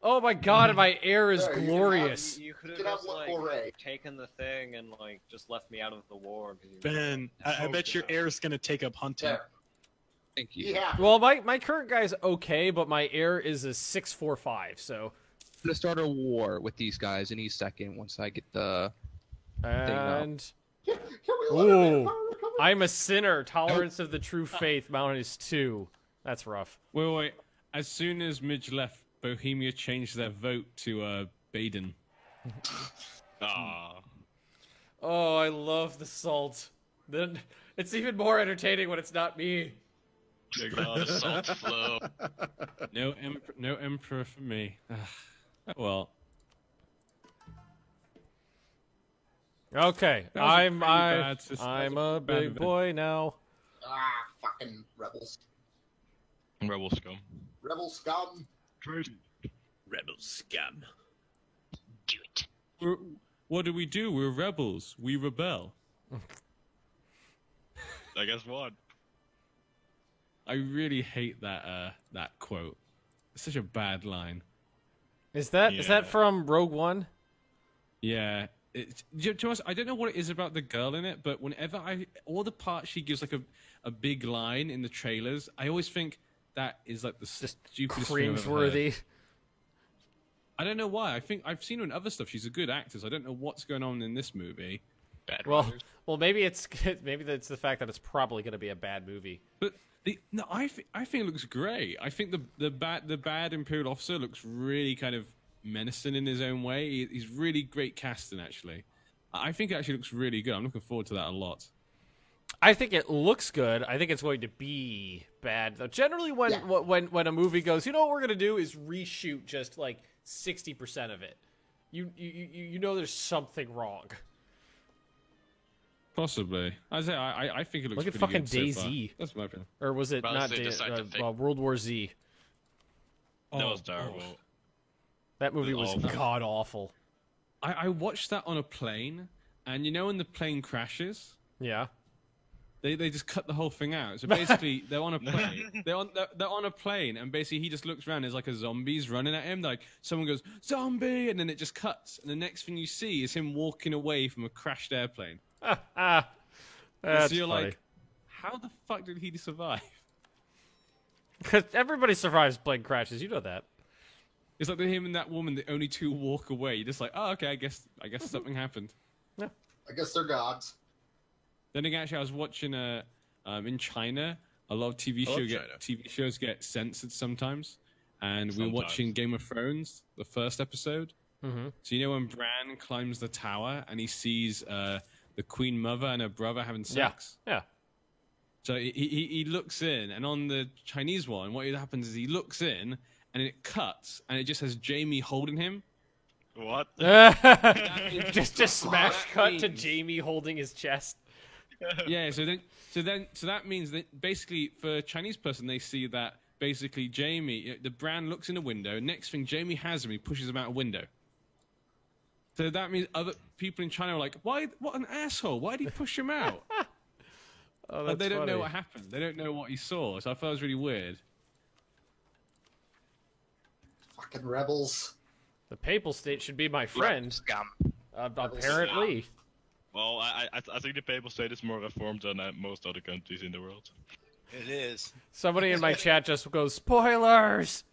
Oh my god, and my air is There, you glorious. You could have Get out just what like Foray. taken the thing and like just left me out of the war. 'cause you- Ben, I bet your heir is gonna take up hunting. There. Thank you. Yeah. Well, my current guy's okay, but my air is a 645. So, I'm gonna start a war with these guys any second once I get the. and Can we let her ooh, recover? I'm a sinner. Tolerance of the true faith mount is 2. That's rough. Wait. As soon as Midge left, Bohemia changed their vote to Baden. Ah. Oh, I love the salt. Then it's even more entertaining when it's not me. the salt flow. No emperor for me. Well, Okay, That was a I'm pretty bad system. I'm That was a a bad big event. boy now. Fucking rebels. Rebel scum. Rebel scum. Rebel scum. Do it. what do? We're rebels. We rebel. I guess what? I really hate that quote. It's such a bad line. Is that Yeah. from Rogue One? Yeah. To us, I don't know what it is about the girl in it, but whenever all the parts she gives like a big line in the trailers, I always think that is like the stupidest thing I've ever heard. Cringeworthy. I don't know why. I think I've seen her in other stuff. She's a good actress. I don't know what's going on in this movie. Bad Well, writers. maybe it's the fact that it's probably going to be a bad movie. But I think it looks great. I think the bad Imperial officer looks really kind of menacing in his own way. He's really great casting, actually. I think it actually looks really good. I'm looking forward to that a lot. I think it looks good. I think it's going to be bad though. Generally, when a movie goes, you know what we're going to do is reshoot just like 60% of it, you know there's something wrong. Possibly. I think it looks Look at pretty fucking good so far. DayZ. That's my opinion. Or was it Well, not they decided to fake- World War Z? That was terrible. That movie was awful. god awful. I watched that on a plane, and you know when the plane crashes, Yeah. they just cut the whole thing out. So basically, they're on a plane. They're on a plane, and basically he just looks around. There's like a zombies running at him. Like someone goes zombie, and then it just cuts, and the next thing you see is him walking away from a crashed airplane. That's so you're funny. like, how the fuck did he survive? Everybody survives plane crashes. You know that. It's like him and that woman, the only two walk away. You're just like, oh, okay, I guess something happened. I guess they're gods. Then again, actually, I was watching in China, a lot of TV shows get censored sometimes, and we were watching Game of Thrones, the first episode. Mm-hmm. So you know when Bran climbs the tower and he sees the Queen Mother and her brother having sex? Yeah. So he looks in, and on the Chinese one, what happens is he looks in, and it cuts, and it just has Jamie holding him. What? just smash cut to Jamie holding his chest. Yeah, so that means that basically for a Chinese person they see that basically Jamie, the Bran looks in a window, next thing Jamie has him, he pushes him out a window. So that means other people in China are like, why? What an asshole! Why did he push him out? That's they don't funny. know what happened. They don't know what he saw. So I thought it was really weird. Fucking rebels. The Papal State should be my friend. Scum. Apparently. Well, I think the Papal State is more reformed than most other countries in the world. It is. Somebody in my chat just goes, spoilers!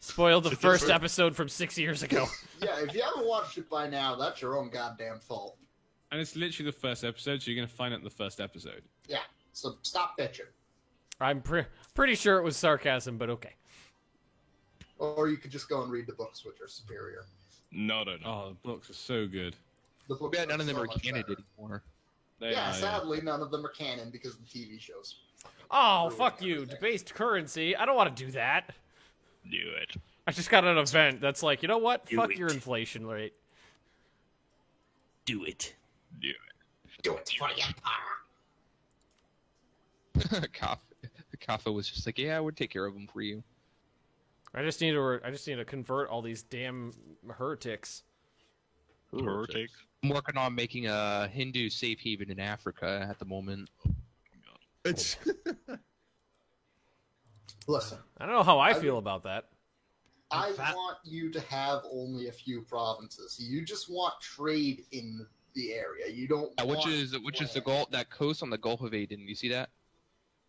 Spoiled the first episode from 6 years ago. Yeah, if you haven't watched it by now, that's your own goddamn fault. And it's literally the first episode, so you're going to find out the first episode. Yeah, so stop bitching. I'm pretty sure it was sarcasm, but okay. Or you could just go and read the books, which are superior. No. Oh, the books are so good. The books Yeah, none of them so are much canon better. anymore. Yeah, sadly, none of them are canon because of the TV shows. Oh, Ruining fuck you. everything. Debased currency. I don't want to do that. Do it. I just got an event that's like, you know what? Do Fuck it. your inflation rate. Do it. Do it. Do it for the Empire. Kafka was just like, yeah, I would take care of them for you. I just need to convert all these damn heretics. Heretics. I'm working on making a Hindu safe haven in Africa at the moment. It's Listen, I don't know how I feel about that. I want you to have only a few provinces. You just want trade in the area. You don't. Which want is the land. Gulf, that coast on the Gulf of Aden. You see that?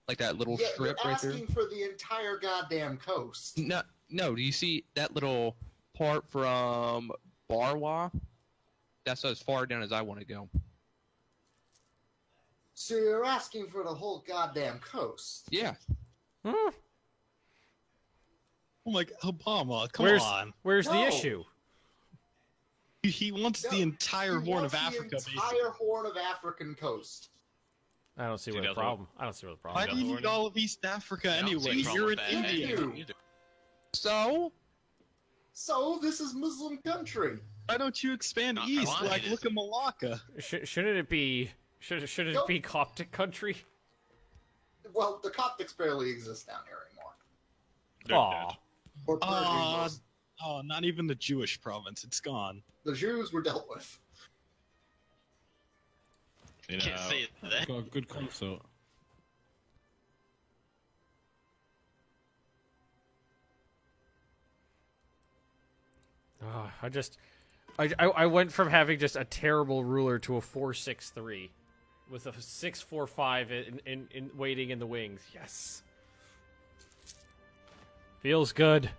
Like that little Yeah, strip you're right there. asking for the entire goddamn coast. No. Do you see that little part from Barwa? That's as far down as I want to go. So you're asking for the whole goddamn coast. Yeah. Oh my God, Obama, come on. Where's the No. issue? He wants the entire He Horn wants of Africa, The basically. entire Horn of African coast. I don't see where the that's problem. I don't see where the problem. Why is. do you need all of East Africa I don't anyway? see a problem You're in with that. India. You. So this is Muslim country. Why don't you expand Not east Taiwan, like it look at Malacca? Shouldn't it be? Should it Nope. be Coptic country? Well, the Coptics barely exist down here anymore. They're Aw. dead. Or Persian Oh, was. not even the Jewish province. It's gone. The Jews were dealt with. You know, Can't say that. Got a good consort. Oh, I went from having just a terrible ruler to a 4-6-3 with a 6-4-5 in waiting in the wings. Yes. Feels good.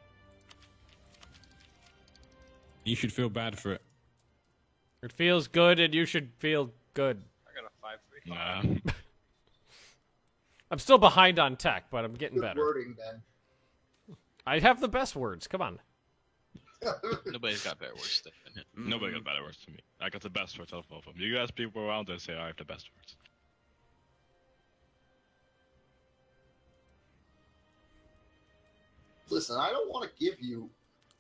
You should feel bad for it. It feels good and you should feel good. I got a 5-3. nah. I'm still behind on tech, but I'm getting Good better. wording, Ben. I have the best words. Come on. Nobody's got better words than it. Nobody got better words to me. I got the best words out of all of them. You guys people around and say I have the best words. Listen, I don't want to give you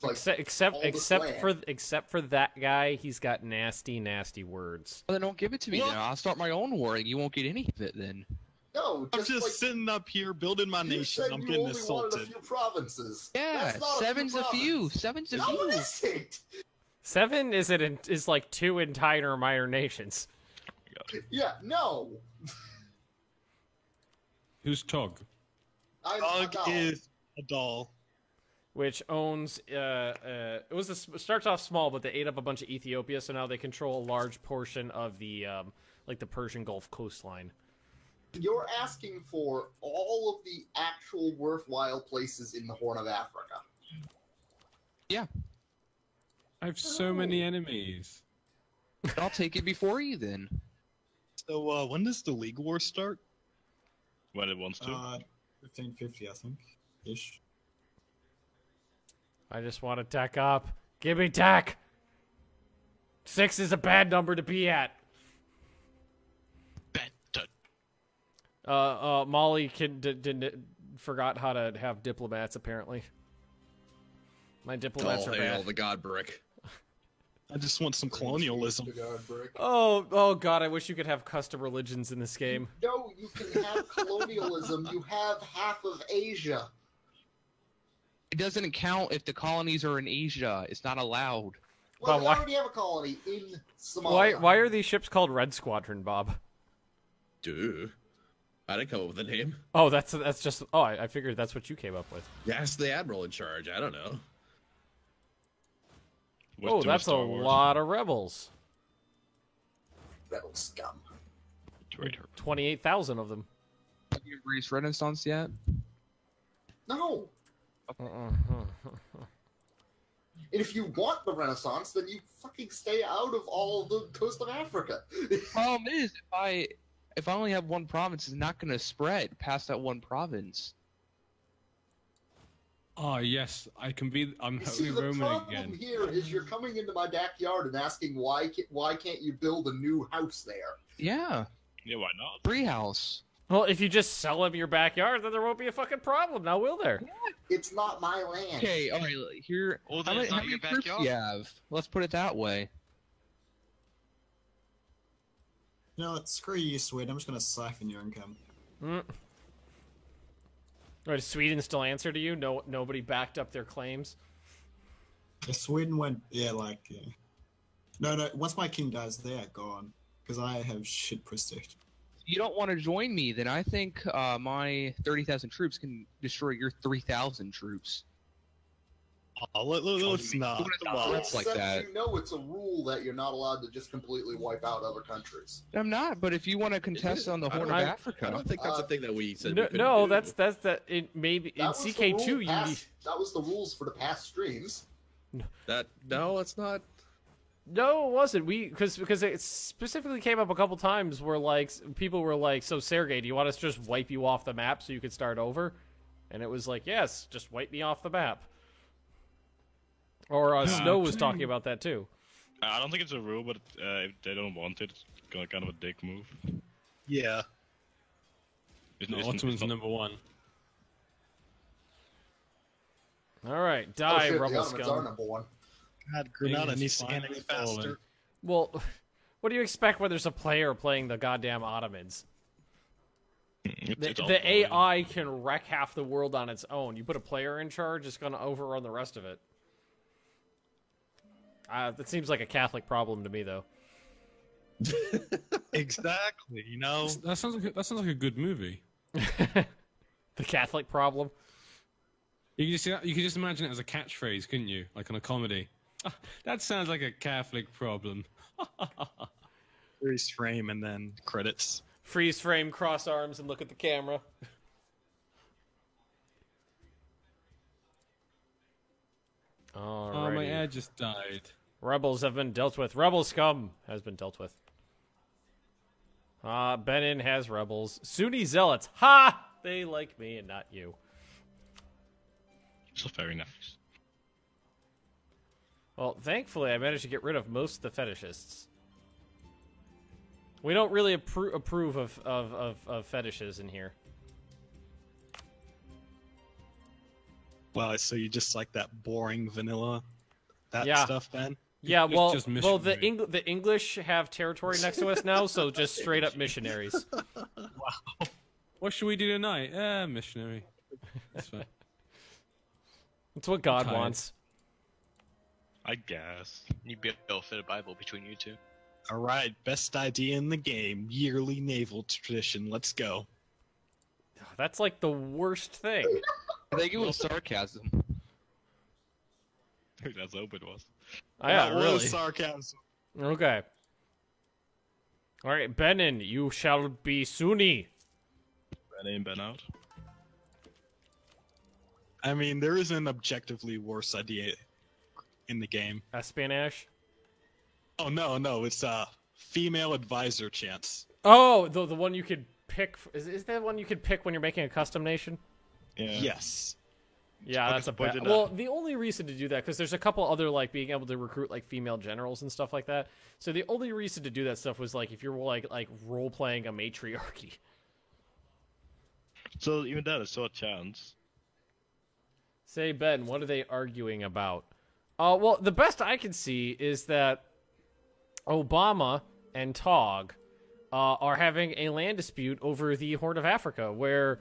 Like, except all this land. except for that guy, he's got nasty words. Well, then don't give it to me. Then I'll start my own war, and you won't get any of it. Then No, I'm just like, sitting up here building my you nation. said I'm you getting only wanted a assaulted. few provinces. yeah, That's not seven's a few. provinces. Seven's a No, few. it isn't. 7 is like 2 entire minor nations. Yeah, no. Who's Tog? Dog is a doll. Which owns it starts off small, but they ate up a bunch of Ethiopia, so now they control a large portion of the like the Persian Gulf coastline. You're asking for all of the actual worthwhile places in the Horn of Africa. Yeah. I have so many enemies. I'll take it before you then. So when does the League War start? When it wants to. 1550, I think, ish. I just want to tech up. Give me tech. 6 is a bad number to be at. Molly forgot how to have diplomats, apparently. My diplomats are bad. The God brick. I just want some colonialism. Oh God, I wish you could have custom religions in this game. No, you can have colonialism. You have half of Asia. It doesn't count if the colonies are in Asia. It's not allowed. Well, Bob, they why- already have a colony in Somalia. Why are these ships called Red Squadron, Bob? Dude. I didn't come up with a name. Oh, that's just. Oh, I figured that's what you came up with. Yes, the admiral in charge. I don't know. Oh, that's a lot of rebels. Rebel scum. 28,000 of them. Have you embraced Renaissance yet? No. And if you want the Renaissance, then you fucking stay out of all the coast of Africa. Problem is, if I only have one province, it's not going to spread past that one province. Oh yes, I can be. I'm You see, Holy the Roman problem again. here is you're coming into my backyard and asking why can't you build a new house there? Yeah. Yeah, why not? Free house. Well, if you just sell them your backyard, then there won't be a fucking problem. Now, will there? It's not my land. Okay, all right. Here, Well, how then many, it's how not many your troops backyard. do you have? Let's put it that way. You know what? Screw you, Sweden. I'm just gonna siphon your income. Or does Sweden still answer to you? No, nobody backed up their claims. Yeah, Sweden went, yeah. No. Once my king dies, they are gone because I have shit prestige. If you don't want to join me, then I think my 30,000 troops can destroy your 3,000 troops. Oh, let's not. Threats like that. You know it's a rule that you're not allowed to just completely wipe out other countries. I'm not, but if you want to contest on the Horn of Africa, I don't think that's a thing that we said. No, we couldn't no, do. that's that. It maybe in That was the CK2 rule you. past- That was the rules for the past streams. No, it's not. No, it wasn't. Because it specifically came up a couple times where like people were like, "So Sergey, do you want us to just wipe you off the map so you could start over?" And it was like, "Yes, just wipe me off the map." Or Snow was talking about that too. I don't think it's a rule, but if they don't want it, it's kind of a dick move. Yeah. It's, No, it's, Ottoman's it's not, number one. All right, Oh, die, shit, the rebel Ottomans are scum. number one. God, Granada England's needs to get finally any faster. fallen. Well, what do you expect when there's a player playing the goddamn Ottomans? The AI can wreck half the world on its own. You put a player in charge, it's going to overrun the rest of it. That seems like a Catholic problem to me, though. Exactly. You know. That sounds like a good movie. The Catholic problem. You could just imagine it as a catchphrase, couldn't you? Like on a comedy. Ah, that sounds like a Catholic problem. Freeze frame and then credits. Freeze frame, cross arms, and look at the camera. Oh, my Alrighty. air just died. Rebels have been dealt with. Rebel scum has been dealt with. Benin has rebels. Sunni zealots. Ha! They like me and not you. So very nice. Well, thankfully, I managed to get rid of most of the fetishists. We don't really approve of fetishes in here. Well, so you just like that boring vanilla, Yeah. stuff, Ben? Yeah, It's well, just the English have territory next to us now, so just straight up missionaries. Wow. What should we do tonight? Missionary. That's fine. That's what God tired. wants. I guess. You'd be able to fit a Bible between you two. All right, best idea in the game. Yearly naval tradition. Let's go. That's like the worst thing. I think it was sarcasm. Let's hope it was. Oh, yeah, That was really. sarcasm. Okay. All right, Benin, you shall be Sunni. Ben in, Ben out. I mean, there is an objectively worse idea in the game. Espionage. Oh no, it's female advisor chance. Oh, the one you could pick. Is that one you could pick when you're making a custom nation? Yeah. Yes. Yeah, that's a bad. budget Well, the only reason to do that, because there's a couple other like being able to recruit like female generals and stuff like that. So the only reason to do that stuff was like if you're like role playing a matriarchy. So even that is still a chance. Say, Ben, what are they arguing about? Well, the best I can see is that Obama and Tog are having a land dispute over the Horn of Africa, where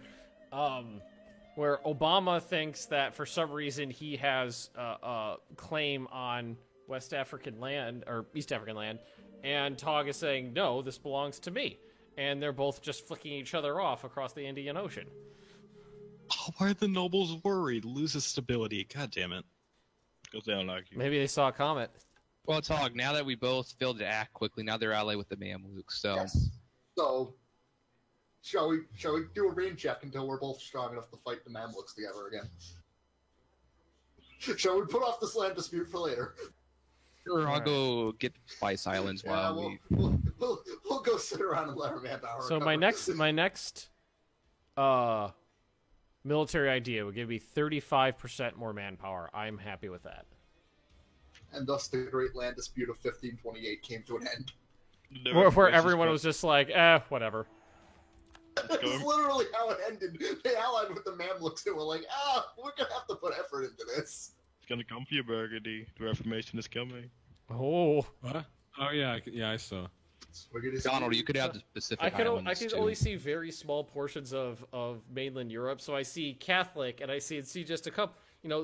Obama thinks that for some reason he has a claim on West African land or East African land, and Tog is saying, no, this belongs to me. And they're both just flicking each other off across the Indian Ocean. Oh, why are the nobles worried? Loses stability. God damn it. Because they don't like you. Maybe they saw a comet. Well, Tog, now that we both failed to act quickly, now they're allied with the Mamluks, so... Yes. So, shall we do a rain check until we're both strong enough to fight the Mamluks together again? Shall we put off this land dispute for later? Sure, I'll go get Spice Islands Yeah, while we'll go sit around and let our manpower So my next military idea would give me 35% more manpower. I'm happy with that. And thus the great land dispute of 1528 came to an end. Where everyone was just like, whatever. That's literally how it ended. They allied with the Mamluks who were like, we're gonna have to put effort into this. It's gonna come for you, Burgundy. The Reformation is coming. Oh. What? Oh, yeah, I saw. Donald, you could have the Pacific I Islands, can too. only see very small portions of mainland Europe, so I see Catholic, and I see just a couple,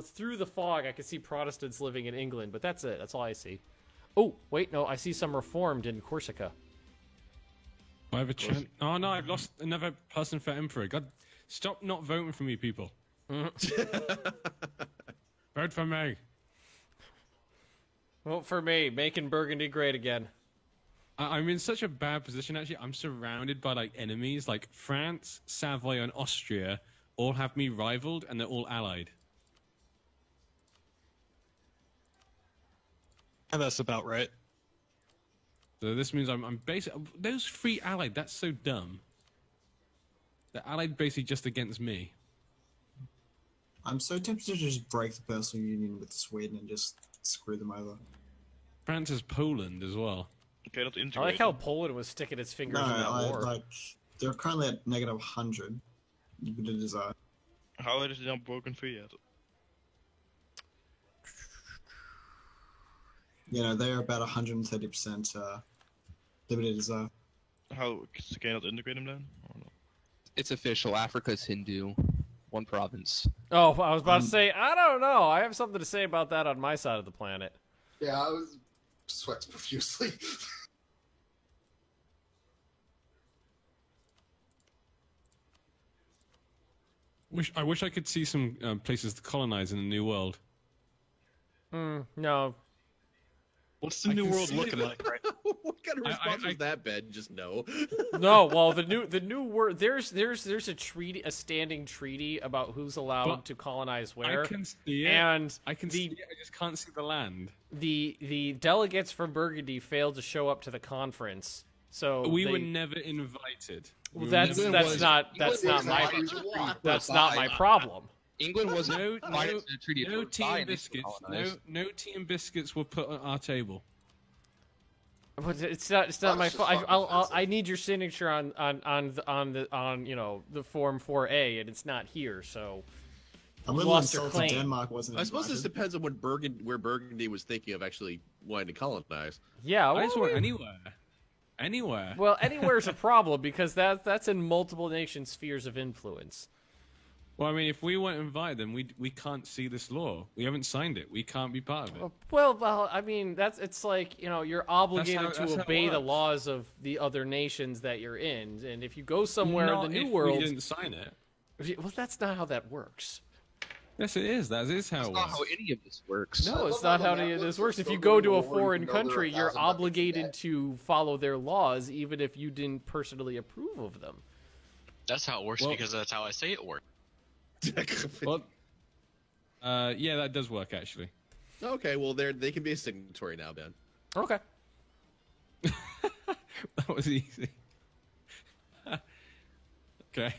through the fog, I can see Protestants living in England, but that's it. That's all I see. Oh, wait, no, I see some Reformed in Corsica. I have a chance. Oh, no, I've lost another person for Emperor. God, stop not voting for me, people. Vote for me. Vote for me, making Burgundy great again. I'm in such a bad position, actually. I'm surrounded by, enemies. Like, France, Savoy, and Austria all have me rivaled, and they're all allied. And that's about right. So this means I'm basically... Those three allied, that's so dumb. They're allied basically just against me. I'm so tempted to just break the personal union with Sweden and just screw them over. France is Poland as well. Okay, not integrate. I like how Poland was sticking its fingers in that war. They're currently at negative 100. But it is How is it not broken free yet? They're about 130% limited desire. How can you not integrate them then? Or not? It's official. Africa's Hindu. One province. Oh, I was about to say, I don't know. I have something to say about that on my side of the planet. Yeah, I was sweats profusely. I wish I could see some places to colonize in the New World. No. What's the New World looking like right now? What kind of response was that, Ben? Just no. No, well, the new word there's a treaty, a standing treaty about who's allowed to colonize where. I can see it. And I can see it. I just can't see the land. The delegates from Burgundy failed to show up to the conference, so we were never invited. Well, that's not my problem. England was no tea and biscuits. No tea and biscuits were put on our table. But it's not my fault. I need your signature on the Form 4A, and it's not here. So A little lost her insulted claim. Denmark wasn't I suppose this invited. depends on what where Burgundy was thinking of actually wanting to colonize. Yeah, I just want well, anywhere. Anywhere. well, anywhere's a problem because that's in multiple nation spheres of influence. Well, I mean, if we won't invite them, we can't see this law. We haven't signed it. We can't be part of it. Well, I mean, it's like, you know, you're obligated that's how to it obey the works. laws of the other nations that you're in, and if you go somewhere Not in the if New we World, didn't sign it. well, that's not how that works. Yes, it is. That is how That's it not works. how any of this works. No, I it's love not how how any of Netflix this works. is If you still go going to a to war, foreign even though they're country, you're 1,000 bucks obligated dead. to follow their laws, even if you didn't personally approve of them. That's how it works Well- because that's how I say it works. Well, yeah, that does work actually. Okay, well they can be a signatory now, Ben. Okay. That was easy. Okay.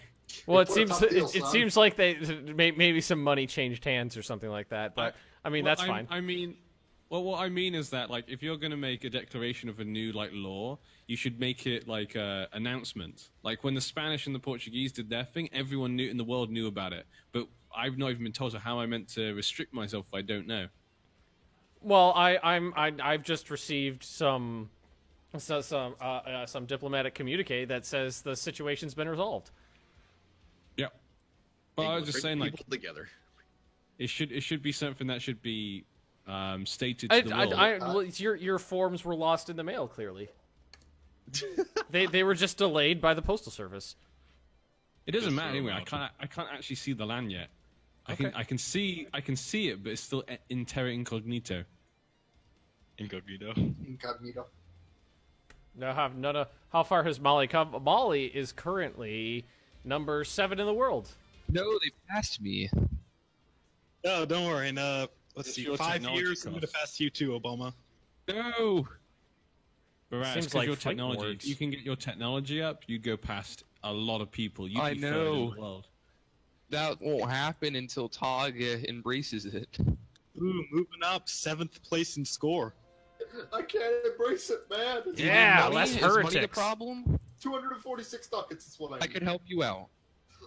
Well, it What a seems tough deal, it son. seems like maybe some money changed hands or something like that. But I mean, Well, that's fine. I mean, well, what I mean is that, like, if you're going to make a declaration of a new, like, law, you should make it, like, announcement. Like, when the Spanish and the Portuguese did their thing, everyone in the world knew about it. But I've not even been told, so how am I meant to restrict myself if I don't know? Well, I've just received some diplomatic communique that says the situation's been resolved. Yeah. But I was just saying, like, people together. it should be something that should be stated to the world. Well, your forms were lost in the mail. Clearly, they were just delayed by the postal service. It doesn't Just matter so anyway. imagine. I can't actually see the land yet. Okay. I can see it, but it's still in terra incognito. Incognito. Incognito. How far has Mali come? Mali is currently number 7 in the world. No, they passed me. No, don't worry. And let's It's see, your 5 technology years I'm gonna cost. pass you too, Obama. No. But Seems it's like your fighting technology. words. If you can get your technology up, you go past a lot of people. You I be third in know. the world. That won't happen until Tog embraces it. Ooh, moving up, 7th place in score. I can't embrace it, man. It's Yeah, Money- less is money the heretics. problem? 246 ducats is what I I need. could help you out.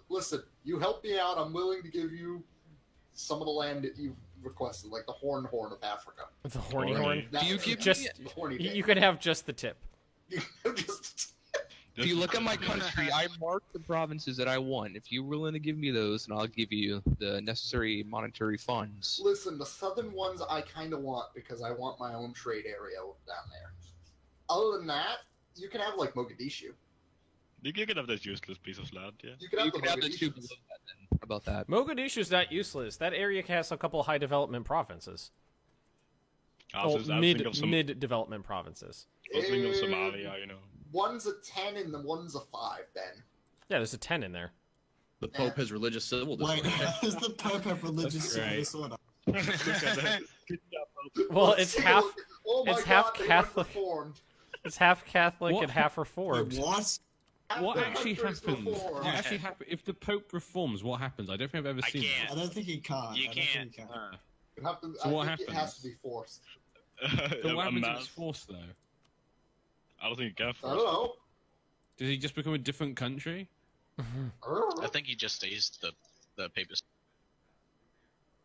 Listen, you help me out, I'm willing to give you some of the land that you've requested, like the Horn of Africa. The horny Horny. horn. That- Do you give Just me? the horny you can have just the tip. Just- If you look at my country, I marked the provinces that I want. If you're willing to give me those, and I'll give you the necessary monetary funds. Listen, the southern ones I kind of want because I want my own trade area down there. Other than that, you can have like Mogadishu. You can have this useless piece of land, yeah. You can You have can the have the two Mogadishus. below that then. How about that? Mogadishu's not useless. That area has a couple high development provinces. I was thinking of some. Mid development provinces. I was thinking of Somalia, you know. One's a 10 and the one's a 5, Ben. Yeah, there's a 10 in there. The Pope has religious civil disorder. Wait, how does the Pope have religious civil right. disorder? Look at that. Well, Let's it's take a half look. Oh my it's God, half they went Catholic. Reformed. It's half Catholic What? and half Wait, Reformed. what? Half What their actually country's happens? reformed. What actually happens if the Pope reforms? What happens? I don't think I've ever I seen. can't. I don't think he can't. You I don't think can't. he can. That. You have to, So I what think it has happens? to be forced. So what A happens if mass- it's forced though? I don't think you can I force don't know. Does he just become a different country? I don't know. I think he just stays the papist.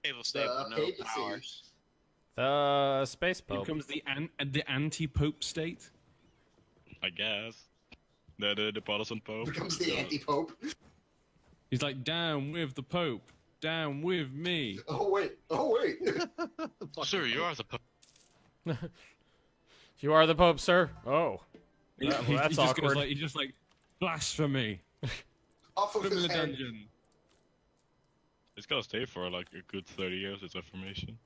Able to stay with no papacy. powers. The space He pope. becomes the anti-Pope state. I guess. The Protestant Pope. Becomes the anti-pope. He's like, down with the Pope, down with me. Oh wait. Sir, you are the pope. You are the pope, sir. Oh, He, Well, he that's just goes awkward. like, he just like blasphemy. Off of Put him in his the head. dungeon. It's gonna stay for like a good 30 years, its Reformation.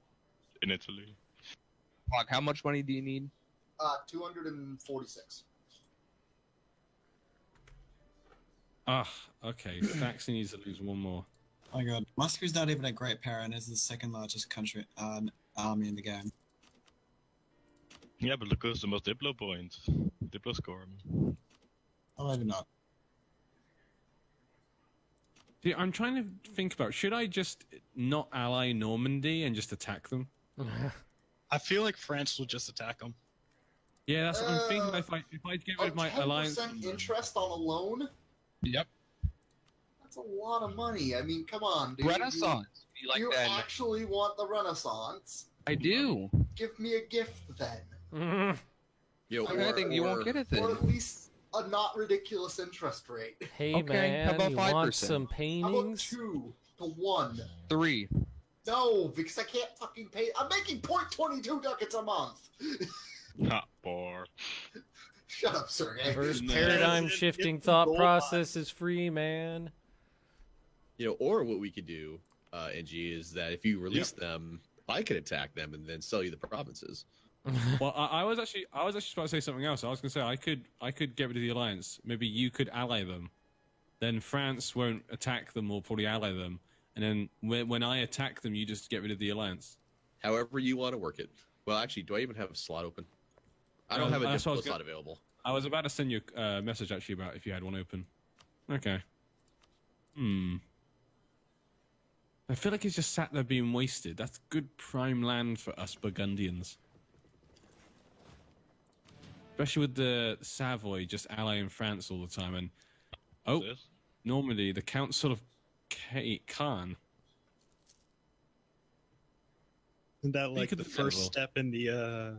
In Italy. Fuck, how much money do you need? 246. Ah, okay. Saxon needs to lose one more. Oh my god. Moscow's not even a great power and is the second largest country army in the game. Yeah, but look who's the most Diplo points. Diplo score. Oh, maybe not. See, I'm trying to think about, should I just not ally Normandy and just attack them? I feel like France will just attack them. Yeah, that's what I'm thinking. If I get rid of my alliance. 10% interest on a loan? Yep. That's a lot of money. I mean, come on, dude. Renaissance. You like you that? actually want the Renaissance? I do. Give me a gift then. Yo, I think you won't get it then. Or at least a not ridiculous interest rate. Hey Okay, man, how about you want 5%? some How about paintings? 2 to 1? 3. No, because I can't fucking pay. I'm making 0.22 ducats a month. Not bar. Shut up, Sergey. First No. paradigm It's- shifting it's thought gold process is free, man. Or what we could do, NG, is that if you release them, I could attack them and then sell you the provinces. Well, I was actually about to say something else. I was going to say I could get rid of the alliance. Maybe you could ally them. Then France won't attack them or probably ally them. And then when I attack them, you just get rid of the alliance. However you want to work it. Well, actually, do I even have a slot open? I don't have a that's what I was diplo slot available. I was about to send you a message actually about if you had one open. Okay. I feel like it's just sat there being wasted. That's good prime land for us Burgundians. Especially with the Savoy just allying France all the time. And normally the Council of Caen. Isn't that like the first step in the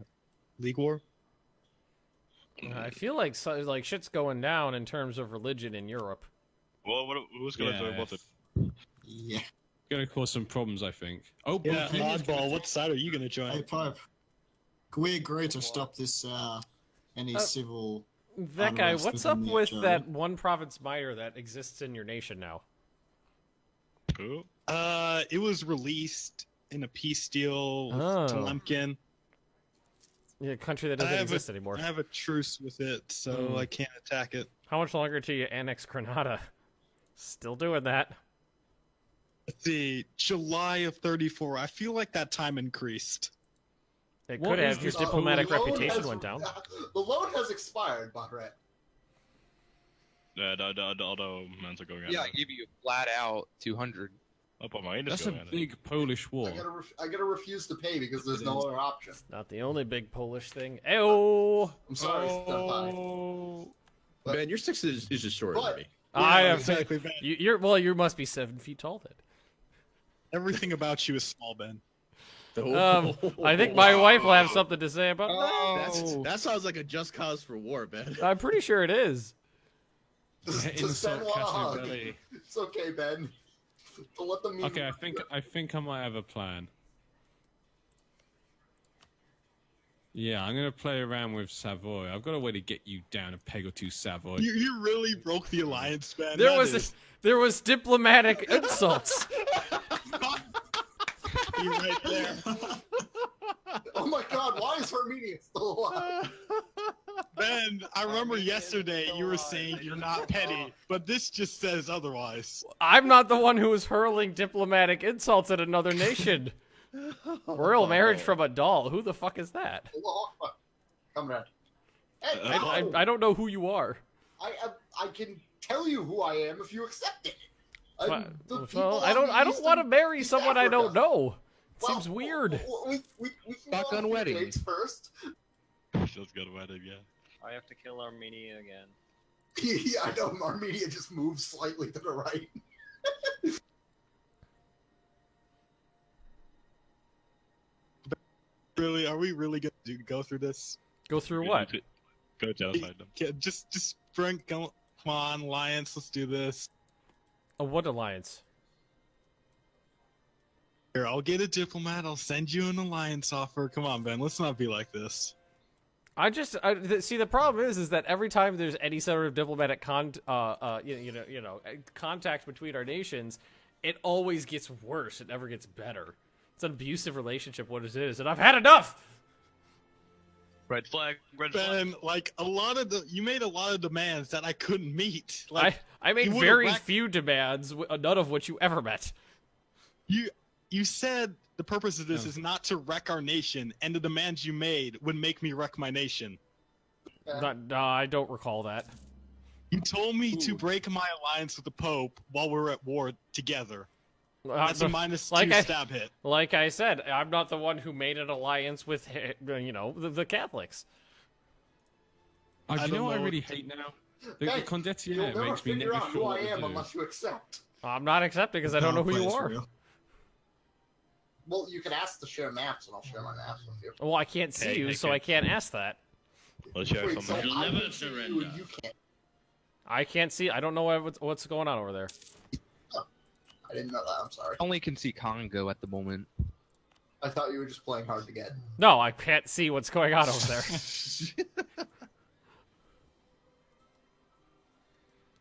League War? I feel like shit's going down in terms of religion in Europe. Well, who's gonna do about it? Yeah. Gonna cause some problems, I think. Oh, Yeah, Bohemia's Oddball, gonna- what side are you going to join? Hey, Pope. Can we agree to stop this, any civil... That guy, unrest what's within up the with HRE? that one province minor that exists in your nation now? Who? It was released in a peace deal with Oh. Telemkin. Yeah, a country that doesn't exist anymore. I have a truce with it, so I can't attack it. How much longer till you annex Granada? Still doing that. Let's see, July of 34. I feel like that time increased. It What could is have. Your this- diplomatic The loan reputation has- went down. The loan has expired, Bahret. Yeah, the other mans are going out. Yeah, I give you flat out 200. Oh, but mine is That's a going at big Polish war. I gotta refuse to pay because there's no other option. Not the only big Polish thing. Ayo! I'm sorry, Senpai. Ben, your 6 is just shorter But- than me. I have. exactly, Ben. You must be 7 feet tall then. Everything about you is small, Ben. I think my wife will have something to say about that. That sounds like a just cause for war, Ben. I'm pretty sure it is. Does Insult Ben want a catching hug? belly. It's okay, Ben. To let them Okay, I think I might have a plan. Yeah, I'm gonna play around with Savoy. I've got a way to get you down a peg or two, Savoy. You really broke the alliance, Ben. There was diplomatic insults. You right there. Oh my God! Why is Armenia still alive? Ben, I remember yesterday you were saying you're not petty, but this just says otherwise. I'm not the one who was hurling diplomatic insults at another nation. Royal marriage from a doll. Who the fuck is that? Come around. Hey, I don't know who you are. I can tell you who I am if you accept it. Well, I don't want to marry someone I don't know. Seems weird. We can Shotgun go on wedding. dates first. Just got a wedding, yeah. I have to kill Armenia again. Yeah, I know. Armenia just moves slightly to the right. Really, are we really going to go through this? Go through what? Go genocide them. Yeah, just bring, come on, alliance, let's do this. What alliance? Here, I'll get a diplomat. I'll send you an alliance offer. Come on, Ben. Let's not be like this. See, the problem is that every time there's any sort of diplomatic contact between our nations, it always gets worse. It never gets better. It's an abusive relationship, what it is, and I've had enough. Red flag. Red Ben, like you made a lot of demands that I couldn't meet. Like I made you would've very wrecked- few demands, none of which you ever met. You said the purpose of this is not to wreck our nation, and the demands you made would make me wreck my nation. I don't recall that. You told me to break my alliance with the Pope while we're at war together. That's a -2 stab hit. Like I said, I'm not the one who made an alliance with, the Catholics. Do you know what I know really what- hate now? Hey, The Condottiere you'll never makes me figure never out sure who I what to am do. unless you accept. I'm not accepting because I don't know who you are. Well, you can ask to share maps, and I'll share my maps with you. Well, I can't see you, so I can't ask that. I'll share Wait, some so maps. You'll I never can see you surrender. and you can't. I can't see. I don't know what's going on over there. I didn't know that. I'm sorry. Only can see Congo at the moment. I thought you were just playing hard to get. No, I can't see what's going on over there.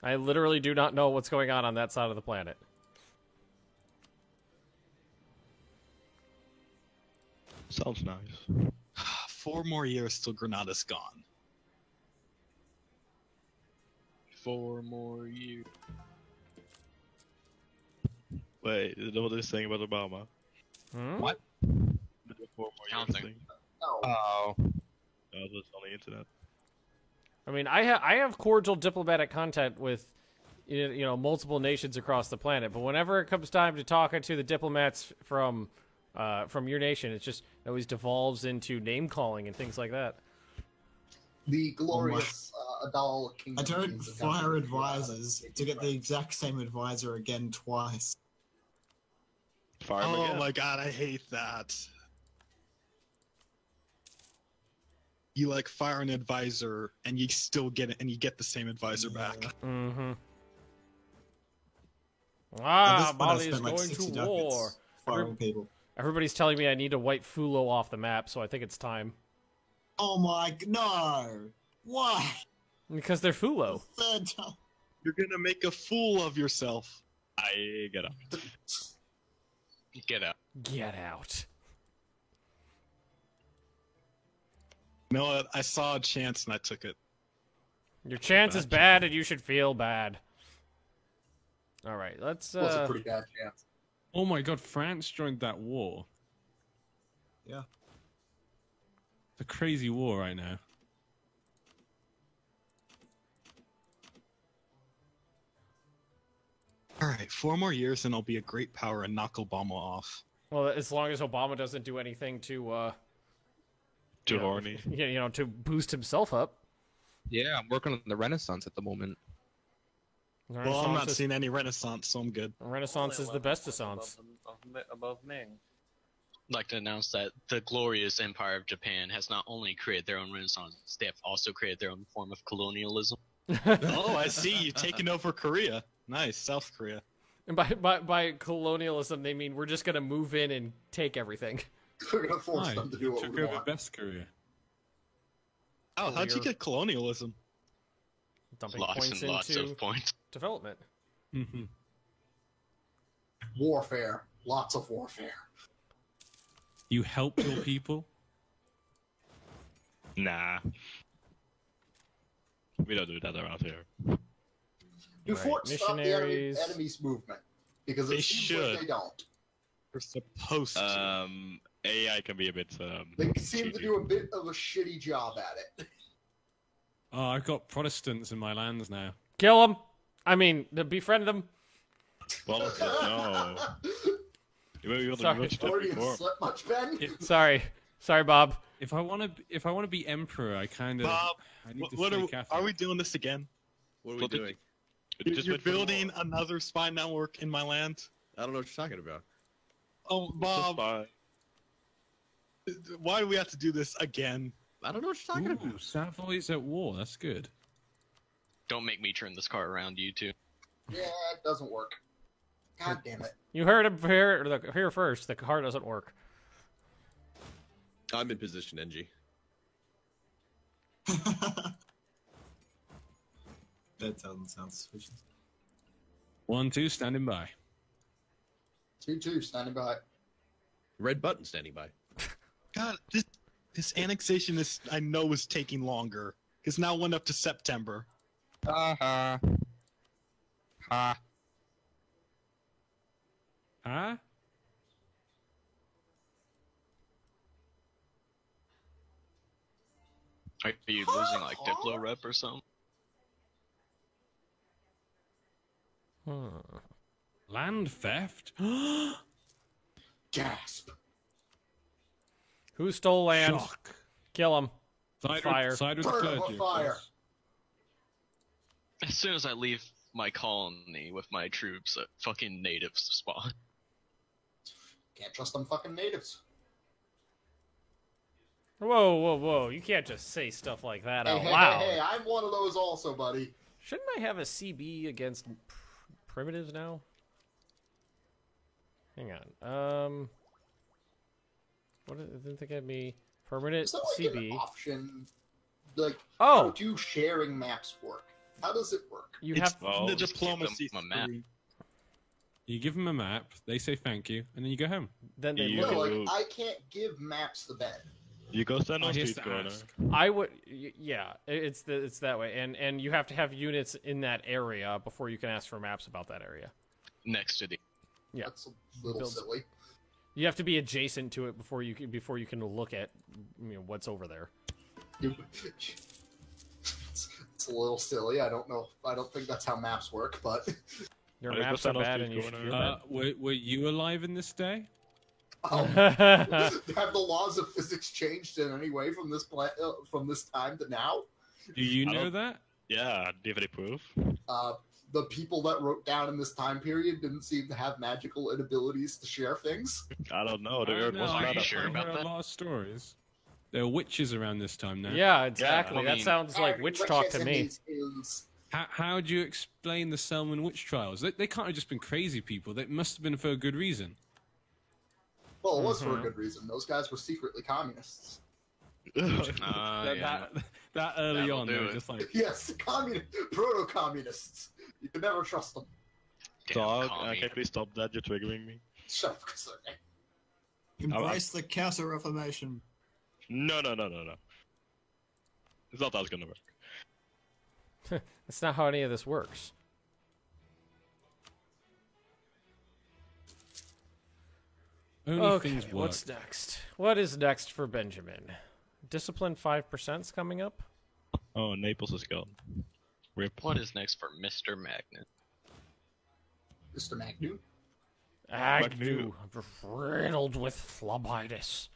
I literally do not know what's going on that side of the planet. Sounds nice. 4 more years till Granada's gone. 4 more years. Wait, is that what they're saying about Obama? Hmm? What? The 4 more years Counting. thing. No. Oh. Oh, that's on the internet. I mean, I have cordial diplomatic contact with, multiple nations across the planet. But whenever it comes time to talking to the diplomats from your nation, it always devolves into name calling and things like that. The glorious Adal Kingdom. I don't is the fire government. advisors to get the exact same advisor again twice. Fire him Oh again. my god, I hate that. You like fire an advisor and you still get it, and you get the same advisor back. Mm-hmm. At Ah, this point, I Mali is spent like going 60 to war. ducats firing people. Everybody's telling me I need to wipe Fulo off the map, so I think it's time. Oh my no! Why? Because they're Fulo. Third time. You're gonna make a fool of yourself. I get up. Get out. Get out. You know what? I saw a chance and I took it. Your chance is bad, and you should feel bad. All right, let's. Was a pretty bad chance. Oh my god, France joined that war. Yeah. It's a crazy war right now. Alright, 4 more years and I'll be a great power and knock Obama off. Well, as long as Obama doesn't do anything to. Too you know, horny. Yeah, to boost himself up. Yeah, I'm working on the Renaissance at the moment. Well, I'm not Renaissance is- seeing any Renaissance, so I'm good. Renaissance is the best of science. Above Ming. I'd like to announce that the glorious Empire of Japan has not only created their own Renaissance, they have also created their own form of colonialism. Oh, I see. You've taken over Korea. Nice, South Korea. And by colonialism, they mean we're just gonna move in and take everything. We're gonna force Hi, them to do what took we over want. best Korea. Oh, how'd you Korea. get colonialism? Dumping Lots points and lots into of points. development. Mm-hmm. Warfare. Lots of warfare. You help your people? Nah. We don't do that around here. Do Right, forts stop the missionaries. enemy's movement? Because They it seems should. like they don't. We're supposed to. AI can be a bit. They seem to cheaty. do a bit of a shitty job at it. Oh, I've got Protestants in my lands now. Kill them. I mean, befriend them. Well, no. You maybe want to Sorry. watch that Already before. slept much, Ben? Sorry, Bob. If I want to be emperor, I kind of. Bob, I need to what stay are Catholic. we doing this again? What are we Well, doing? Just You're wait for the building war. another spy network in my land? I don't know what you're talking about. Oh, It's a Bob, spy. why do we have to do this again? I don't know what you're talking Ooh, about. Savoy's at war. That's good. Don't make me turn this car around, you two. Yeah, it doesn't work. God damn it. You heard him here first. The car doesn't work. I'm in position, NG. That doesn't sound suspicious. 1-2, standing by. 2-2, standing by. Red button standing by. God, this annexation I know is taking longer. Because now went up to September. Ha. Huh? Are you losing like Diplo rep or something? Land theft? Gasp. Who stole land? Shock. Kill him. Side Fire. With, side with Burn the him clergy, with of fire. course. As soon as I leave my colony with my troops at fucking native spawn. Can't trust them fucking natives. Whoa, whoa, whoa! You can't just say stuff like that Hey, out hey, loud. hey, I'm one of those also, buddy. Shouldn't I have a CB against primitives now? Hang on. What didn't they give me? Permanent Is that like CB. an option? Like, Oh. how do sharing maps work? How does it work? You It's have Well, the just give them diplomacy a map. three. You give them a map, they say thank you, and then you go home. then they You- look No, at. like, I can't give maps to Ben. You go stand on Oh, he has street to corner. ask. I would, yeah, it's that way, and you have to have units in that area before you can ask for maps about that area. Next to the. Yeah. That's a little Build- silly. You have to be adjacent to it before you can look at what's over there. It's a little silly. I don't know. I don't think that's how maps work, but Your Alright, maps go are stand on bad, street and you should. corner. Were you alive in this day? have the laws of physics changed in any way from this from this time to now? Do you I know don't- that? Yeah, do you have any proof? The people that wrote down in this time period didn't seem to have magical inabilities to share things. I don't know. The earth was Are not you up. sure I've about heard that? a lot of stories. There are witches around this time now. Yeah, exactly. I that mean- sounds like witch talk to me. How do you explain the Selman witch trials? They can't have just been crazy people. They must have been for a good reason. Well, it was for a Mhm. good reason. Those guys were secretly communists. Yeah. That early That'll on, do they were it. just like, Yes, proto-communists. You can never trust them. Damn Dog, commie. can you please stop that? You're triggering me. Shut up, Kasane. Embrace the Counter Reformation. No. It's not how it's gonna work. That's not how any of this works. only Okay, things work. what's next? What is next for Benjamin? Discipline 5%'s coming up? Oh, Naples is gone. Rip. What is next for Mr. Magnet? Mr. Magnu. Agnew, riddled with phlebitis.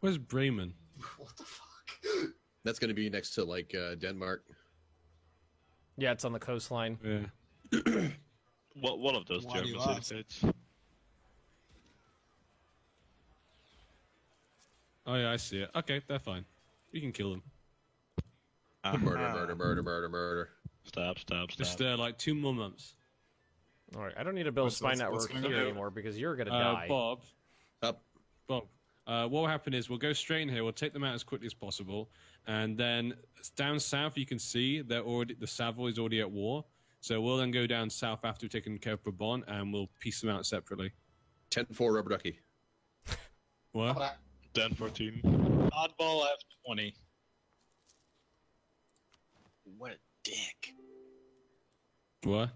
Where's Bremen? What the fuck? That's going to be next to like Denmark. Yeah, it's on the coastline. Yeah. One of those Why do you German ask? city-states. Oh yeah, I see it. Okay, they're fine. You can kill them. Murder. Stab. Just like 2 more months. All right, I don't need to build a What's- spy what's network gonna here go? anymore because you're gonna die. Bob. Up. Bob. What will happen is we'll go straight in here. We'll take them out as quickly as possible, and then down south you can see the Savoy's already at war. So we'll then go down south after we've taken care of Brabant, and we'll piece them out separately. 10-4 rubber ducky. What? 10-14. Oddball F20. What a dick. What?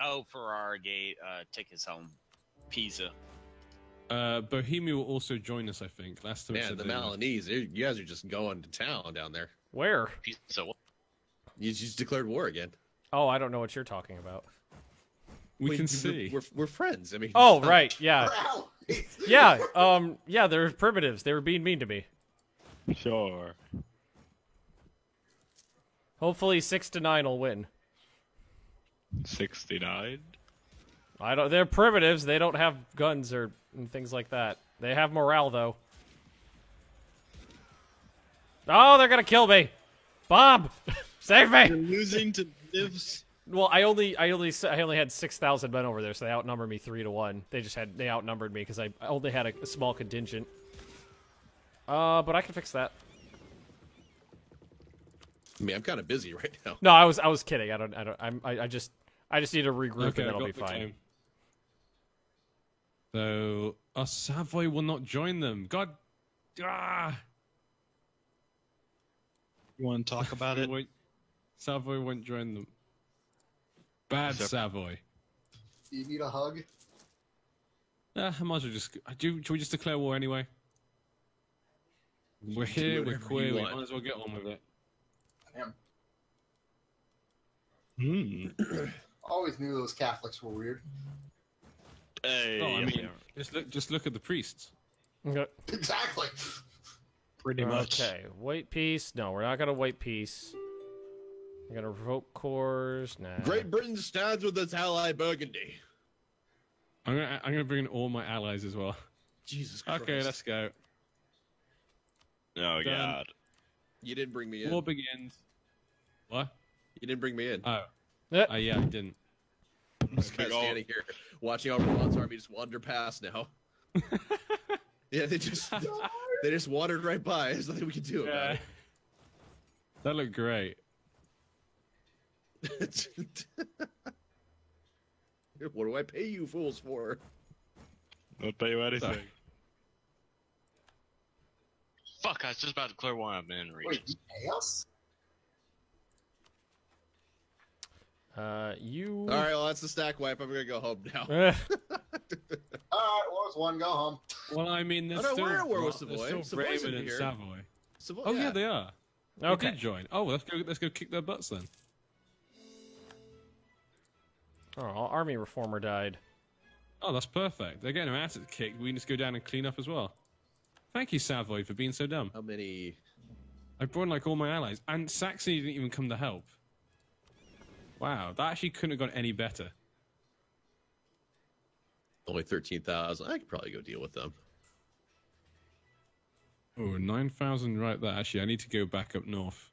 Oh, Ferrari Gate, tickets home. Pisa. Bohemia will also join us, I think. Last time. it Man, said the they would. Milanese, you guys are just going to town down there. Where? So You just declared war again. Oh, I don't know what you're talking about. We can see. We're friends. I mean. Oh, right, yeah. We're Yeah, yeah, they're primitives. They were being mean to me. Sure. Hopefully 6-9 will win. 69. They're primitives. They don't have guns or and things like that. They have morale though. Oh, they're gonna kill me. Bob, save You're me. losing to divs. Well, I only had 6,000 men over there, so they outnumbered me 3-1. They outnumbered me because I only had a small contingent. But I can fix that. I mean, I'm kind of busy right now. No, I was kidding. I just need to regroup Okay, and then I'll got be the fine. game. So, Savoy will not join them. God. Ah! You want to talk about it? Savoy won't join them. Bad Except- Savoy. Do you need a hug? I might as well just. Should we just declare war anyway? We're here, we're whatever queer, you we want. might as well get on with it. Damn. Always knew those Catholics were weird. Hey. Oh, I yes, mean, just look at the priests. Okay. Exactly. Pretty much. Okay, white peace. No, we're not gonna white peace. We're gonna revoke cores. Nah. Great Britain stands with its ally Burgundy. I'm gonna bring in all my allies as well. Jesus Christ. Okay, let's go. Oh Done. god. You didn't bring me in. War begins. What? You didn't bring me in. Oh. Yeah. Yeah, I didn't. I'm just kind of standing here watching Alphonse army just wander past now. Yeah, they just wandered right by. There's nothing we can do about That looked great. it. What do I pay you fools for? I'll pay you anything. Sorry. Fuck, I was just about to clear one of them in Wait, regions. you pay us? You. All right, well that's the stack wipe. I'm gonna go home now. Alright, Wars 1, go home. Well, I mean, there's Oh, no, still, we're at war with there's Savoy. still Savoy's Bremen in and here. Savoy. Savoy, Oh yeah, they are. Okay. They did join. Oh, let's go kick their butts then. Oh, army reformer died. Oh, that's perfect. They're getting their asses kicked. We can just go down and clean up as well. Thank you, Savoy, for being so dumb. How many? I brought in like all my allies, and Saxony didn't even come to help. Wow, that actually couldn't have gone any better. Only 13,000. I could probably go deal with them. Oh, 9,000 right there. Actually, I need to go back up north.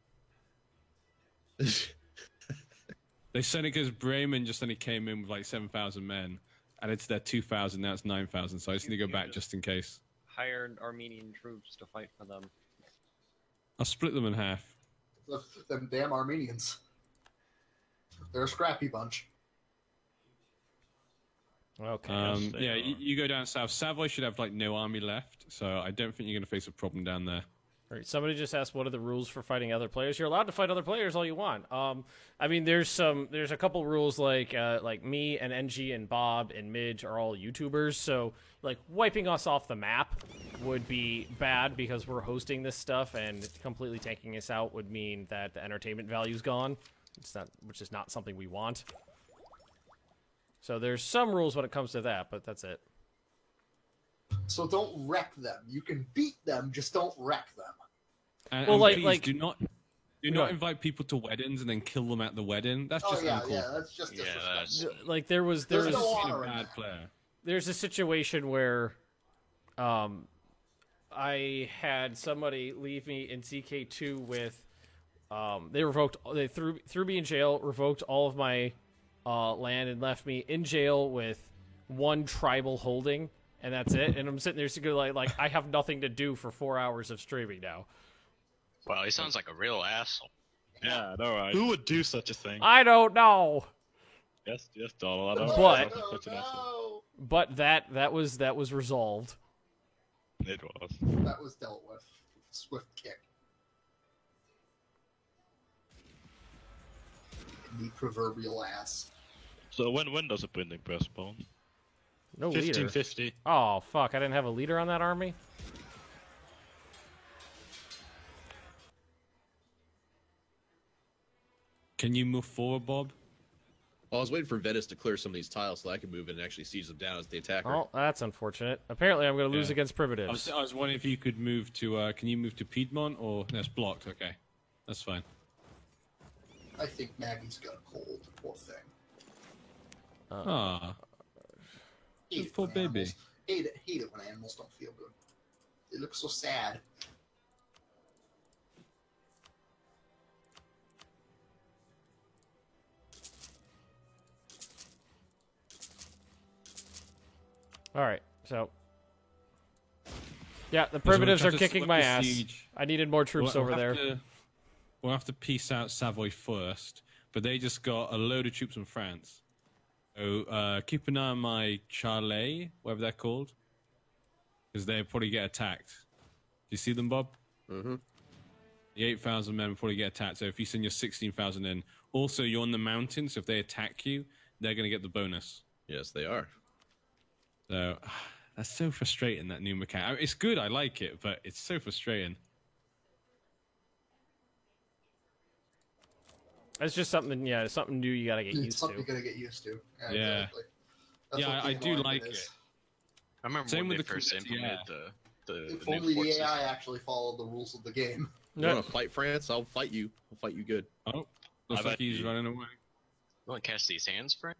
They said it because Bremen just only came in with like 7,000 men. Added to their 2,000, now it's 9,000, so I just need to go back just in case. Hired Armenian troops to fight for them. I'll split them in half. Them damn Armenians. They're a scrappy bunch. Okay. Yeah, you go down south. Savoy should have like no army left, so I don't think you're going to face a problem down there. All right, somebody just asked, what are the rules for fighting other players? You're allowed to fight other players all you want. I mean, there's a couple rules like me and NG and Bob and Midge are all YouTubers, so like wiping us off the map would be bad because we're hosting this stuff, and completely taking us out would mean that the entertainment value's gone. Which is not something we want. So there's some rules when it comes to that, but that's it. So don't wreck them. You can beat them, just don't wreck them. And, Well, and like- please do not invite people to weddings and then kill them at the wedding. That's just uncalled. that's just disrespectful. Like there was There's no Being honor a in bad that. player. there's a situation where I had somebody leave me in CK2 with they threw me in jail, revoked all of my land, and left me in jail with one tribal holding, and that's it. And I'm sitting there sitting like I have nothing to do for 4 hours of streaming now. Wow, he sounds like a real asshole. Yeah, no, right. Who would do such a thing? I don't know. Yes, Donald. I know. But- Such an asshole. But that was resolved. It was. That was dealt with. Swift kick. The proverbial ass. So when does a printing press spawn? No leader. 1550. Oh fuck! I didn't have a leader on that army. Can you move forward, Bob? Well, I was waiting for Venice to clear some of these tiles so I could move in and actually siege them down as the attacker. Oh, that's unfortunate. Apparently, I'm going to lose Yeah. against primitives. I was wondering if you could move to. Can you move to Piedmont or that's blocked? Okay, that's fine. I think Maggie's got a cold. Poor thing. Ah, Hate it poor when baby. animals- hate it when animals don't feel good. They look so sad. All right, so yeah, the we'll primitives have are to kicking split my the ass. siege. I needed more troops We'll over have there. we'll have to piece out Savoy first, but they just got a load of troops from France. So keep an eye on my Charlet, whatever they're called, because they'll probably get attacked. Do you see them, Bob? Mm-hmm. The 8,000 men will probably get attacked. So if you send your 16,000 in, also you're on the mountain, so if they attack you, they're going to get the bonus. Yes, they are. So that's so frustrating, that new mechanic. I mean, it's good, I like it, but it's so frustrating. It's just something, yeah, it's something new you got to get It's used something to. you're gonna get used to. Yeah. Exactly. That's Yeah, what the I do annoying like bit is. it. I remember Same when with they the first community, implemented If new only the forces. AI actually followed the rules of the game. You want to fight France? I'll fight you. I'll fight you good. Oh, looks like he's running away. You want to catch these hands, Frank?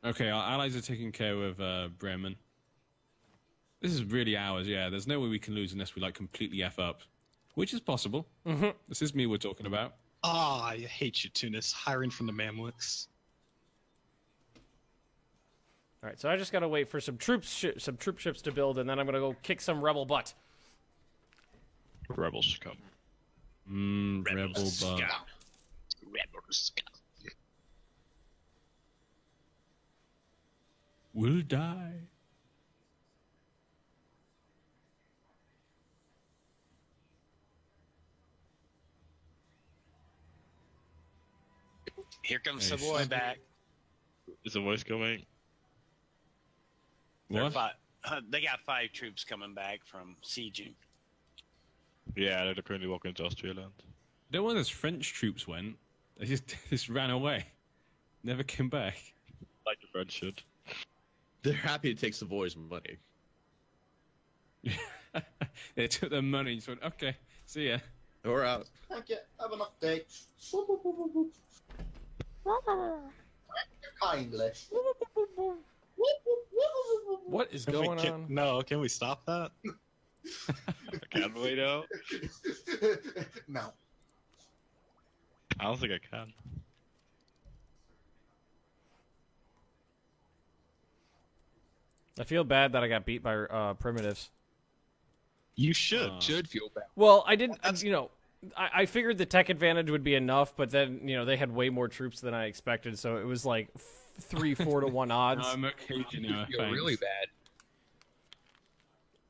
Okay, our allies are taking care of Bremen. This is really ours, yeah. There's no way we can lose unless we like completely F up. Which is possible. Mm-hmm. This is me we're talking about. Ah, I hate you, Tunis. Hiring from the Mamluks. All right, so I just gotta wait for some troop ships to build, and then I'm gonna go kick some rebel butt. Rebels come. Rebel butt. Rebels. Will die. Here comes Nice. Savoy back. Is the voice coming? They're What? they got 5 troops coming back from sieging. Yeah, they're currently walking into Austria land. Don't know where those French troops went. They just ran away. Never came back. Like the French should. They're happy to take Savoy's money. They took their money and said, okay, see ya. We're out. Thank you. Have enough dates. Kindly. What is Can we- going can- on? No, can we stop that? Can we though? No. I don't think I can. I feel bad that I got beat by primitives. You should. Should feel bad. Well, I didn't. You know, I figured the tech advantage would be enough, but then they had way more troops than I expected, so it was like 3-4 to 1 odds. No, I'm okay, you know. Feel really bad. I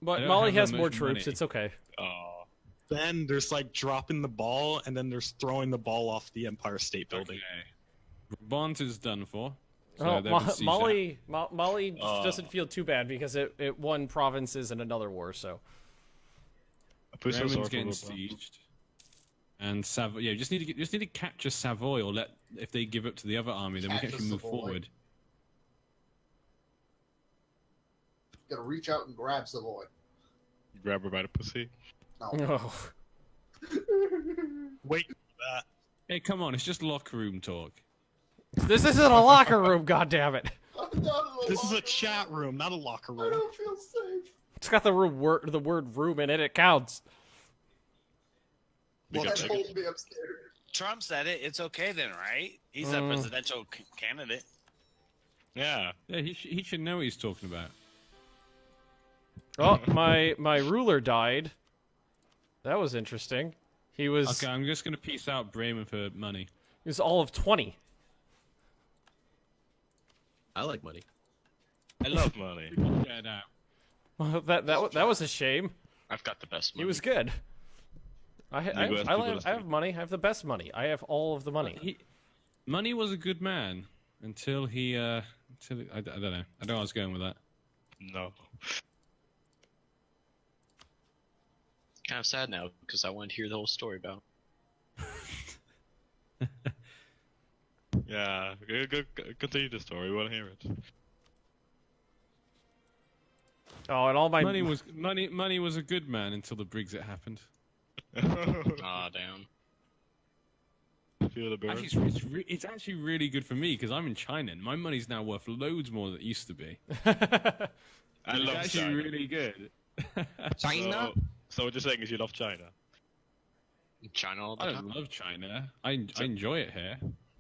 But don't Molly have that has more much troops. money. It's okay. Oh, Then there's like dropping the ball, and then there's throwing the ball off the Empire State Building. Okay. Brabant is done for. So Oh, they're besieged Molly Oh. doesn't feel too bad because it won provinces in another war. So I put some Bremen's sort getting of sieged. And Savoy, yeah, just need to capture Savoy, or if they give up to the other army, then we can Capture actually move Savoy. forward. Gotta reach out and grab Savoy. grab her by the pussy. No. Oh. Wait for that. Hey, come on, it's just locker room talk. This isn't a locker room. God damn it! This is a chat room, not a locker I room. don't feel safe. It's got the word room in it. It counts. Well, got that tickets. hold me upstairs. Trump said it. It's okay then, right? He's a presidential candidate. Yeah. Yeah, he should know what he's talking about. Oh, my ruler died. That was interesting. He was Okay, I'm just gonna peace out Bremen for money. he was all of 20. I like money. I love money. Yeah, no. Well, that was a shame. I've got the best He money. was good. I You guys have listening. money. I have the best money. I have all of the money. Money was a good man until he I don't know. I don't know where I was going with that. No. Kind of sad now because I wanted to hear the whole story about. Yeah. Go, continue the story. We want to hear it. Oh, and all my Money was a good man until the Brexit happened. Aw, damn. Feel the burn. Actually, it's actually really good for me because I'm in China and my money's now worth loads more than it used to be. I It's love actually China. really good. So what you're saying is you love China? China all the I time. don't love China. I enjoy it here.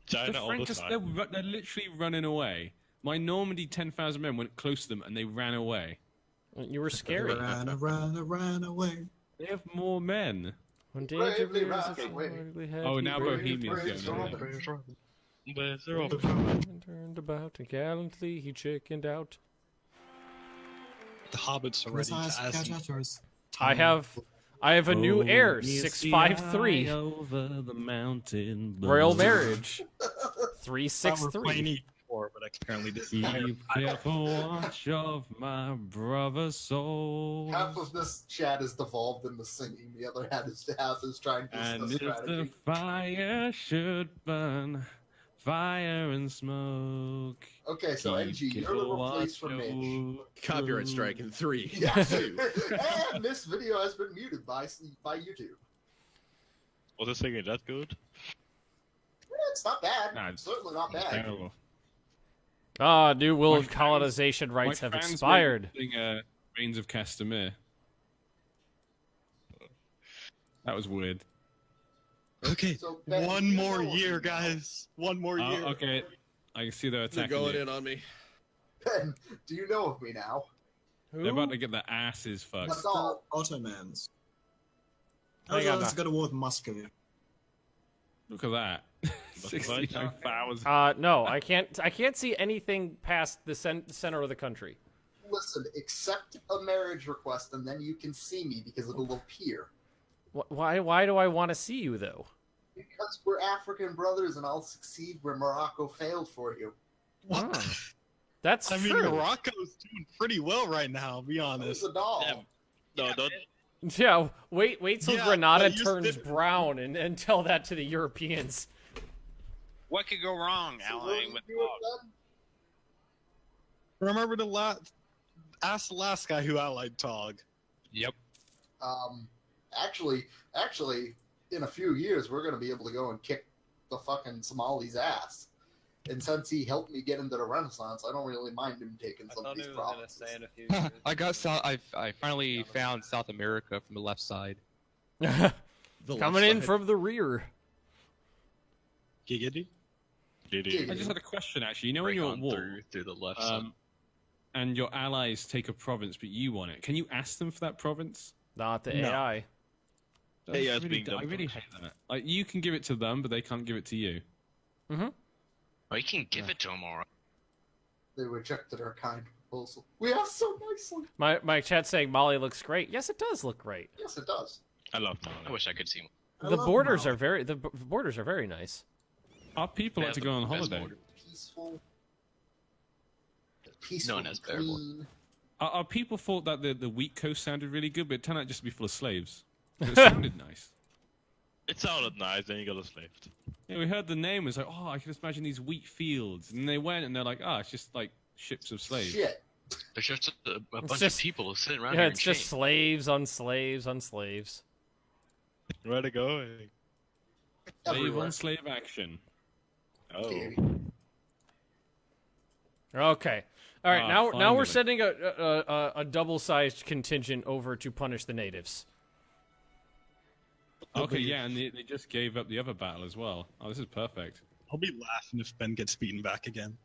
China The all the Franks, time. they're literally running away. My Normandy 10,000 men went close to them and they ran away. You were scary. Run away. They have more men. When danger Bravely rears rise its away. ugly head, Oh, he now Bravely Bohemians praised going on. Robin. Where's the Robin? and turned about and gallantly he chickened out. The hobbits are ready to ask. I have a new heir, Oh, 653. Over the mountain. Royal marriage. We're playing 363. E4, but apparently this Keep careful watch of my brother's soul. Half of this chat is devolved into singing. The other half is trying to And discuss if the strategy. fire should burn Fire and smoke. Okay, so NG, you're the replace for Midge. Copyright strike in 3, Yeah. 2. And this video has been muted by YouTube. Was this thing that good? It's not bad. Nah, It's certainly not bad. Terrible. New My world fans- colonization rights My have fans expired. were using, Reigns of Castamere. That was weird. Okay, So, Ben, one you more know year, me now. guys. One more Oh, year. okay. I can see they're They're attacking going you. in on me. Ben, do you know of me now? They're about to get their asses fucked. That's all. Ottomans. Hang on, Let's go to war with Muscovy. Look at that. 69,000. No, I can't see anything past the center of the country. Listen, accept a marriage request and then you can see me because it'll appear. Why do I want to see you though? Because we're African brothers and I'll succeed where Morocco failed for you. What? That's I mean, true. Morocco's doing pretty well right now, I'll be honest. It's a doll. No, don't. Yeah, wait till Yeah, Granada but you turns still- brown and tell that to the Europeans. What could go wrong So what allying do with you do Bob? then? Remember ask the last guy who allied Tog. Yep. Actually, in a few years, we're going to be able to go and kick the fucking Somali's ass. And since he helped me get into the Renaissance, I don't really mind him taking I some thought of he these was gonna provinces. say in a few years. I got I finally found South America from the left side. The Coming left in side. from the rear. Giggity? GD. I just had a question actually. You know when you're at war, through the left side. and your allies take a province, but you want it, can you ask them for that province? Not the No. AI. That's Yeah, it's really being done. I really hate that. Like you can give it to them, but they can't give it to you. Oh, you can give it to him, alright. They rejected our kind proposal. We asked so nicely. My chat's saying Mali looks great. Yes, it does look great. Yes, it does. I love I Mali. wish I could see him. I The love borders Mali. are very the borders are very nice. Our people They like to have go the on best holiday. border. Peaceful. Peaceful. No one has and better border. clean. Our people thought that the wheat coast sounded really good, but it turned out just to be full of slaves. But it sounded nice. It sounded nice, then you got enslaved. Yeah, we heard the name. It was like, oh, I can just imagine these wheat fields. And they went and they're like, oh, it's just like ships of slaves. Shit. There's just a bunch just- of people sitting around Yeah, here it's in just chains. slaves on slaves on slaves. Where to go? Slave Everywhere. on slave action. Oh. Okay. All right. Ah, now we're finally. sending a double-sized contingent over to punish the natives. Okay, yeah, and they just gave up the other battle as well. Oh, this is perfect. I'll be laughing if Ben gets beaten back again.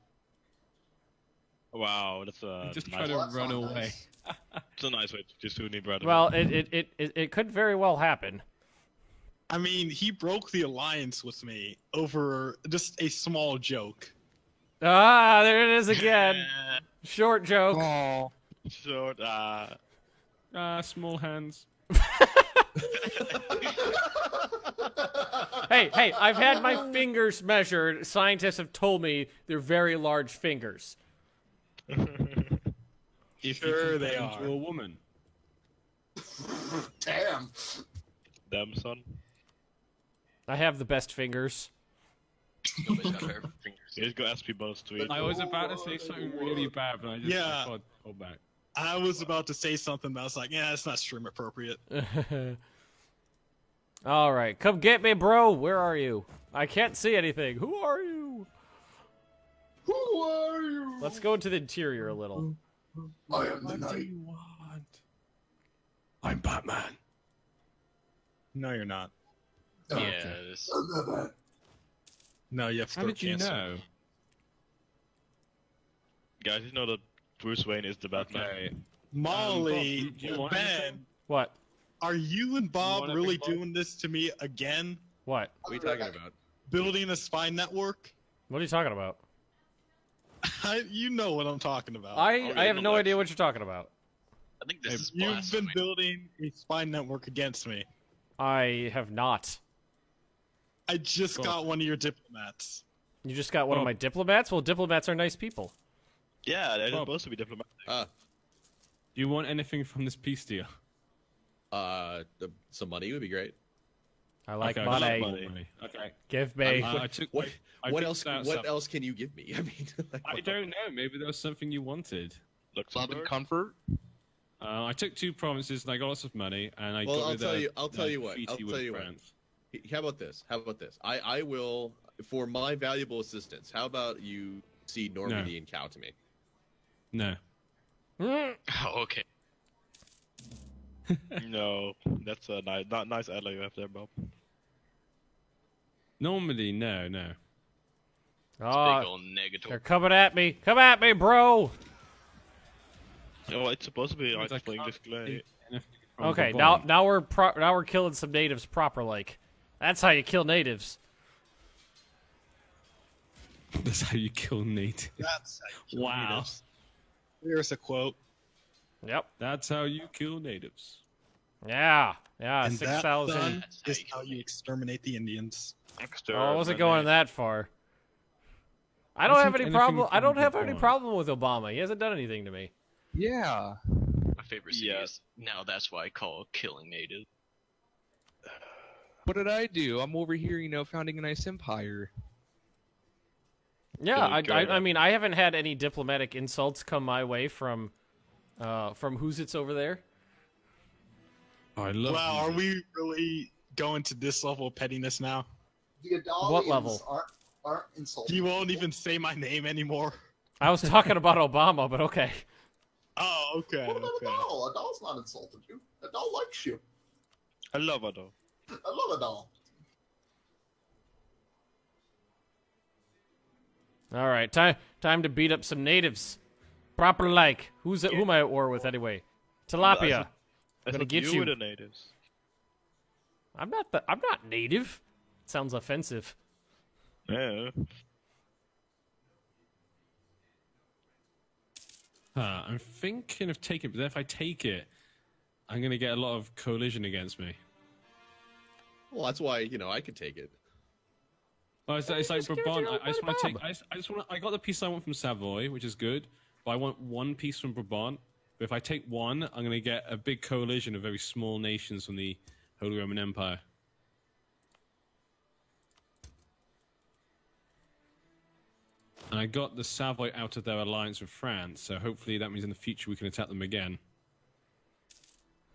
Wow, that's a Just nice, try to Well, that's run not away. nice. it's a nice way to just who need brother. Well, it could very well happen. I mean, he broke the alliance with me over just a small joke. Ah, there it is again. Short joke. Oh, short. Small hands. Hey, I've had my fingers measured. Scientists have told me they're very large fingers. If Sure you they compare them to are. a woman. Damn. Damn, son. I have the best fingers. Nobody's got better fingers. He's got SP bonus to it. I was about to say something really bad, but I just Yeah. thought, hold back. I was about to say something, but I was like, yeah, it's not stream appropriate. All right, come get me, bro. Where are you? I can't see anything. Who are you? Who are you? Let's go into the interior a little. I am the What do knight. you want? I'm Batman. No, you're not. Yeah, this, I'm the man. No, you have How throat did you cancer. know? Guys, you know that Bruce Wayne is the Batman. Okay. Molly, Bob, do you want Ben, anything? What? are you and Bob want really anything, Bob? doing this to me again? What? What are you talking about? Building a spy network? What are you talking about? You know what I'm talking about. I have no idea what you're talking about. I think this is You've blasphemy. been building a spy network against me. I have not. I just Cool. got one of your diplomats. You just got one of Well- my diplomats? Well, diplomats are nice people. Yeah, they're Bob. supposed to be diplomatic. Do you want anything from this peace deal? Some money would be great. I like Okay, money. I like money. Okay. Give me. I took. What I what took else? that What stuff. else can you give me? I mean, like, I don't know. Maybe there was something you wanted. Love and comfort. I took 2 provinces and I got lots of money and I Well, got I'll rid tell of you. I'll tell you what. treaty I'll with tell you what. France. How about this? How about this? I will, for my valuable assistance. How about you cede Normandy and Cow to me? No. Oh, okay. No, that's a nice ally you have there, Bob. Normandy, no. Big Oh, old negative. they're coming at me. Come at me, bro. Oh, it's supposed to be Because I like playing can't this clay. From Okay, Brabant. now we're killing some natives proper like. That's how you kill natives. That's how you kill natives. That's Wow. Here's a quote. Yep. That's how you kill natives. Yeah. And that, 6,000. son, is how you exterminate the Indians. Oh, I wasn't going that far. I don't have any problem. I don't have any problem with Obama. He hasn't done anything to me. Yeah. My favorite city is now that's why I call killing natives. What did I do? I'm over here, founding a nice empire. Yeah, Go I mean, I haven't had any diplomatic insults come my way from who's it's over there. Oh, I love. Wow, are we really going to this level of pettiness now? The Adalians What level? aren't insulting. You won't even say my name anymore. I was talking about Obama, but okay. Oh, okay. What about Okay. Adal? Adal's not insulted you. Adal likes you. I love Adol. I love Adal. All right, time to beat up some natives. Proper like. Who am I at war with anyway? Tilapia. I gonna thought get you you. were the natives. I'm not native. Sounds offensive. Yeah. I'm thinking of taking it, but if I take it, I'm going to get a lot of coalition against me. Well, that's why I could take it. Well, it's like Brabant. I just want to take. I just want. I got the piece I want from Savoy, which is good, but I want one piece from Brabant. But if I take one, I'm going to get a big coalition of very small nations from the Holy Roman Empire. And I got the Savoy out of their alliance with France, so hopefully that means in the future we can attack them again.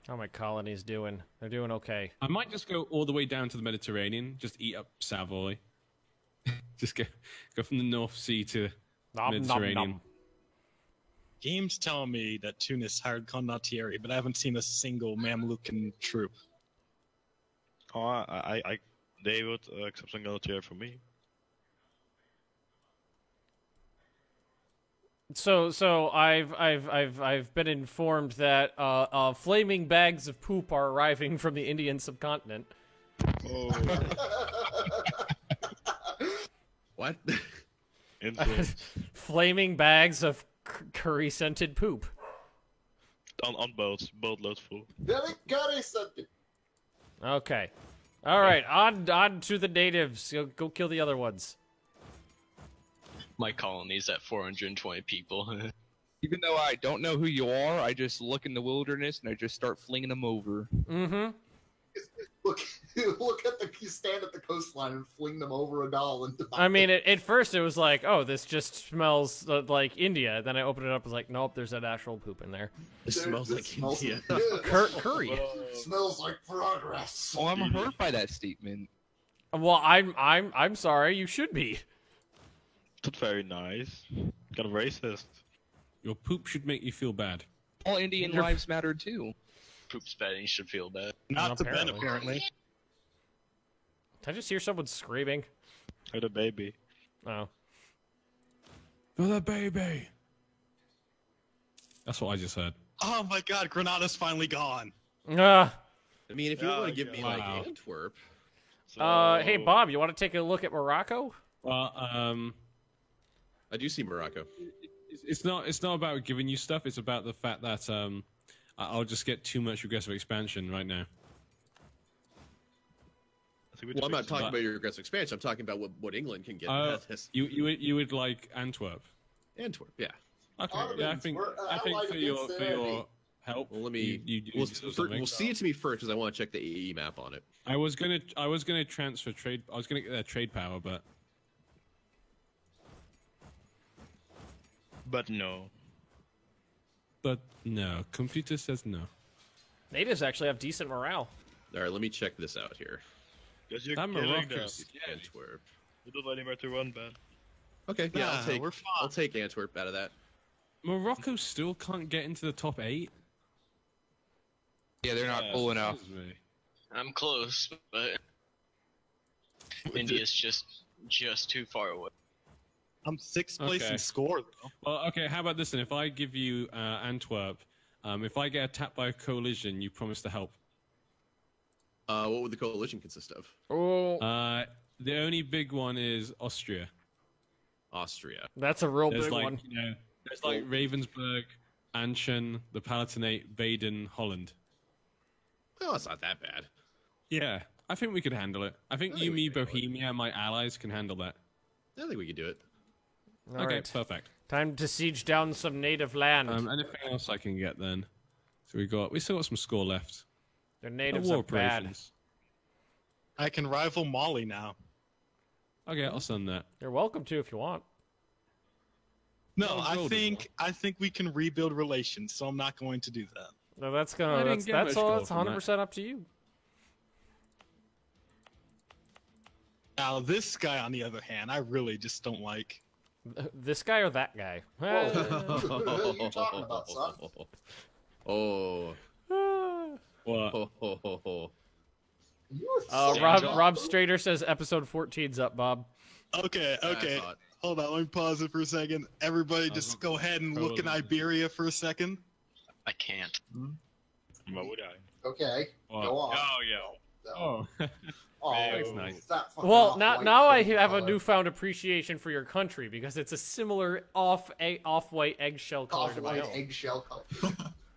How are my colonies doing? They're doing okay. I might just go all the way down to the Mediterranean, just eat up Savoy. Just go from the North Sea to Nom, nom, Mediterranean. nom. Game's telling me that Tunis hired Condottieri, but I haven't seen a single Mamlukan troop. Oh, they would accept some military from me. So I've been informed that flaming bags of poop are arriving from the Indian subcontinent. Oh. What? Flaming bags of curry-scented poop. On boats, boatloads full. Very curry-scented. Okay. All right, on to the natives. Go kill the other ones. My colony's at 420 people. Even though I don't know who you are, I just look in the wilderness and I just start flinging them over. Mm-hmm. Look at you stand at the coastline and fling them over Adal and I mean, at first it was like, oh, this just smells like India. Then I opened it up, and was like, nope, there's an actual poop in there. It smells like India. Curry. Smells like progress. Oh, I'm hurt by that statement. Well, I'm sorry. You should be. That's very nice. Kind of racist. Your poop should make you feel bad. All Indian lives matter too. Poop spatting should feel bad. Not to Ben, apparently. Did I just hear someone screaming? Or the baby. Oh. For the baby. That's what I just heard. Oh my god, Granada's finally gone. I mean, if you want to give me like Wow. Antwerp. Hey Bob, you want to take a look at Morocco? Well, I do see Morocco. It's not about giving you stuff. It's about the fact that I'll just get too much aggressive expansion right now. Well, I'm not talking about your aggressive expansion. I'm talking about what England can get. You would like Antwerp. Antwerp, yeah. Okay, yeah, I think for your help. Well, let me. You we'll, do something. we'll see it to me first because I want to check the AE map on it. I was gonna transfer trade. I was gonna get their trade power, but no. But no, computer says no. Natives actually have decent morale. All right, let me check this out here. Because you're That killing Morocco's them. Antwerp. You don't let anybody to run, Ben. Okay, yeah, Nah, we're fine. I'll take Antwerp out of that. Morocco still can't get into the top 8. Yeah, they're not full enough. I'm close, but India's just too far away. I'm 6th place Okay. in score, though. Well, okay. How about this then? If I give you Antwerp, if I get attacked by a coalition, you promise to help. What would the coalition consist of? Oh, The only big one is Austria. Austria. that's a real There's big like, one. you know, there's like Ravensburg, Aachen, the Palatinate, Baden, Holland. Well, it's not that bad. Yeah, I think we could handle it. I think I think you, we me, can handle it. Bohemia, my allies can handle that. I think we could do it. All Okay, right. perfect. Time to siege down some native land. Anything else I can get then? So we still got some score left. Their natives war are bad. operations. I can rival Mali now. Okay, I'll send that. You're welcome to if you want. No, Oh, I golden think we can rebuild relations, so I'm not going to do that. No, that's I gonna. didn't get That's much all. gold It's from that. 100% up to you. Now, this guy, on the other hand, I really just don't like. This guy or that guy? Whoa. Who are you talking about, son? Oh. What? You are Rob Strader says episode 14's up, Bob. Okay, okay. Hold on, let me pause it for a second. Everybody just go ahead and look in Iberia for a second. I can't. What would I? Okay, What? go on. Oh, yeah. Oh. Oh, That's nice. that fucking Well, off-white now I pink have a color. newfound appreciation for your country because it's a similar off-white eggshell color to my Off-white own. eggshell color.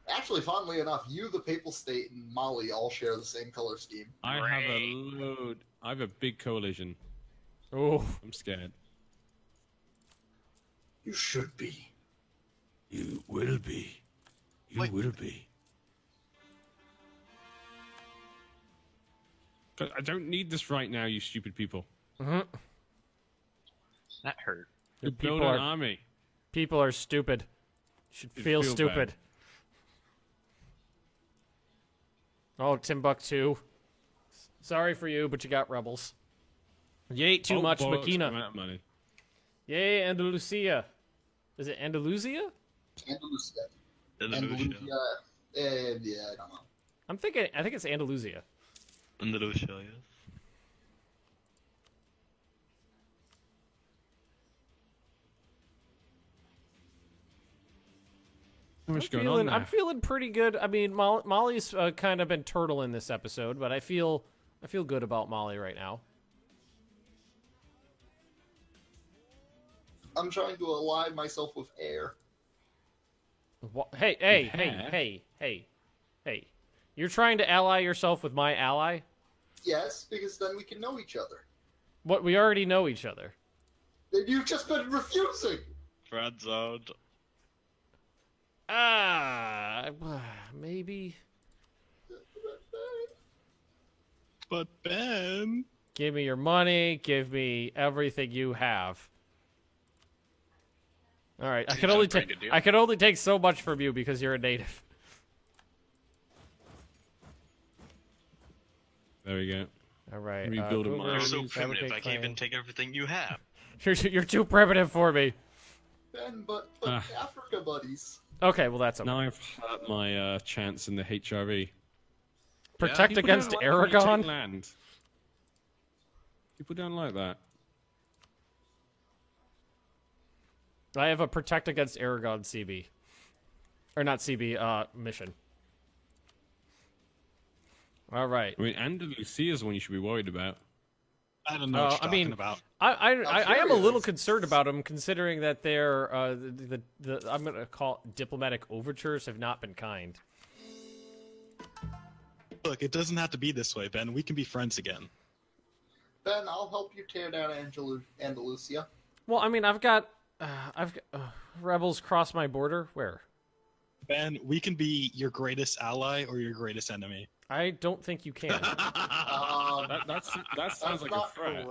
Actually, funnily enough, you, the Papal State, and Mali all share the same color scheme. I have a load. I have a big coalition. Oh, I'm scared. You should be. You will be. You will be. But I don't need this right now, you stupid people. Mhm. That hurt. You People build an are- army. People are stupid. Should It feel feels stupid. bad. Oh, Timbuktu. Sorry for you, but you got rebels. You ate too much bollocks, Makina. I'm out of money. Yay, Andalusia. Is it Andalusia? Andalusia. Andalusia. Yeah, I don't know. I think it's Andalusia. Andalusia, yes. How much going on I'm there? feeling pretty good. I mean, Molly's kind of been turtle in this episode, but I feel good about Molly right now. I'm trying to align myself with air. Hey. You're trying to ally yourself with my ally? Yes, because then we can know each other. What? We already know each other. Then you've just been refusing. Friend zoned. Maybe. But Ben, Give me your money. Give me everything you have. All right, I can only take so much from you because you're a native. There we go. All right. Rebuild a Google mine. You're so News, primitive. I fabricate can't even claim. take everything you have. You're too primitive for me. Ben, but Ah. Africa buddies. Okay, well that's okay. Now I've hurt my chance in the HRE. Protect People against don't like when you take Aragon. land. People don't like that. I have a protect against Aragon CB, or not CB mission. All right. I mean, Andalusia is one you should be worried about. I don't know what you're I talking mean, about. I am a little curious. concerned about them, considering that their the I'm gonna call it diplomatic overtures have not been kind. Look, it doesn't have to be this way, Ben. We can be friends again. Ben, I'll help you tear down Andalusia. Well, I mean, I've got rebels cross my border. Where? Ben, we can be your greatest ally or your greatest enemy. I don't think you can. That sounds like a threat.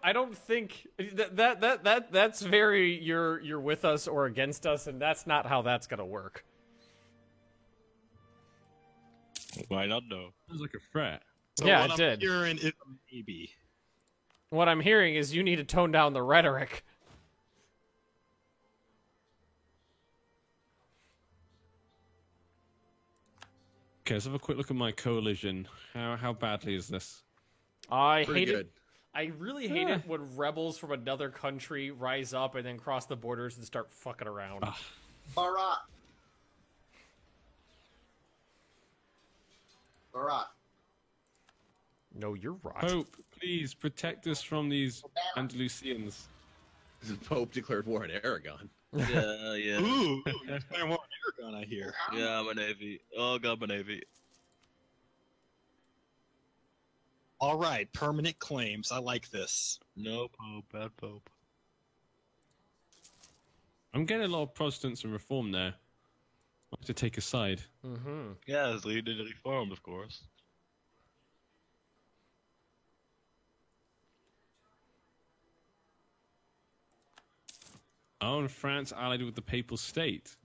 I don't think that's very you're with us or against us, and that's not how that's gonna work. Why not though? Sounds like a threat. So Yeah, what it I'm did. hearing is a maybe. What I'm hearing is you need to tone down the rhetoric. Okay, let's have a quick look at my coalition. How badly is this? I Pretty hate good. it. I really hate it when rebels from another country rise up and then cross the borders and start fucking around. Barat. Barat. No, you're right. Pope, please protect us from these Andalusians. This is Pope declared war on Aragon. Yeah. Ooh, declare war on Aragon, I hear. Yeah, I'm a Navy. Oh god, my Navy. All right, permanent claims. I like this. No Pope, bad Pope. I'm getting a lot of Protestants and Reform there. I have to take a side. Mm-hmm. Yeah, it's leading the Reformed, of course. Oh, and France allied with the Papal State.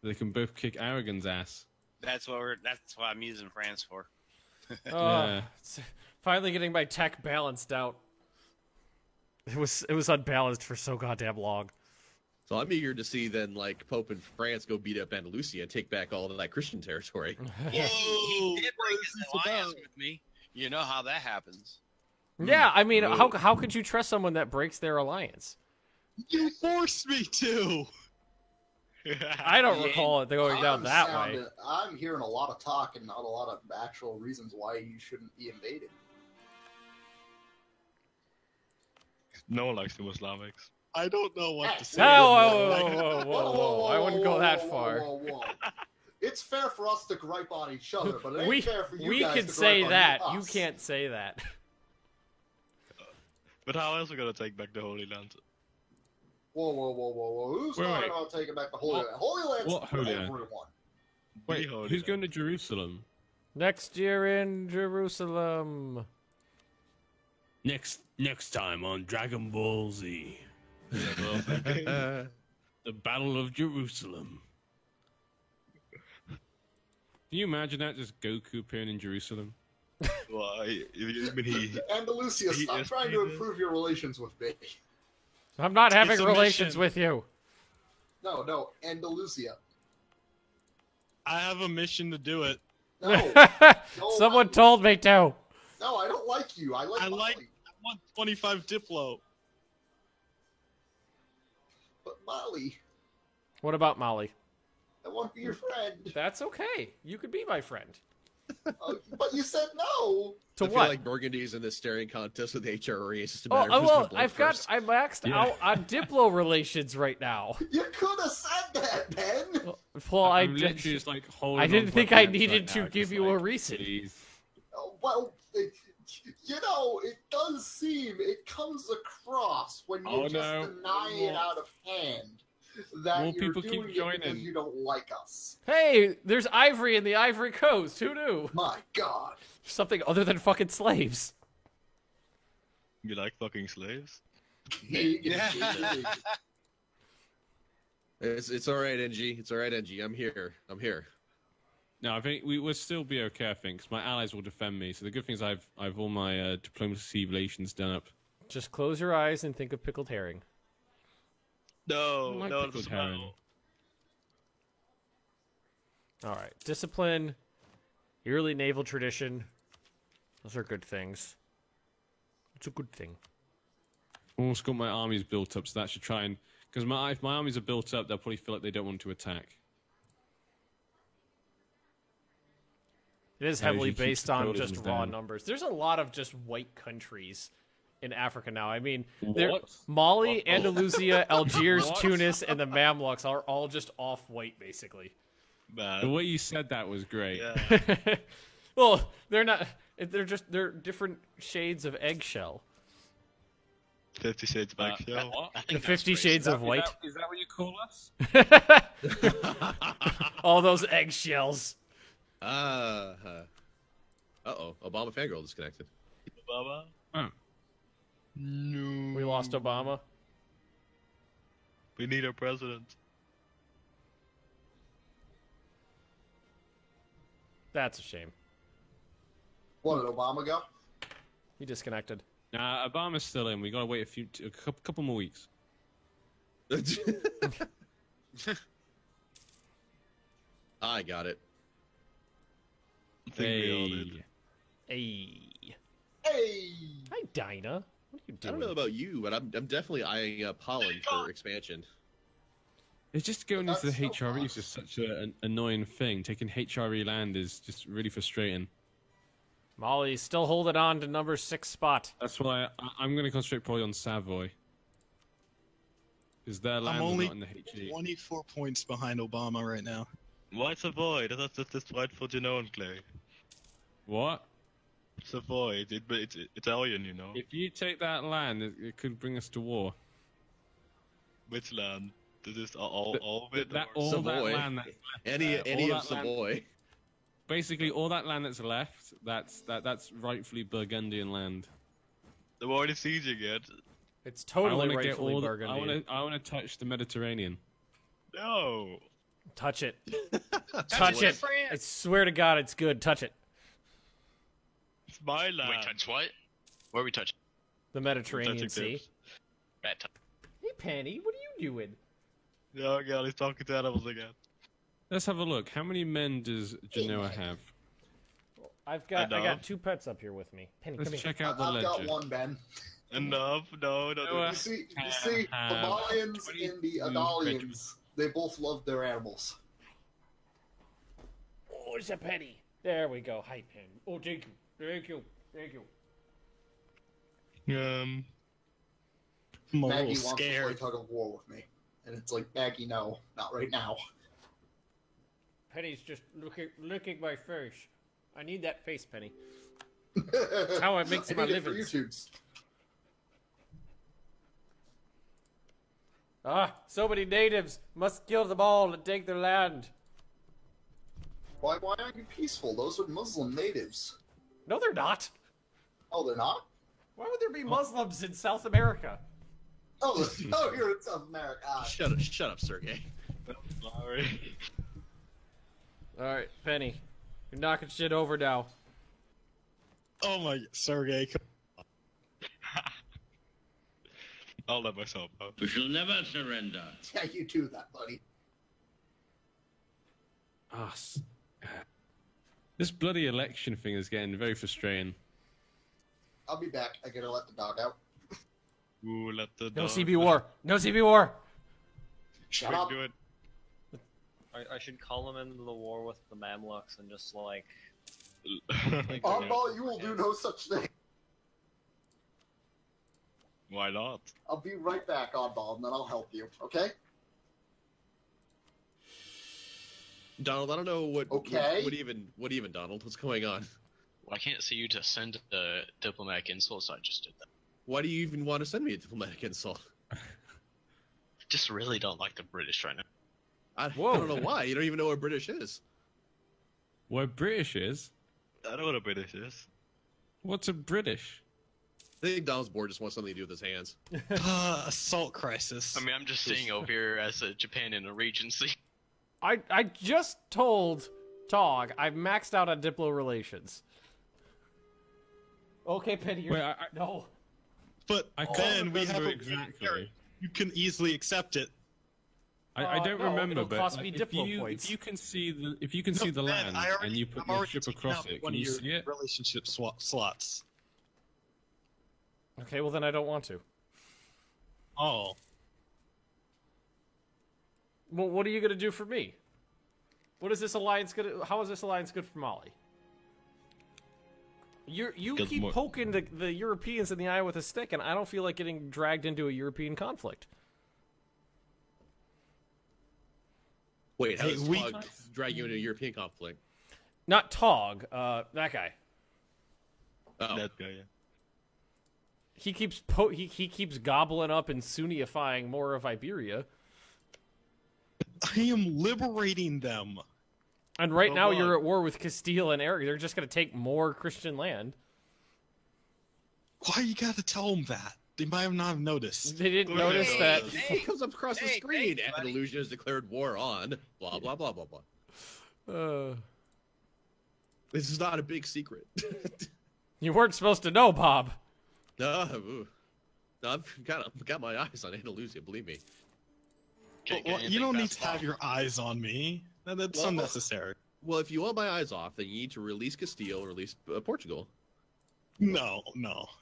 They can both kick Aragon's ass. That's what I'm using France for. Yeah. It's finally getting my tech balanced out. It was unbalanced for so goddamn long. So I'm eager to see then, like, Pope and France go beat up Andalusia and take back all of that Christian territory. Yeah, he did break his alliance with me. You know how that happens. Yeah, I mean, how could you trust someone that breaks their alliance? You forced me to. I don't recall it going down that way. I'm hearing a lot of talk and not a lot of actual reasons why you shouldn't be invaded. No one likes the Islamics. I don't know what to say. Whoa, I wouldn't go that far. Whoa. It's fair for us to gripe on each other, but it ain't We fair for you we guys can to say gripe that. on You us. can't say that. But how else are we gonna take back the Holy Land? Whoa. Who's talking about taking back the Holy Land? Holy Land's What for Holy Land? everyone. Wait, who's going to Jerusalem? Next year in Jerusalem. Next time on Dragon Ball Z. The Battle of Jerusalem. Can you imagine that? Just Goku appearing in Jerusalem? Why? Andalusia, stop trying to improve your relations with me. I'm not having It's a relations mission. with you. No, Andalusia. I have a mission to do it. No. Someone told me to. No, I don't like you. I I Molly. want 25 Diplo. But Molly, What about Molly? I want to be your friend. That's okay. You could be my friend. But you said no. To I feel what? like Burgundy's in this staring contest with HRE. It's just a Oh, matter of who's well, gonna blink I've got first. I maxed out on Diplo relations right now. You could have said that, Ben. Well, I'm literally just like holding I on didn't to think my I pants needed right to now, give just you a like, reason. please. Well, it does seem it comes across when you Oh, just no. deny it out of hand that More you're people keep doing it because joining. you don't like us. Hey, there's ivory in the Ivory Coast. Who knew? My God. Something other than fucking slaves. You like fucking slaves? Yeah. It's all right, NG. It's all right, NG. I'm here. No, I think we will still be okay. I think 'cause my allies will defend me. So the good thing is I've all my diplomacy relations done up. Just close your eyes and think of pickled herring. No, I like no, pickled the herring. smell. All right, discipline, yearly naval tradition. Those are good things. It's a good thing. Almost got my armies built up, so that should try and because if my armies are built up, they'll probably feel like they don't want to attack. It is How heavily did you keep based the on coalitions just raw down? numbers. There's a lot of just white countries in Africa now. I mean, What? Mali, Andalusia, Algiers, What? Tunis, and the Mamluks are all just off-white, basically. The way you said that was great. Yeah. Well, they're not. They're different shades of eggshell. 50 Shades of Eggshell. What? I The think 50 Shades of White. Is that what you call us? All those eggshells. Uh-oh. Obama fangirl disconnected. Obama? Oh. No. We lost Obama. We need a president. That's a shame. What did Obama go? He disconnected. Nah, Obama's still in. We gotta wait a couple more weeks. I got it. I think we all did. Hey. Hey! Hi, Dinah. What are you I doing? don't know about you, but I'm definitely eyeing pollen for expansion. It's just going into the That's so HRE is fun. just such an annoying thing. Taking HRE land is just really frustrating. Molly's still holding on to number 6 spot. That's why I'm going to concentrate probably on Savoy. Because their land I'm is only not in the HE. 24 points behind Obama right now. Why Savoy? That's just rightful Genoan clay. What? Savoy, it's Italian, you know. If you take that land, it could bring us to war. Which land? This is all of it? That, or- all that Savoy. land that's Any all of that land- Savoy. basically all that land that's left, that's rightfully Burgundian land. They're already sieging it. It's I totally want to get rightfully all. Burgundy. I want to touch the Mediterranean. No. Touch it. Touch it. I swear to God, it's good. Touch it. It's my land. Wait, touch what? Where are we touching? The Mediterranean Sea. tips. Bad touch. Hey, Penny, what are you doing? Oh god, he's talking to animals again. Let's have a look. How many men does Genoa have? I got Enough. 2 pets up here with me. Penny, Let's come here. check out the I've got ledger. one, Ben. Enough. No. Noah. You see, the Malians and the Adalians, they both love their animals. Oh, it's a Penny. There we go. Hi, Penny. Oh, thank you. Thank you. Thank you. I'm a Maggie little wants to play scared. tug of war with me. And it's like, Maggie, no, not right now. Penny's just licking my face. I need that face, Penny. That's how it makes I my need it for livings. YouTube's. Ah, so many natives. Must kill them all and take their land. Why aren't you peaceful? Those are Muslim natives. No, they're not. Oh, they're not? Why would there be Muslims in South America? Oh, oh, you're in South America. Ah, Shut up, Sergey. Sorry. All right, Penny. You're knocking shit over now. Oh my, Sergey. I'll let myself out. We shall never surrender. yeah, you do that, buddy. Ah, this bloody election thing is getting very frustrating. I'll be back. I gotta let the dog out. Ooh, let the No dog- CB war. No CB war. Shut Quick, up. do it. I should call him into the war with the Mamluks and just like. Oddball, you will do no such thing. Why not? I'll be right back, Oddball, and then I'll help you, okay? Donald, I don't know what. Okay. What even, Donald? What's going on? Well, I can't see you to send a diplomatic insult, so I just did that. Why do you even want to send me a diplomatic insult? Just really don't like the British right now. I Whoa. don't know why. You don't even know what British is. What British is? I know what a British is. What's a British? I think Donald's board just wants something to do with his hands. Assault crisis. I mean, I'm just staying over here as a Japan in a regency. I just told Tog I've maxed out on Diplo relations. Okay, Penny, you're... Wait, no. But I can't then we remember have a exactly. You can easily accept it. I don't no, remember, it'll but cost like, me if Diplo you points. can see the No, land Ben, and you put I'm your already ship taking across out it, one can of you your see it? relationship slots. Okay, well then I don't want to. Oh. Well, what are you gonna do for me? What is this alliance gonna? How is this alliance good for Molly? You Good keep more- poking the Europeans in the eye with a stick, and I don't feel like getting dragged into a European conflict. Wait, how Hey, does we- Tog drag you into a European conflict? Not Tog, that guy. Oh. That guy, yeah. He keeps he keeps gobbling up and Sunniifying more of Iberia. I am liberating them. And right now you're at war with Castile and Aragon. They're just going to take more Christian land. Why you gotta tell them that? They might have not noticed. They didn't notice that. It comes up across the screen. Andalusia has declared war on blah blah blah blah blah. This is not a big secret. You weren't supposed to know, Bob. No, I've got my eyes on Andalusia. Believe me. Well, you don't need to have your eyes on me. That's unnecessary. Well, if you want my eyes off, then you need to release Castile and release Portugal. No,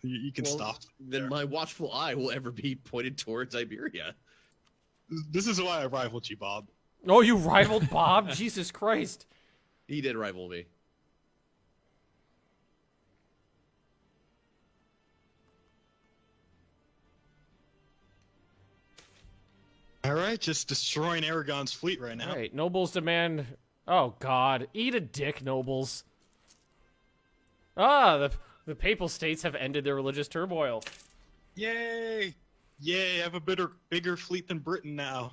you can stop. Then my watchful eye will ever be pointed towards Iberia. This is why I rivaled you, Bob. Oh, you rivaled Bob? Jesus Christ. He did rival me. All right, just destroying Aragon's fleet right now. All right, nobles demand... Oh, God. Eat a dick, nobles. Ah, the Papal States have ended their religious turmoil. Yay! Yay, I have a bigger fleet than Britain now.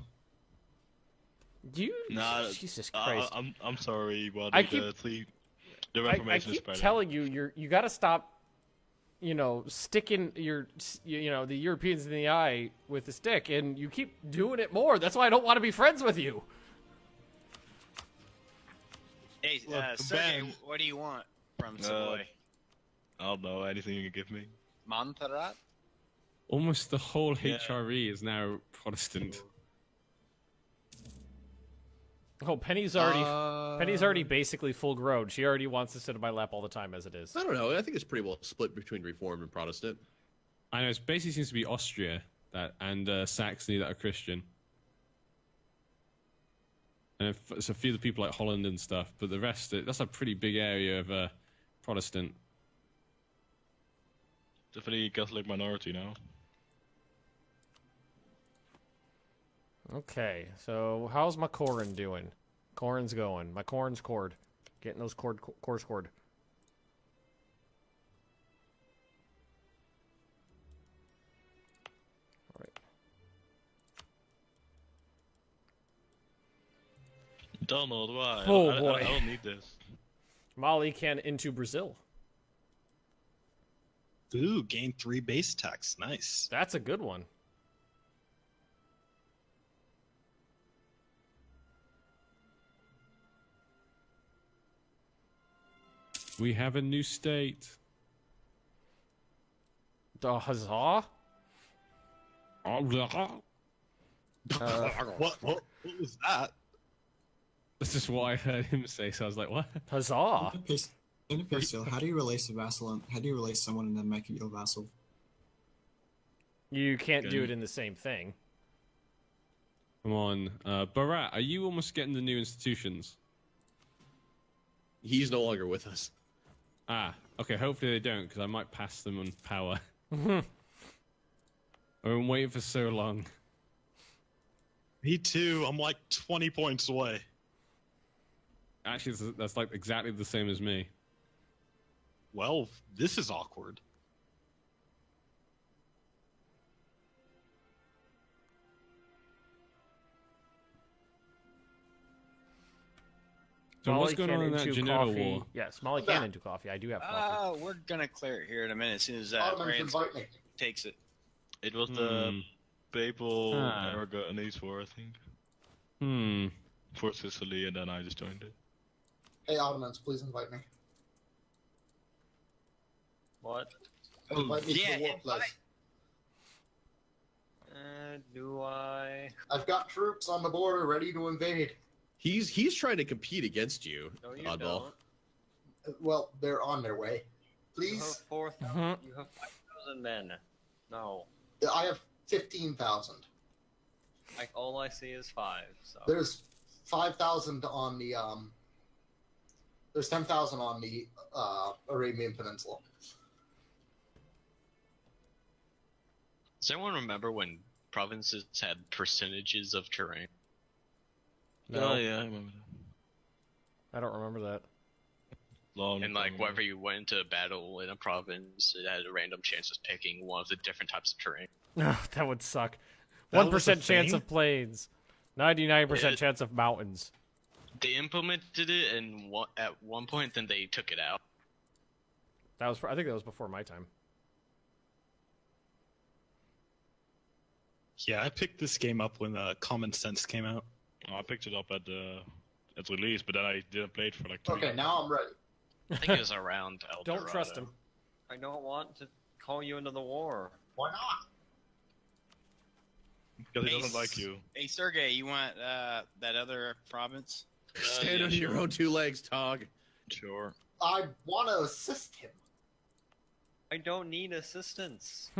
You... Nah, Jesus Christ. I'm sorry, but the Reformation I is keep spreading. telling you, you got to stop, sticking the Europeans in the eye with the stick, and you keep doing it more. That's why I don't want to be friends with you. Hey, Look, Sergey, Ben. what do you want from Savoy? I don't know, anything you can give me. Montserrat? Almost the whole HRE is now Protestant. Oh, Penny's already basically full grown. She already wants to sit in my lap all the time as it is. I don't know. I think it's pretty well split between Reformed and Protestant. I know, it basically seems to be Austria and Saxony that are Christian. And it's a few of the people like Holland and stuff, but the rest, that's a pretty big area of Protestant. Definitely Catholic minority now. Okay, so how's my Corin doing? Corin's going. My Corin's cored. Getting those cores scored. Donald, why? Oh, I boy. don't need this. Mali can into Brazil. Ooh, gain 3 base tax. Nice. That's a good one. We have a new state. The Huzzah? What was that? That's just what I heard him say, so I was like, what? Huzzah! In a pistol, how do you release a vassal? And how do you release someone and then make it your vassal? You can't do it in the same thing. Come on. Barat, are you almost getting the new institutions? He's no longer with us. Ah, okay, hopefully they don't, because I might pass them on power. I've been waiting for so long. Me too. I'm like 20 points away. Actually, that's like exactly the same as me. Well, this is awkward. So what's Molly going on in that into Genoa coffee. war? Yes, Molly can into coffee. I do have coffee. We're gonna clear it here in a minute as soon as Ottomans Rand invite me. takes it. It was the Papal Aragonese War, I think. For Sicily, and then I just joined it. Hey, Ottomans, please invite me. What? Invite me to yeah, the war place. Do I? I've got troops on the border ready to invade. He's trying to compete against you, No, you Oddball. don't. Well, they're on their way. You have Please? 4,000. You have 5,000 men. No. I have 15,000. Like, all I see is 5. So. There's 5,000 on the there's 10,000 on the Arabian Peninsula. Does anyone remember when provinces had percentages of terrain? No. Oh, yeah, I remember I don't remember that. And like whenever you went into a battle in a province, it had a random chance of picking one of the different types of terrain. That would suck. That was a 1% chance thing? of plains, 99% chance of mountains. They implemented it at one point, then they took it out. I think that was before my time. Yeah, I picked this game up when Common Sense came out. Oh, I picked it up at release, but then I didn't play it for like 2 Okay, years. now I'm ready. I think it was around El Don't Dorado. trust him. I don't want to call you into the war. Why not? Because he doesn't like you. Hey, Sergey, you want that other province? Stand on your own 2 legs, Tog. Sure. I want to assist him. I don't need assistance.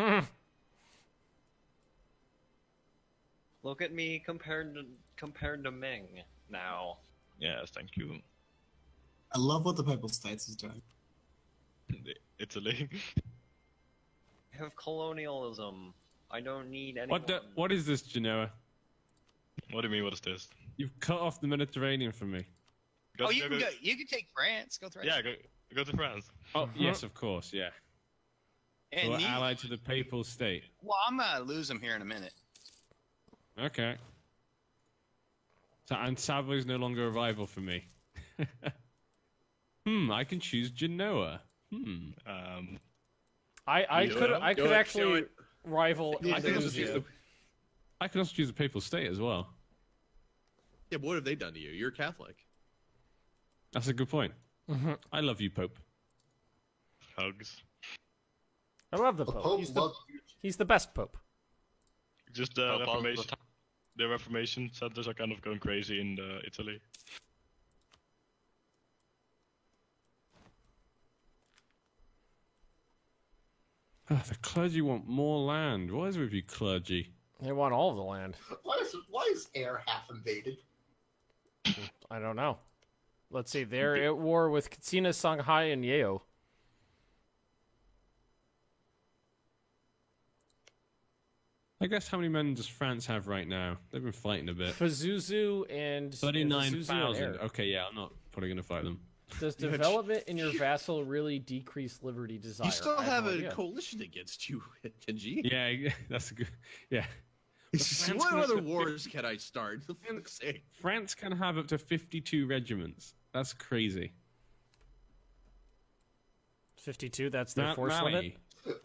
Look at me compared to Ming now. Yes, thank you. I love what the Papal States is doing. Italy. I have colonialism. I don't need anyone. What is this, Genoa? What do you mean? What is this? You've cut off the Mediterranean from me. Oh, you can take France. Go to France. Yeah, go to France. Oh, yes, of course, yeah. And We're you- allied to the Papal State. Well, I'm gonna lose them here in a minute. Okay. So, and Savoy is no longer a rival for me. I can choose Genoa. I could actually rival Andalusia. I can also choose the Papal State as well. Yeah, but what have they done to you? You're Catholic. That's a good point. I love you, Pope. Hugs. I love the Pope. He's the best Pope. Just the Reformation centers are kind of going crazy in Italy. The clergy want more land. What is with you, clergy? They want all of the land. Why is air half invaded? I don't know. Let's see. They're at war with Katsina, Shanghai, and Yeo. I guess how many men does France have right now? They've been fighting a bit. Pazuzu and 39,000. Air. Okay, yeah, I'm not probably going to fight them. Does development in your vassal really decrease liberty desire? You still I have no a idea. coalition against you, Kenji. Yeah, that's a good. Yeah. What other wars can I start? For fuck's sake. France can have up to 52 regiments. That's crazy. 52. That's their force limit.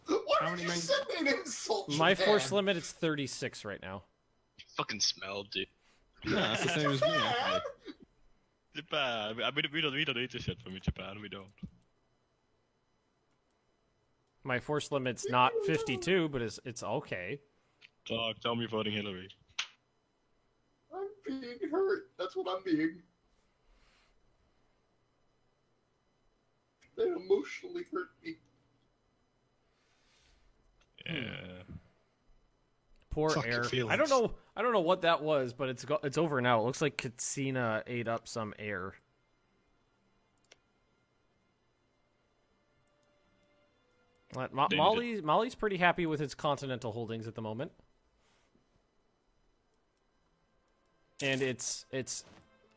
Why did you send me an insult? My Japan? force limit is 36 right now. Fucking smell, dude. No, that's the same as me. Actually. Japan. I mean, we don't need this shit from Japan. We don't. My force limit's not 52, but it's okay. Tell me you're voting Hillary. I'm being hurt. That's what I'm being. They emotionally hurt me. Yeah. Poor Fuck Air. your feelings. I don't know what that was, but it's over now. It looks like Katsina ate up some air. Mali's pretty happy with its continental holdings at the moment. And it's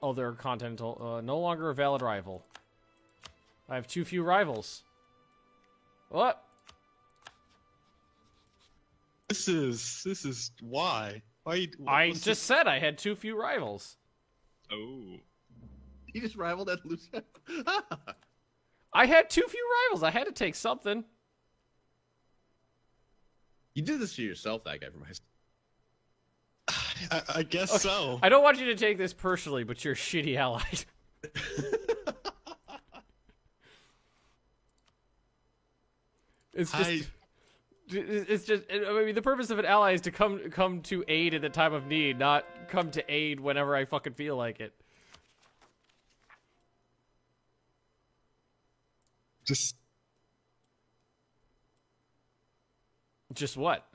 other continental no longer a valid rival. I have too few rivals. What? This is why. I just said I had too few rivals. Oh. You just rivaled at Lucia. I had too few rivals. I had to take something. You did this to yourself, that guy from my. I guess so. I don't want you to take this personally, but you're a shitty ally. It's just. I mean, the purpose of an ally is to come to aid in the time of need, not come to aid whenever I fucking feel like it. Just what?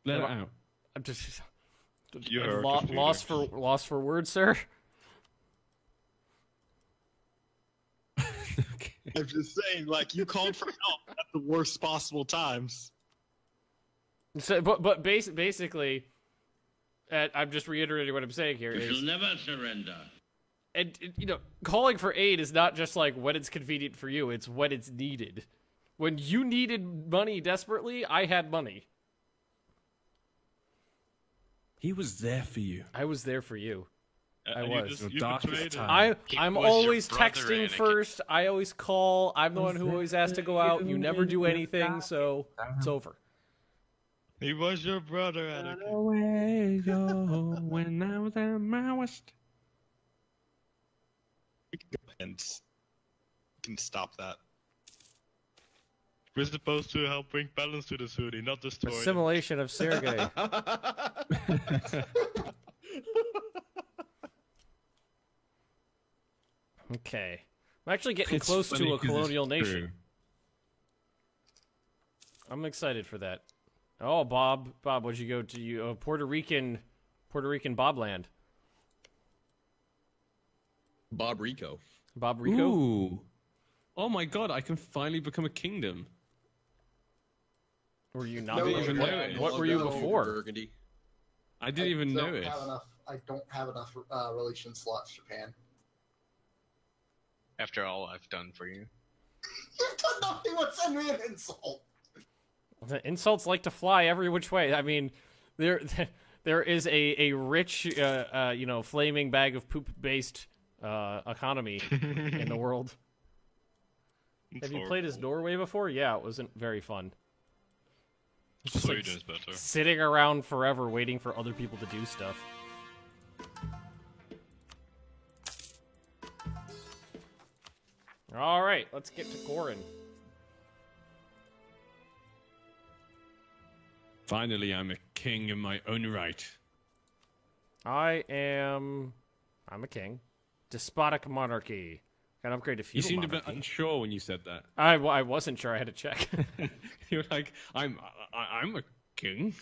Let it out. I'm just. You heard lost for words, sir. I'm just saying, like, you called for help at the worst possible times. So, but basically, I'm just reiterating what I'm saying here. We shall never surrender. And calling for aid is not just like when it's convenient for you, it's when it's needed. When you needed money desperately, I had money. He was there for you. I was there for you. I was. I'm was always your brother, texting Anakin. first. I always call. I'm the one who always has to go out. You never do anything, so it's over. He was your brother, Anakin. Away, yo, when I was at my worst. We can go and can stop that. We're supposed to help bring balance to the Sudi, not destroy it. Assimilation of Sergei. Okay. I'm actually getting It's close funny to a 'cause it's colonial nation. true. I'm excited for that. Oh, Bob, what'd you go to? Puerto Rican Bobland. Bob Rico. Bob Rico. Ooh. Oh my god, I can finally become a kingdom. Were you not? No, What were you before? Burgundy. I didn't even notice. I don't have enough relation slots, Japan. After all I've done for you. You've done nothing but send me an insult. The insults like to fly every which way. I mean, there is a rich, flaming bag of poop-based economy in the world. Have you played as Norway before? Yeah, it wasn't very fun. It's just like Sweden's better. sitting around forever waiting for other people to do stuff. All right, let's get to Gorin. Finally, I'm a king in my own right. I'm a king. Despotic monarchy. Can upgrade to You feudal seemed a monarchy. bit unsure when you said that. I wasn't sure. I had to check. You were like, I'm a king.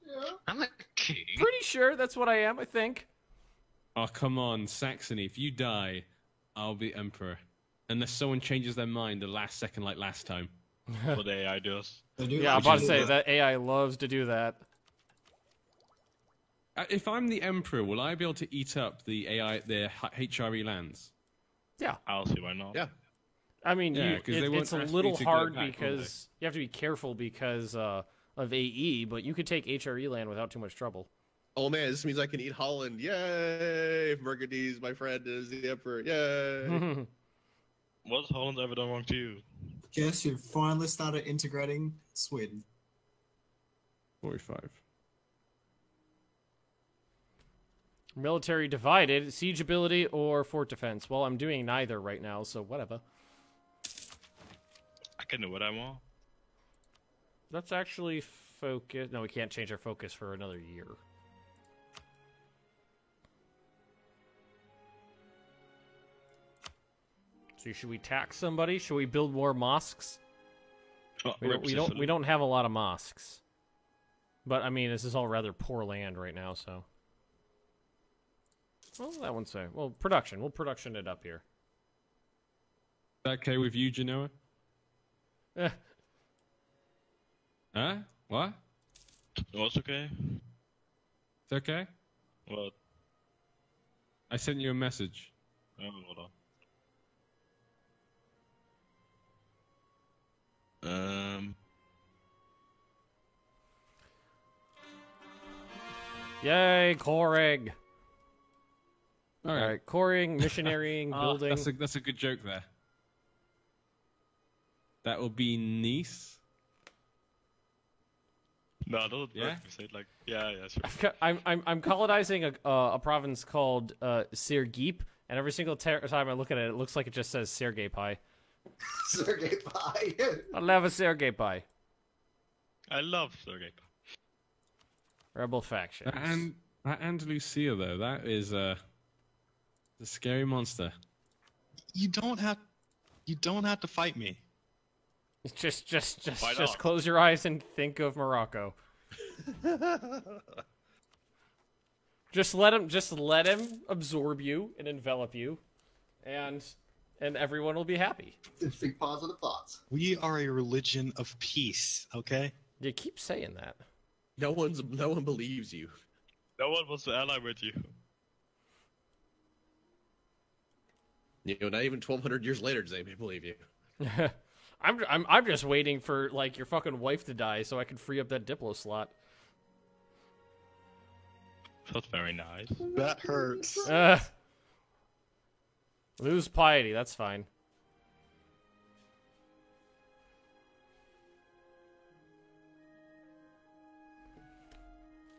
Yeah. I'm a king. Pretty sure that's what I am, I think. Oh, come on, Saxony. If you die, I'll be emperor. Unless someone changes their mind the last second like last time. What the AI does. Yeah, I'm about to say that AI loves to do that. If I'm the emperor, will I be able to eat up the HRE lands? Yeah. I'll see why not. Yeah. I mean, Yeah, 'cause they won't it's a ask little you to go hard back, will because you have to be careful because of AE, but you could take HRE land without too much trouble. Oh man, this means I can eat Holland. Yay! Burgundy's my friend is the emperor. Yay! What's Holland ever done wrong to you? Guess you've finally started integrating Sweden. 45. Military divided, siege ability or fort defense. Well, I'm doing neither right now, so whatever. I can do what I want. Let's actually focus. No, we can't change our focus for another year. So should we tax somebody? Should we build more mosques? Oh, We don't have a lot of mosques. But I mean, this is all rather poor land right now, so. Well, that one's say. Well, production. We'll production it up here. Is that okay with you, Genoa? Eh. Huh? What? What's okay? It's okay? What? I sent you a message. Oh, hold on. Yay, Korrig! All right. Coring, missionarying, building. That's a good joke there. That will be Nice. No, it doesn't Yeah? work. Say it like, yeah, sure. I'm colonizing a province called Sergipe, and every single time I look at it, it looks like it just says Sergei Pie. Sergei Pie. I love a Sergei Pie. I love Sergei. Rebel faction. That Andalusia though, that is a scary monster. You don't have to fight me. Just close your eyes and think of Morocco. Just let him absorb you and envelop you, and everyone will be happy. Think positive thoughts. We are a religion of peace, okay? You keep saying that. No one believes you. No one wants to ally with you. You know, not even 1,200 years later, does anybody believe you? I'm just waiting for like your fucking wife to die so I can free up that Diplo slot. That's very nice. That hurts. Lose piety, that's fine.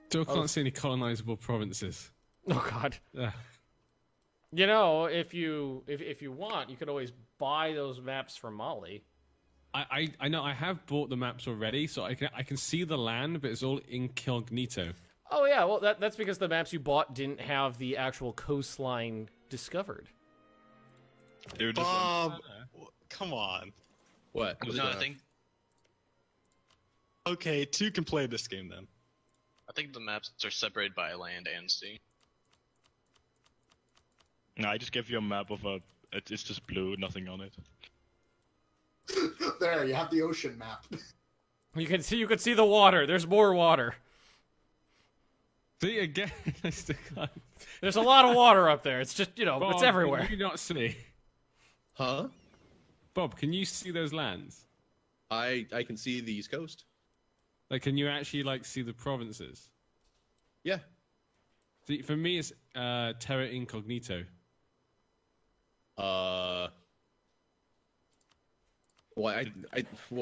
Still can't see any colonizable provinces. Oh god. You know, if you want, you could always buy those maps from Mali. I know I have bought the maps already, so I can see the land, but it's all incognito. Oh yeah, well that's because the maps you bought didn't have the actual coastline discovered. Bob, come on. What? No, I think Okay, two can play this game then. I think the maps are separated by land and sea. No, I just give you a map of a. It's just blue, nothing on it. There, you have the ocean map. You can see the water. There's more water. See again, I still can't. There's a lot of water up there. It's just Bob, it's everywhere. Can you not see? Huh? Bob, can you see those lands? I can see the East Coast. Like, can you actually like see the provinces? Yeah. See, for me, it's terra incognito. Well,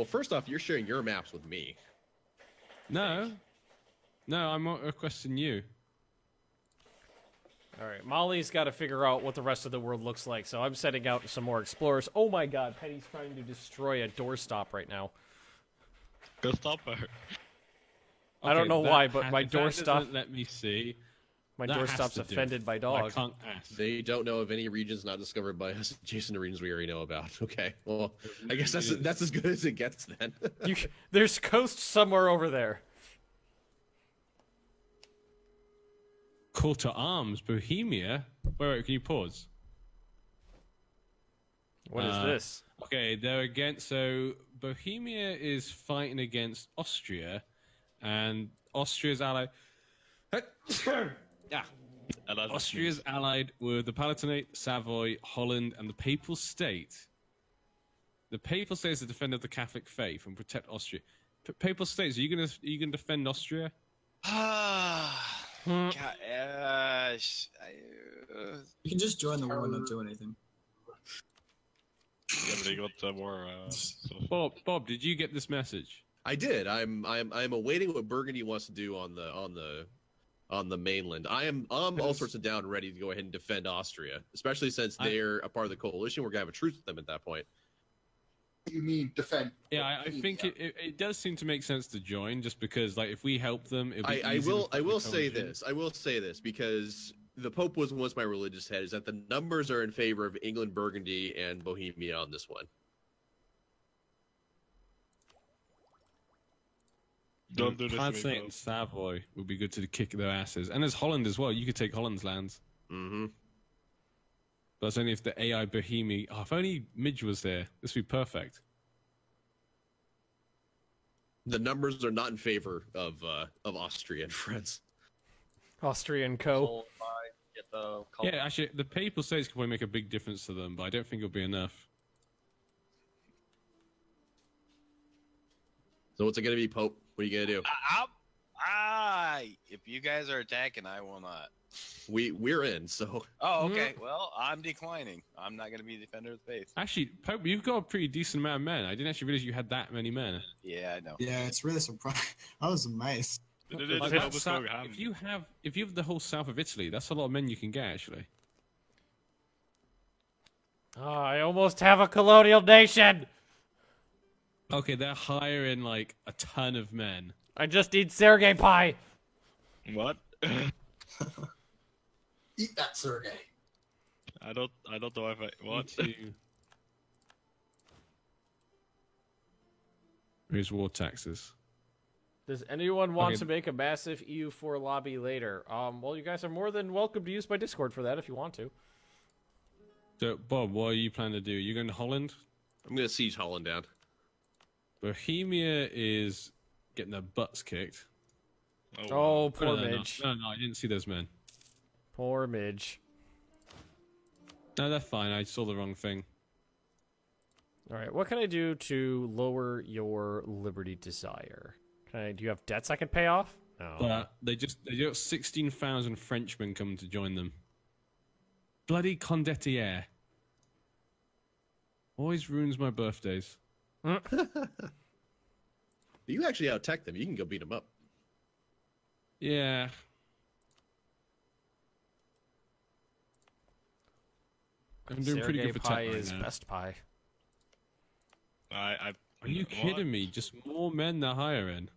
first off, you're sharing your maps with me. No, I'm not requesting you. All right, Molly's got to figure out what the rest of the world looks like, so I'm setting out some more explorers. Oh my god, Penny's trying to destroy a doorstop right now. Go stop her. I don't know why, but my doesn't doorstop. let me see. My That has doorstop's to do. offended by I dogs. can't ask. They don't know of any regions not discovered by us adjacent to regions we already know about. Okay, well, I guess that's as good as it gets then. There's coast somewhere over there. Call to arms, Bohemia. Wait, can you pause? What is this? Okay, they're against. So Bohemia is fighting against Austria, and Austria's allied. Yeah. Austria's allied with the Palatinate, Savoy, Holland, and the Papal State. The Papal State is the defender of the Catholic faith and protect Austria. Papal States, are you gonna defend Austria? Gosh, You can just join the war and not do anything. Yeah, but they got more. Bob, did you get this message? I did. I'm awaiting what Burgundy wants to do on the mainland. I'm all sorts of down and ready to go ahead and defend Austria, especially since they're a part of the coalition. We're gonna have a truce with them at that point. You mean defend? Yeah, I think it does seem to make sense to join, just because like if we help them, I will say this because the Pope was once my religious head. Is that the numbers are in favor of England, Burgundy, and Bohemia on this one. Don't do this to me, Palatinate bro. and Savoy would be good to kick their asses, and there's Holland as well. You could take Holland's lands. Mm-hmm. But that's only if the AI Bohemia. Oh, if only Midge was there, this would be perfect. The numbers are not in favor of Austria and France. Austrian co. Yeah, actually, the Papal States could probably make a big difference to them, but I don't think it'll be enough. So what's it gonna be, Pope? What are you gonna do? if you guys are attacking, I will not. We're in, so. Oh, okay. Well, I'm declining. I'm not going to be defender of the faith. Actually, Pope, you've got a pretty decent amount of men. I didn't actually realize you had that many men. Yeah, I know. Yeah, it's really surprising. I was amazed. Like, if you have the whole south of Italy, that's a lot of men you can get actually. Oh, I almost have a colonial nation. Okay, they're hiring like a ton of men. I just need Sergei pie. What? Eat that, Sergey. I don't know if I what. Here's war taxes. Does anyone want Okay. to make a massive EU4 lobby later? Well, you guys are more than welcome to use my Discord for that if you want to. So, Bob, what are you planning to do? You going to Holland? I'm gonna siege Holland down. Bohemia is getting their butts kicked. Oh, poor no, Midge. No, I didn't see those men. Poor Midge. No, that's fine. I saw the wrong thing. All right, what can I do to lower your liberty desire? Do you have debts I can pay off? No. But they got 16,000 Frenchmen coming to join them. Bloody condottiere. Always ruins my birthdays. You actually out-tech them. You can go beat them up. Yeah. I'm doing pretty good for pie tech right is now. best pie. Are you kidding me? Just more men they're hiring.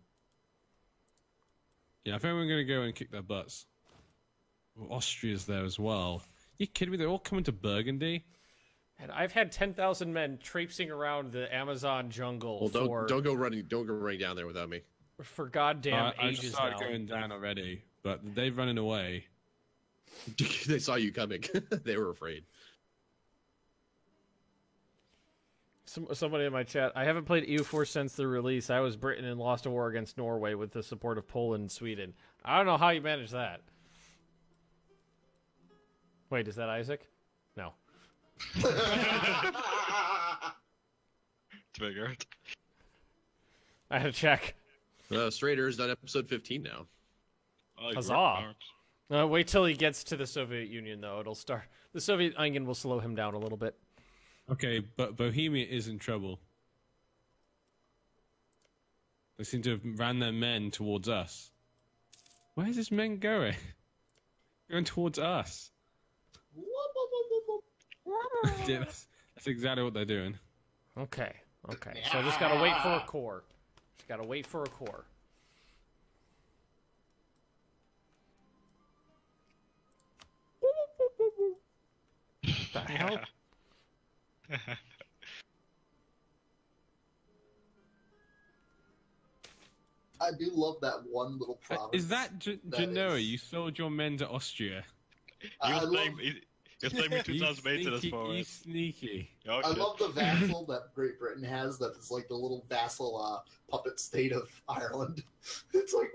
Yeah, I think we're going to go and kick their butts. Well, Austria's there as well. You kidding me? They're all coming to Burgundy? And I've had 10,000 men traipsing around the Amazon jungle Well, don't go running down there without me. For goddamn I ages started now. going down already, but they're running away. They saw you coming. They were afraid. Somebody in my chat, I haven't played EU4 since the release. I was Britain and lost a war against Norway with the support of Poland and Sweden. I don't know how you managed that. Wait, is that Isaac? No. Triggered. I had to check. Strader's done episode 15 now. Oh, Huzzah! Wait till he gets to the Soviet Union, though. It'll start. The Soviet Union will slow him down a little bit. Okay, but Bohemia is in trouble. They seem to have ran their men towards us. Where's this men going? Going towards us. Yeah, that's exactly what they're doing. Okay. So I just gotta wait for a core. Just gotta wait for a core. What the hell? I do love that one little province. Is that Genoa? You sold your men to Austria. You're playing me 2000 maintenance for You it. sneaky. Oh, I shit. love the vassal that Great Britain has. That is like the little vassal puppet state of Ireland. It's like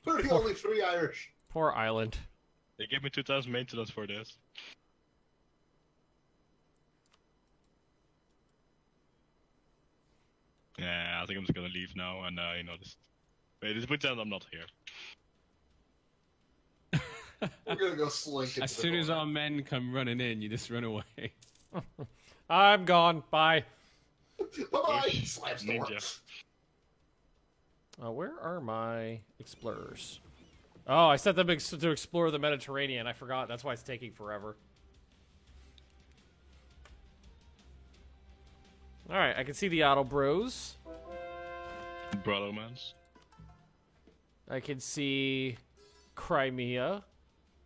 we're the only three Irish. Poor Ireland. They gave me 2000 maintenance for this. Yeah, I think I'm just gonna leave now and just pretend I'm not here. We're gonna go slink. As soon as our men come running in, you just run away. I'm gone. Bye. Bye. Slams the door. Ninja. Where are my explorers? Oh, I sent them to explore the Mediterranean. I forgot. That's why it's taking forever. All right, I can see the Otto Bros. Brothermans. I can see Crimea.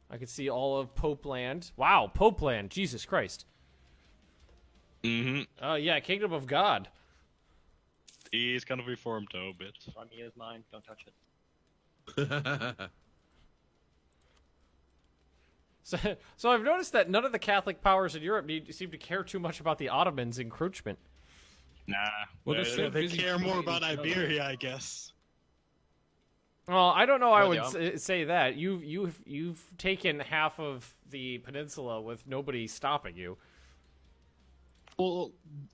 I can see all of Popeland. Wow, Popeland. Jesus Christ. Mm-hmm. Oh, yeah, Kingdom of God. He's kind of reformed though a bit. Crimea is mine. Don't touch it. So I've noticed that none of the Catholic powers in Europe seem to care too much about the Ottomans' encroachment. Nah. Well, They care more about Iberia, I guess. Well, I don't know. I Well, would say that you've taken half of the peninsula with nobody stopping you. Well,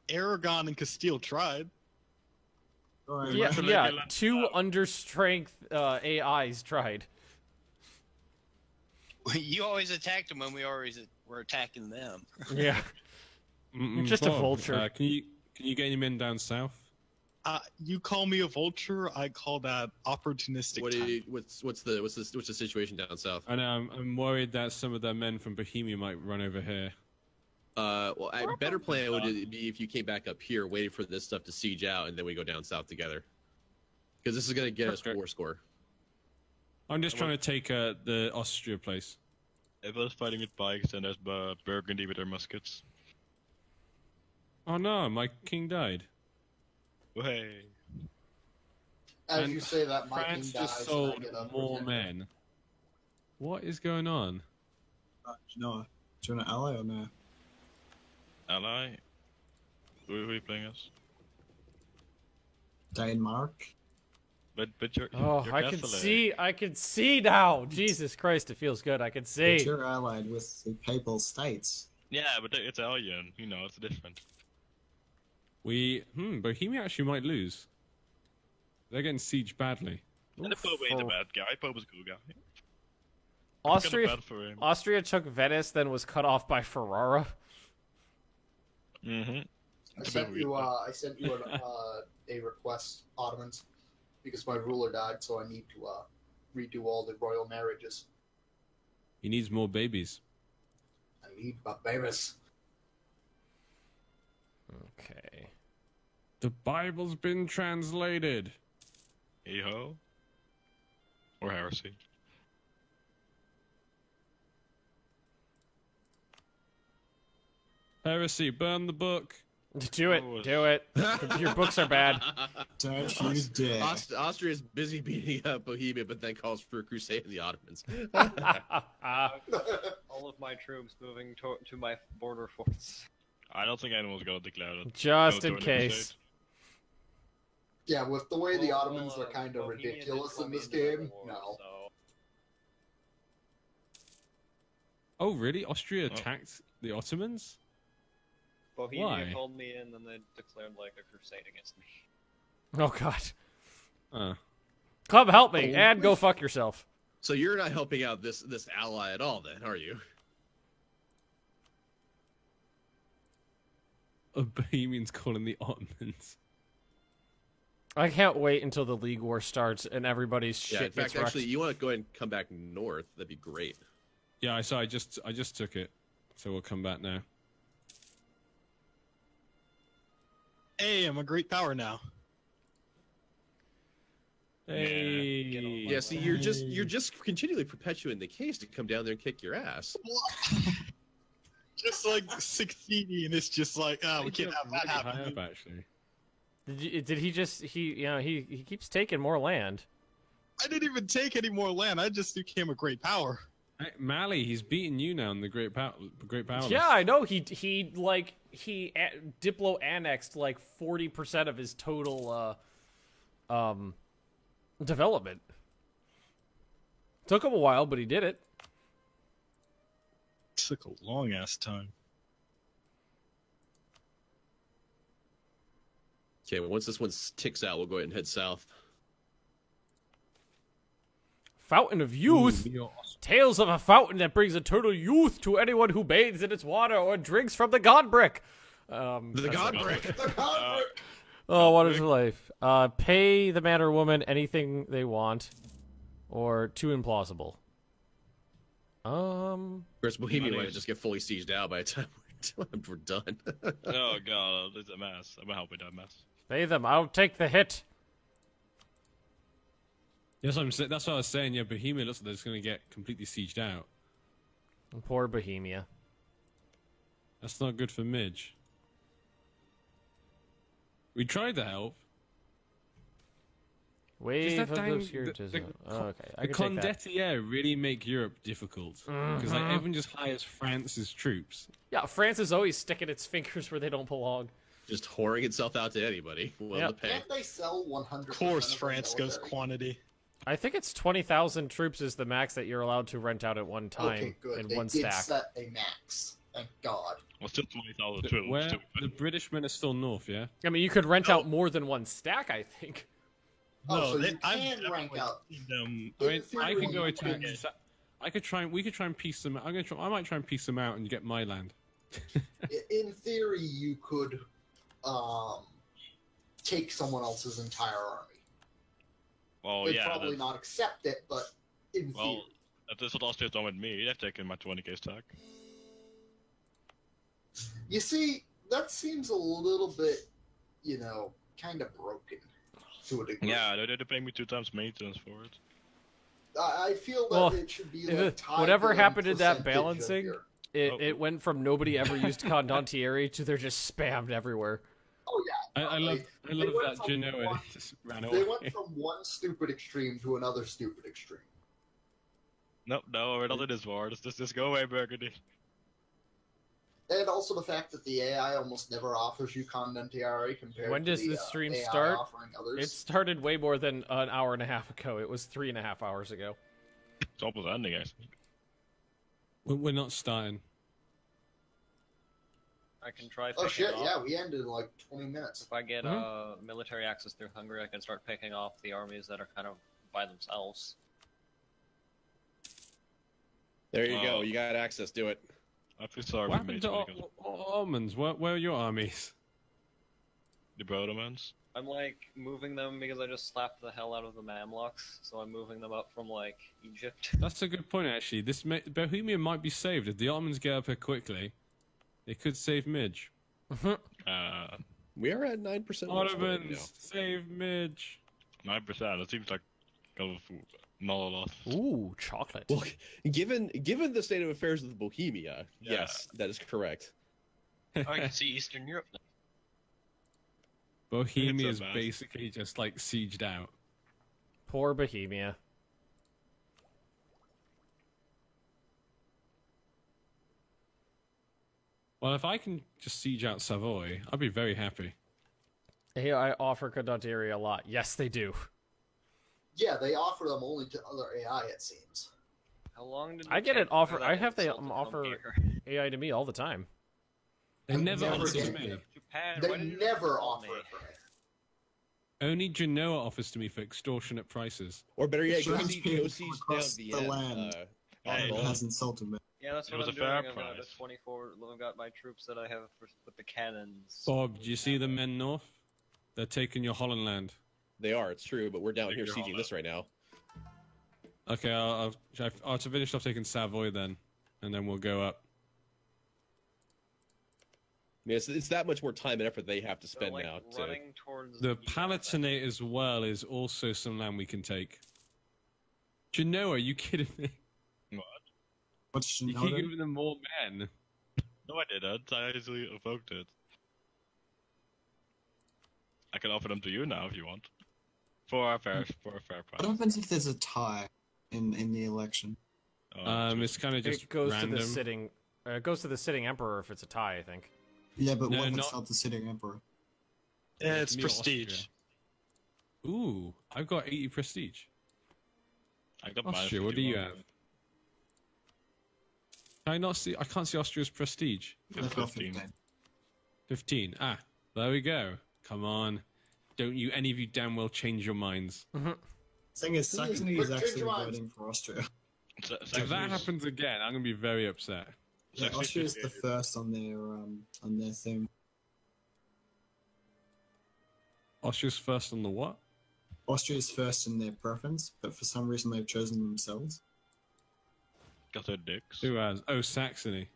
Aragon and Castile tried. Yeah, two understrength AIs tried. You always attacked them when we always were attacking them. Yeah, just a Bob, vulture. Can you get any men down south? You call me a vulture. I call that opportunistic. What's the situation down south? I know. I'm worried that some of their men from Bohemia might run over here. Well, a better plan would be if you came back up here, waited for this stuff to siege out, and then we go down south together. Because this is going to get us war score. I'm just trying to take the Austria place. If I was fighting with bikes, and there's Burgundy with their muskets. Oh no, my king died. Hey. As And you say that, my France king dies. just and I sold get up more again. men. What is going on? No. Do you want to ally or no? Ally? Who are you playing as? Denmark. But you're. Oh, you're I can Catholic. I can see now. Jesus Christ, it feels good. I can see. But you're allied with the Papal States. Yeah, but they're Italian. You know, it's different. Bohemia actually might lose. They're getting sieged badly. And the Pope ain't a bad guy. Pope is a cool guy. Austria took Venice, then was cut off by Ferrara. Mm-hmm. I sent you a request, Ottomans, because my ruler died, so I need to redo all the royal marriages. He needs more babies. I need my babies. Okay. The Bible's been translated. Hey-ho. Or heresy. Heresy, burn the book. Do it. Do it. Your books are bad. Don't you dare. Austria is busy beating up Bohemia, but then calls for a crusade of the Ottomans. All of my troops moving to my border forts. I don't think anyone's gonna declare it. Just in case. Yeah, with the way the Ottomans are kind of ridiculous in this game, no. Oh, really? Austria attacked the Ottomans? Bohemia Why? called me in, and they declared like a crusade against me. Oh God. Come help me, and go fuck yourself. So you're not helping out this ally at all, then, are you? Bohemians calling the Ottomans. I can't wait until the League War starts and everybody's shit In fact, gets actually, wrecked. you want to go ahead and come back north? That'd be great. Yeah, I saw. I just took it, so we'll come back now. Hey, I'm a great power now. Hey. Yeah, see, you're just continually perpetuating the case to come down there and kick your ass. Just like succeeding, it's just like, we can't have that happen. High up, actually. Did he just he keeps taking more land? I didn't even take any more land. I just became a great power. Hey, Mali, he's beating you now in the Great Power. Yeah, I know. He diplo annexed like 40% of his total development. Took him a while, but he did it. Took a long ass time. Okay, well, once this one ticks out, we'll go ahead and head south. Fountain of Youth? Tales of a fountain that brings eternal youth to anyone who bathes in its water or drinks from the god brick. The god brick. The god brick. Oh, what is life? Pay the man or woman anything they want, or too implausible. Whereas Bohemia might just get fully sieged out by the time we're done. Oh god, it's a mess. I'm gonna help with that mess. Pay them. I'll take the hit. Yes, that's what I was saying. Yeah, Bohemia looks like it's going to get completely sieged out. Poor Bohemia. That's not good for Midge. We tried to help. Wave of the obscurantism. Okay, I the can take that. Condottiere really make Europe difficult because like everyone just hires France's troops. Yeah, France is always sticking its fingers where they don't belong. Just whoring itself out to anybody. To pay. Can't they sell 100%? Of course, of France their goes military? quantity. I think it's 20,000 troops is the max that you're allowed to rent out at one time Okay, good. in They one did stack. set a max. Thank God. Well, still 20,000 troops. Where the Britishmen are still north, yeah. I mean, you could rent out more than one stack, I think. Oh, so they- you I've can rank definitely out. seen them. I mean, I theory, can go you attack. can- I could try. We could try and piece them. I might try and piece them out and get my land. In theory, you could take someone else's entire army. Well, They'd yeah. probably not accept it, but in Well, theory. if this is what Austria's done with me, they've taken my 20k stack. You see, that seems a little bit, kind of broken to a degree. Yeah, they're paying me 2 times maintenance for it. I feel that Well, it should be like tied whatever to a happened in that percentage of balancing, your- it went from nobody ever used Condottiere to they're just spammed everywhere. Oh yeah, I love They that went from Genoa one- just ran They away. went from one stupid extreme to another stupid extreme. No, we're not in this war. Just go away, Burgundy. And also the fact that the AI almost never offers you Condottiere compared When to does the this stream AI start? offering others. It started way more than an hour and a half ago. It was 3.5 hours ago. It's almost ending, I think. We're not starting. I can try. Oh picking shit! off- Yeah, we ended in like 20 minutes. If I get military access through Hungary, I can start picking off the armies that are kind of by themselves. There you go. You got access. Do it. I feel sorry What for happened me. to Ottomans? Where are your armies? The Brothermans. I'm like moving them because I just slapped the hell out of the Mamluks, so I'm moving them up from like Egypt. That's a good point, actually. Bohemia might be saved if the Ottomans get up here quickly. They could save Midge. We are at 9%. Ottomans, save Midge. 9%. That seems like kind of not a lot. Ooh, chocolate. Well, given the state of affairs with Bohemia, yes, that is correct. Oh, I can see Eastern Europe now. Bohemia It's is a mess. basically just like sieged out. Poor Bohemia. Well, if I can just siege out Savoy, I'd be very happy. Hey, I offer Kadantiri a lot. Yes, they do. Yeah, they offer them only to other AI, it seems. How long did I it get take an offer. for I that have they insult to come offer here? AI to me all the time. They never never offer to get me. it. Japan, They why did you never call offer me? it for me. Only Genoa offers to me for extortionate prices. Or better yet, go Strange siege people down across the the end. land. Hey, It has insulted me. Yeah, that's It what was I'm a doing. fair I've got a price. 24. I've got my troops that I have with the cannons. Bob, do you see the men north? They're taking your Holland land. They are, it's true, but we're down here Take your sieging Holland. this right now. Okay, I'll to finish off taking Savoy then, and then we'll go up. I mean, it's that much more time and effort they have to So, spend like, now. running towards The US, Palatinate as well is also some land we can take. Genoa, are you kidding me? What's You keep giving them more men. No, I didn't. I easily evoked it. I can offer them to you now if you want. For a fair What price. happens if there's a tie in the election? It's kind of just It goes random. to the sitting. It goes to the sitting emperor if it's a tie. I think. Yeah, but No, what if not- it's not the sitting emperor? Yeah, it's Me or prestige. Austria. Ooh, I've got 80 prestige. I got Austria, what do you have? Can I not see? I can't see Austria's prestige. I've got 15. 15. Ah, there we go. Come on. Don't you, any of you damn well change your minds. Thing is, Saxony Quick, is change actually your minds. voting for Austria. If that happens again, I'm going to be very upset. Yeah, Austria is the first on their thing. Austria's first on the what? Austria is first in their preference, but for some reason they've chosen themselves. Got their dicks. Who has? Oh, Saxony.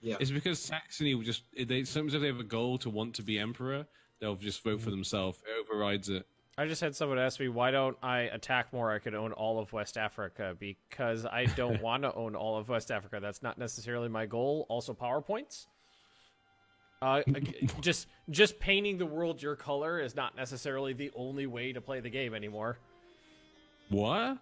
Yeah. It's because Saxony will just, sometimes if they have a goal to want to be emperor, they'll just vote for themselves. It overrides it. I just had someone ask me, why don't I attack more? I could own all of West Africa. Because I don't want to own all of West Africa. That's not necessarily my goal. Also, PowerPoints. Just painting the world your color is not necessarily the only way to play the game anymore. What?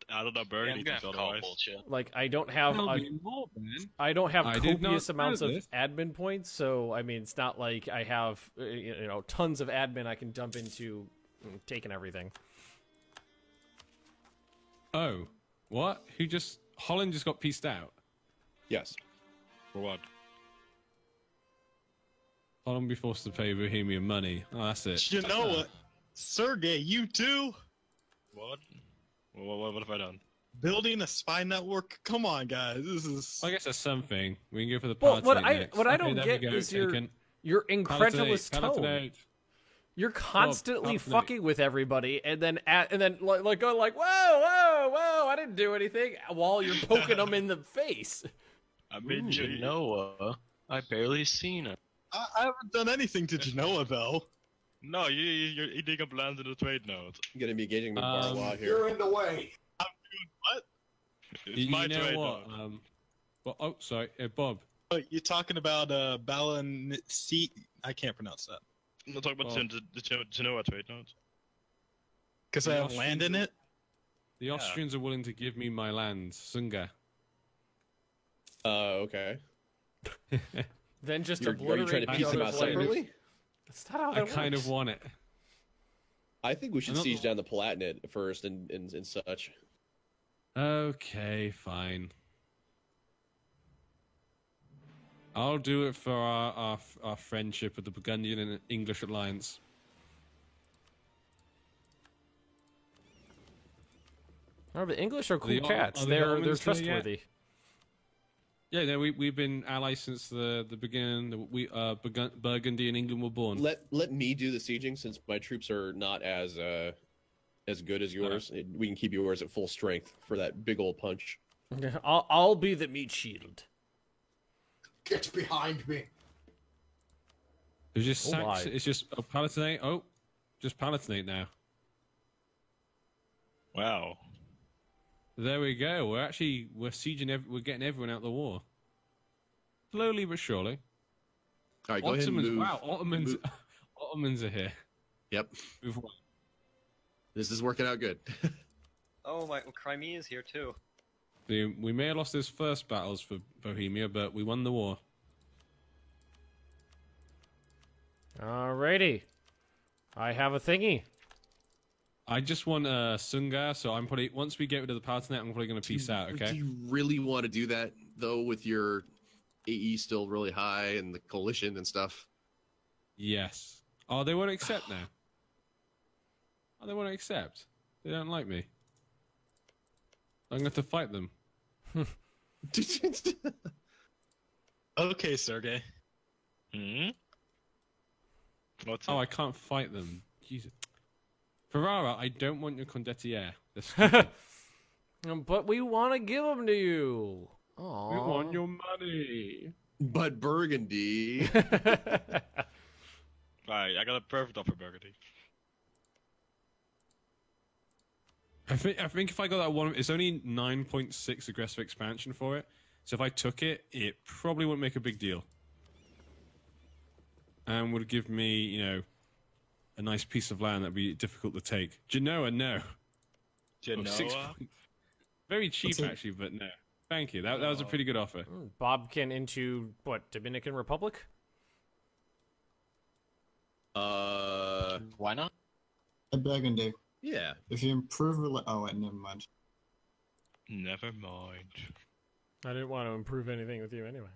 I don't know, Yeah, Burgundy I'm gonna have thinks to call otherwise. bullshit. Like, I don't have Tell me more, man. I don't have I did not copious know amounts of this. admin points, so I mean, it's not like I have tons of admin I can dump into taking everything. Oh, what? Holland just got pieced out? Yes. For what? Holland be forced to pay Bohemia money. Oh, that's it. You know what? Sergey, you too? What? What have I done? Building a spy network? Come on, guys. This is. I guess that's something. We can go for the Well, what Palatinate next. I Okay, don't there get we go, is taken. your incredulous Palatinate, tone. Palatinate. You're constantly Palatinate. fucking with everybody, and then like going like, whoa, I didn't do anything, while you're poking them in the face. I mean, Genoa. I barely seen it. I haven't done anything to Genoa, though. No, you're eating up land in the trade node. You're going to be engaging with Barlois here. You're in the way. What? It's my you know trade what? node. Oh, sorry, Bob. Oh, you're talking about Balanci. I can't pronounce that. I'm not talking about the Genoa trade node. Because I have land in it? The Austrians are willing to give me my land, Sunga. Okay. Then just Are you obliterate trying to each piece them other's out land. separately? That's not how I that kind works. of want it. I think we should I'm not- siege down the Palatinate first and such. Okay, fine. I'll do it for our friendship with the Burgundian and English alliance. Oh, the English are cool The cats. are the They're Ottomans here yet? trustworthy. Yeah, no, we've been allies since the beginning. Burgundy and England were born. Let me do the sieging since my troops are not as good as yours. We can keep yours at full strength for that big old punch. I'll be the meat shield. Get behind me. It's just Oh, my. It's just Palatinate. Oh, just Palatinate now. Wow. There we go. We're sieging. We're getting everyone out of the war. Slowly but surely. All right, go ahead and Ottomans. move. Wow, Ottomans are here. Yep. Move on. This is working out good. Oh my, Crimea is here too. We may have lost those first battles for Bohemia, but we won the war. Alrighty. I have a thingy. I just want Sungar, so I'm probably once we get rid of the Palatinate, I'm probably going to peace out. Okay. Do you really want to do that though, with your AE still really high and the coalition and stuff? Yes. Oh, they won't accept now. Oh, they won't accept. They don't like me. I'm going to fight them. Okay, Sergey. What's I can't fight them. Jesus. Ferrara, I don't want your condottiere. But we want to give them to you. Aww. We want your money. But Burgundy. Right, I got a perfect offer, Burgundy. I think if I got that one, it's only 9.6 aggressive expansion for it. So if I took it, it probably wouldn't make a big deal. And would give me, a nice piece of land that'd be difficult to take. Genoa, no. Genoa? 6 points. Very cheap, actually, but no. Thank you. That was a pretty good offer. Bobkin into, what, Dominican Republic? Why not? Burgundy. Yeah. If you improve... Oh, wait, never mind. Never mind. I didn't want to improve anything with you anyway.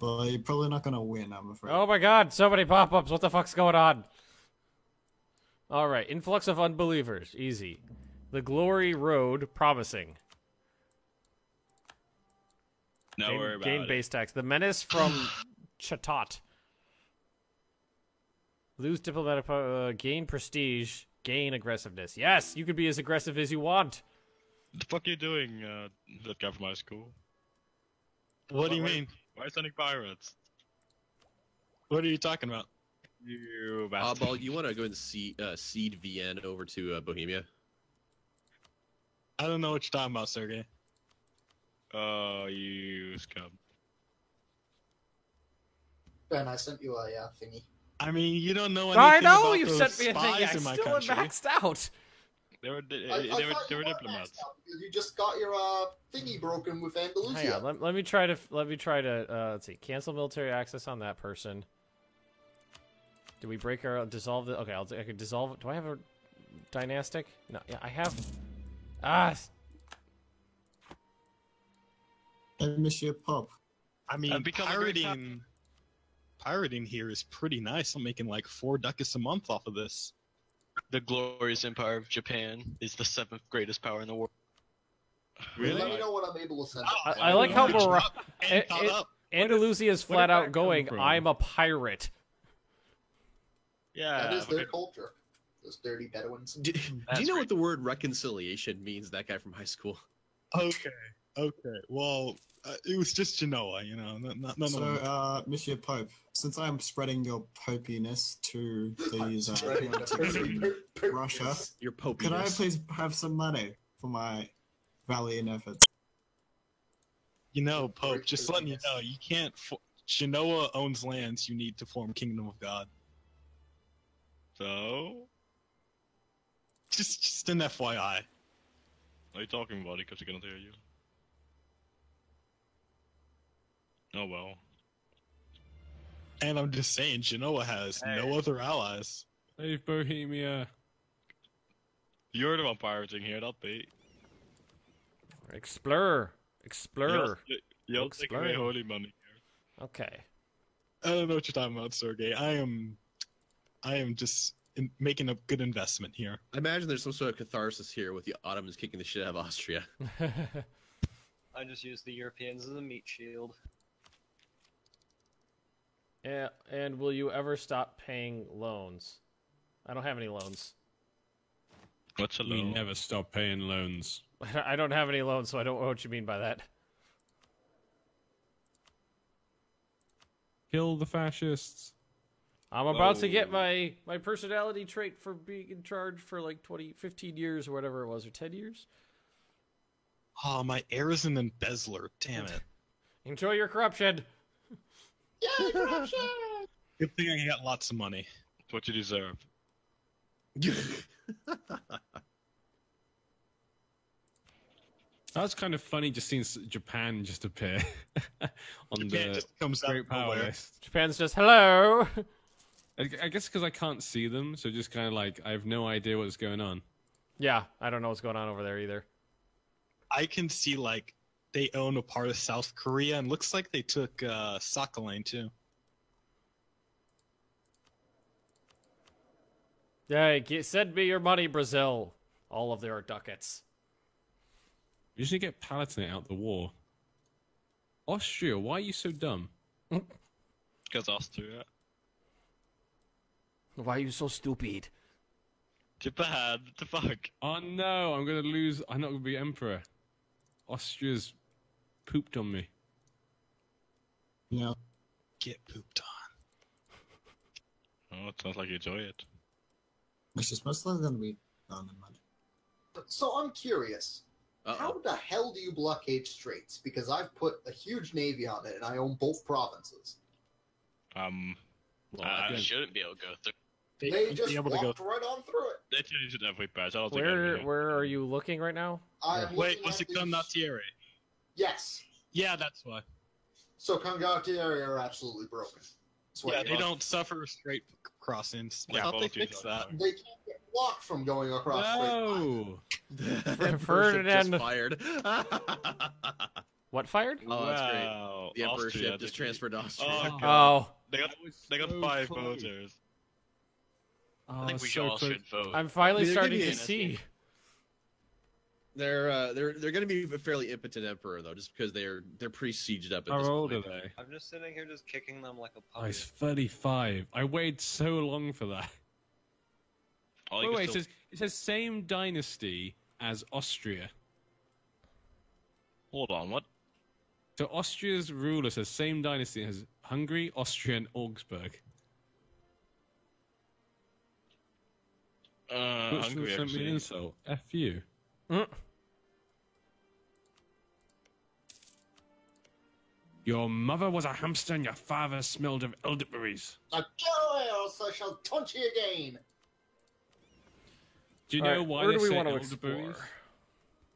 Well, you're probably not going to win, I'm afraid. Oh my god, so many pop-ups. What the fuck's going on? Alright, influx of unbelievers. Easy. The Glory Road, promising. No worry about Gain it. base tax. The Menace from Chatot. Lose diplomatic gain prestige, gain aggressiveness. Yes, you can be as aggressive as you want. The fuck are you doing, that guy from my school? What do you mean? Why sending pirates? What are you talking about? You bastard. Oddball, you want to go and seed Vienna over to Bohemia? I don't know what you're talking about, Sergey. You scum. Ben, I sent you a thingy. I mean, you don't know anything I know about you those sent me a thing. spies I in my still am country. maxed out. They were I thought you were diplomats. maxed out because you just got your thingy broken with Andalusia. Hang on, let me try to let's see. Cancel military access on that person. Do we break our dissolve the? Okay, I could dissolve. Do I have a dynastic? No, yeah, I have. Monsieur Pop. I mean, I've become a great pirating here is pretty nice. I'm making like 4 ducats a month off of this. The glorious empire of Japan is the 7th greatest power in the world. Let me know when I'm able to send it. I like how And caught up. Andalusia is Where flat did out that going. come from? I'm a pirate. Yeah. That is their culture. Those dirty Bedouins. Do you know what the word reconciliation means, that guy from high school? Okay. Well, it was just Genoa, not So, Monsieur Pope, since I'm spreading your popiness to these Russia, Your popiness. could I please have some money for my valiant efforts? Pope, just letting you know, you can't. Genoa owns lands you need to form Kingdom of God. So? Just an FYI. What are you talking about? Because I cannot hear you. Oh well. And I'm just saying, Genoa has no other allies. Save Bohemia. You're the one pirating here, not me. Explorer. Explore. You're taking away holy money. Okay. I don't know what you're talking about, Sergey. I am just making a good investment here. I imagine there's some sort of catharsis here with the Ottomans kicking the shit out of Austria. I just use the Europeans as a meat shield. Yeah, and will you ever stop paying loans? I don't have any loans. What's a We loan? never stop paying loans. I don't have any loans, so I don't know what you mean by that. Kill the fascists. I'm about to get my personality trait for being in charge for like 15 years or whatever it was, or 10 years. Oh, my heir is an embezzler. Damn it. Enjoy your corruption. Yay, corruption! Good thing I got lots of money. It's what you deserve. That's kind of funny just seeing Japan just appear on Japan the just comes out great of power nowhere. list. Japan's just, hello! I guess because I can't see them, so just kind of like I have no idea what's going on. Yeah, I don't know what's going on over there either. I can see, like, they own a part of South Korea, and looks like they took Sakhalin, too. Hey, send me your money, Brazil. All of their ducats. You should get Palatinate out the war. Austria, why are you so dumb? Because Austria. Why are you so stupid? Japan, what the fuck? Oh no, I'm gonna lose. I'm not gonna be emperor. Austria's pooped on me. Yeah. Get pooped on. Oh, it sounds like you enjoy it. Which is most likely going to be done in mud. So I'm curious. How the hell do you blockade Straits? Because I've put a huge navy on it, and I own both provinces. Well, I shouldn't be able to go through. They just walked right on through it. They changed it every patch. I don't think anything. Where are you looking right now? Wait, was it Condottiere? Yes. Yeah, that's why. So Condottiere are absolutely broken. Yeah, they don't suffer straight crossings. I Yeah, thought they both use fixed are that. They can't get blocked from going across No! Ferdinand just fired. What fired? Oh, that's Wow. great. The Austria, emperorship just did- transferred to Austria. Oh, Oh. They got so 5 close. voters. I think we all should vote. I'm finally They're starting gonna to be- see. They're going to be a fairly impotent emperor though, just because they're pretty sieged up. At How this old point. are they? I'm just sitting here just kicking them like a Oh, puppy. he's 35. I waited so long for that. Oh, you Wait, can it still- says same dynasty as Austria. Hold on, what? So Austria's ruler says same dynasty as Hungary, Austria, and Augsburg. Which Hungary, sent me actually. an insult. F you. Your mother was a hamster and your father smelled of elderberries. Now go away, else I shall taunt you again. Do you All know right, why where they do we say want to elderberries? explore?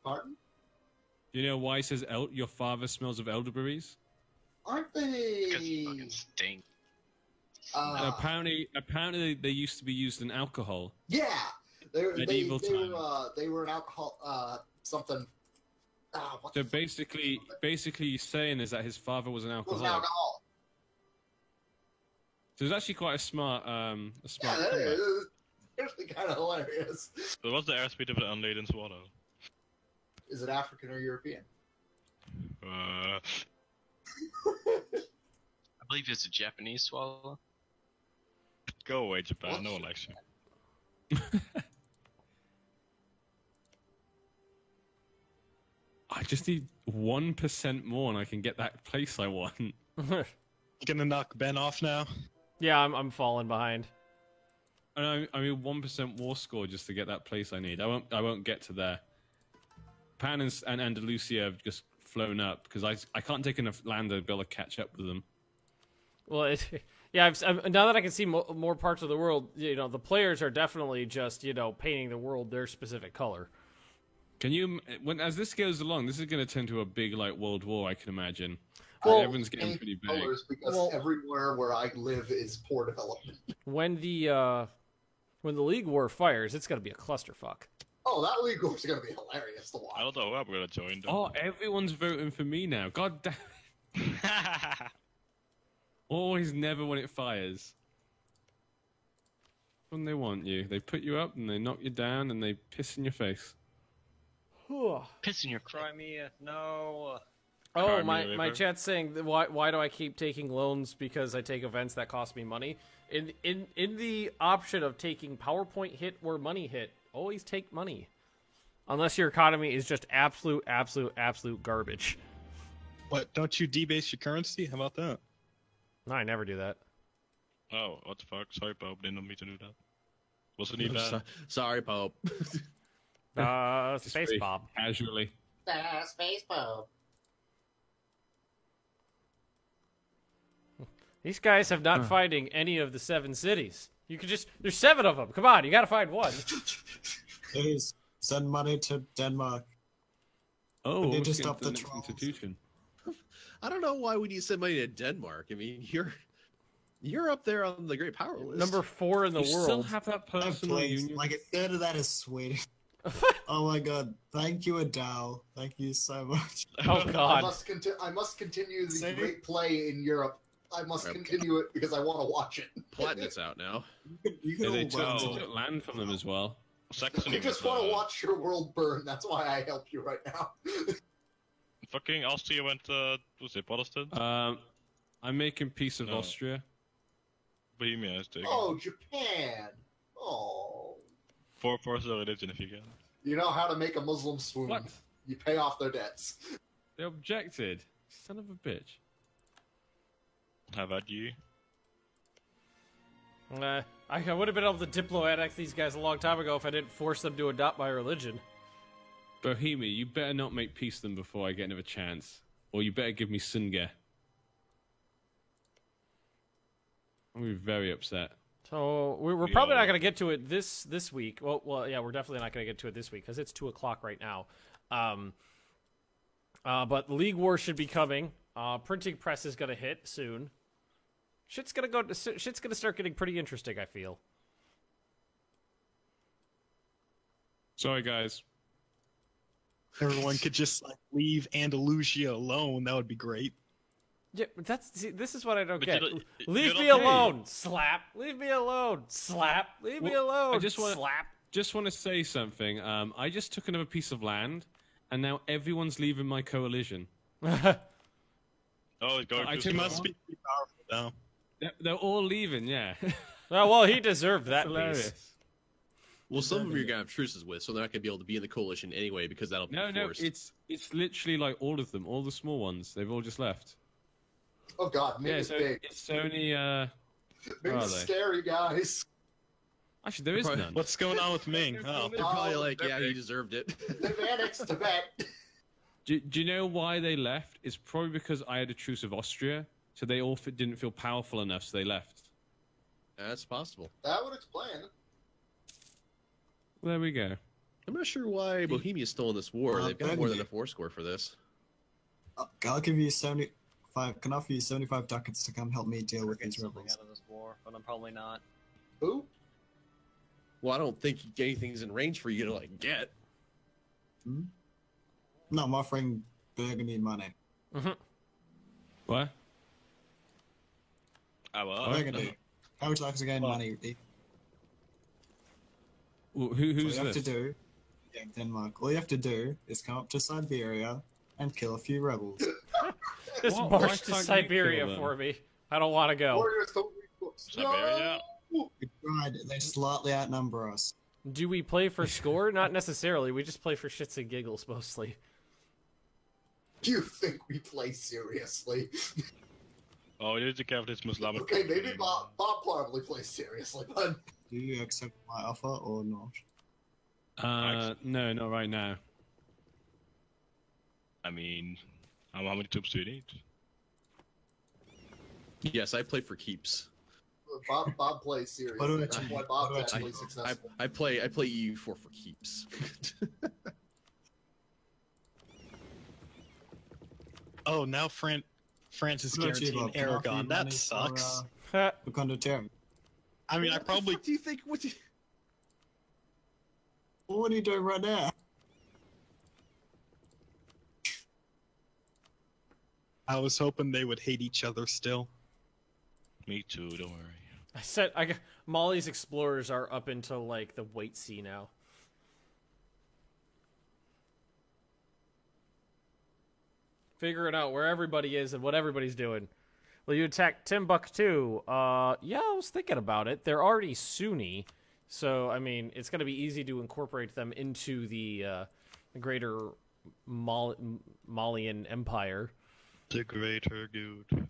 Pardon? Do you know why it says your father smells of elderberries? Aren't Because they? you fucking stink. Apparently they used to be used in alcohol. Yeah, Medieval they were an alcohol something. What So the fuck? basically you're saying is that his father was an It was an alcoholic. alcohol. So it's actually quite a smart Yeah, comeback. that is actually kind of hilarious. So what's the airspeed of an unladen swallow? Is it African or European? Uh, I believe it's a Japanese swallow. go away, Japan. No one likes you. I just need 1% more and I can get that place I want. You gonna knock Ben off now? Yeah, I'm falling behind. And I mean 1% war score just to get that place I need. I won't get to there. Pan and Andalusia have just flown up because I can't take enough land to be able to catch up with them. Well, yeah. Now that I can see more parts of the world, the players are definitely just painting the world their specific color. Can you, as this goes along, this is going to turn to a big world war, I can imagine. Well, everyone's getting pretty big. Colors because everywhere where I live is poor development. When the League War fires, it's going to be a clusterfuck. Oh Oh, that league war's gonna be hilarious to watch. I don't know who I'm gonna join. Though. Oh, everyone's voting for me now. God damn it. Always never when it fires. When they want you. They put you up and they knock you down and they piss in your face. Piss in your Crimea, no. Oh, my chat's saying that why do I keep taking loans because I take events that cost me money? In the option of taking PowerPoint hit or money hit, always take money. Unless your economy is just absolute garbage. What, don't you debase your currency? How about that? No, I never do that. Oh, what the fuck? Sorry, Pope. Didn't want me to do that. Wasn't he bad? Sorry, Pope. Space Bob. Casually. Space Pope. These guys have not fighting any of the 7 cities. You could just... There's 7 of them. Come on, you gotta find one. Please, send money to Denmark. Oh, We need let's to get stop to the next trolls. institution. I don't know why we need to send money to Denmark. I mean, you're up there on the Great Power list. Number 4 in the You world. still have that Oh, personal please. union. Like a third of that is Sweden. Oh my god. Thank you, Adele. Thank you so much. Oh god. I must continue the Say- great play in Europe. I must continue it because I want to watch it. Platinum's out now. You can Yeah, they all took, vote. land from them as well. Saxony I just was, want to watch your world burn. That's why I help you right now. Fucking Austria went, was it Protestant? I'm making peace of No. Austria. Bohemia is taking. Oh, Japan. Oh. For the religion if you can. You know how to make a Muslim swoon. What? You pay off their debts. They objected. Son of a bitch. How about you? I would have been able to diplo-annex these guys a long time ago if I didn't force them to adopt my religion. Bohemia, you better not make peace with them before I get another chance. Or you better give me Sunga. I'm going to be very upset. So we're probably not going to get to it this week. Well, yeah, we're definitely not going to get to it this week because it's 2:00 right now. But League War should be coming. Printing press is going to hit soon. Shit's gonna start getting pretty interesting, I feel. Sorry, guys. Everyone could just like leave Andalusia alone. That would be great. Yeah, but this is what I don't But get. you don't- Leave you me don't- alone. Slap. Leave me alone. Slap. Leave me alone. I just want slap. Just want to say something. I just took another piece of land, and now everyone's leaving my coalition. Oh, it's going I to took It must be pretty powerful now. They're all leaving, yeah. Oh, well, he deserved that piece. Hilarious. Well, some of them you're gonna have truces with, so they're not gonna be able to be in the coalition anyway because that'll be No, forced. it's literally like all of them, all the small ones. They've all just left. Oh god, Ming Yeah, is so big. it's only Ming's are they? scary, guys. Actually there is Probably- none. What's going on with Ming? Oh, They're probably Oh, like, yeah, he deserved it. They've annexed Tibet. Do you know why they left? It's probably because I had a truce of Austria, so they all didn't feel powerful enough, so they left. That's possible. That would explain it. There we go. I'm not sure why Bohemia's still in this war. They've got more than a 4 score for this. I'll give you 75. Can I offer you 75 ducats to come help me deal with Get these something rebels? out of this war, but I'm probably not. Who? Well, I don't think anything's in range for you to like get. No, I'm offering Burgundy money. What? Burgundy. How would you like to gain money? Well, All who's you have this? to do, yeah, Denmark. All you have to do is come up to Siberia and kill a few rebels. Just Why march to can't you Siberia kill them? for me. I don't want to go. Warriors don't read books. Siberia? No! We tried. They slightly outnumber us. Do we play for score? Not necessarily. We just play for shits and giggles mostly. You think we play seriously? Oh, you need to careful this Muslim. Okay, maybe Bob probably plays seriously, but Do you accept my offer or not? No, not right now. I mean, how many troops do you need? Yes, I play for keeps. Bob plays seriously. What do I That's do? why What Bob's do I actually do? successful. I play EU4 for keeps. Oh, now France is What about you, guaranteeing Bob? Can I offer you Aragon. That money sucks. For Condottieri? I mean, I probably do you think? What do you... What are you doing right now? I was hoping they would hate each other still. Me too, don't worry. I got Molly's explorers are up into like the White Sea now. Figuring out where everybody is and what everybody's doing. Will you attack Timbuktu? Yeah, I was thinking about it. They're already Sunni, so I mean, it's going to be easy to incorporate them into the greater Malian Empire. The greater good.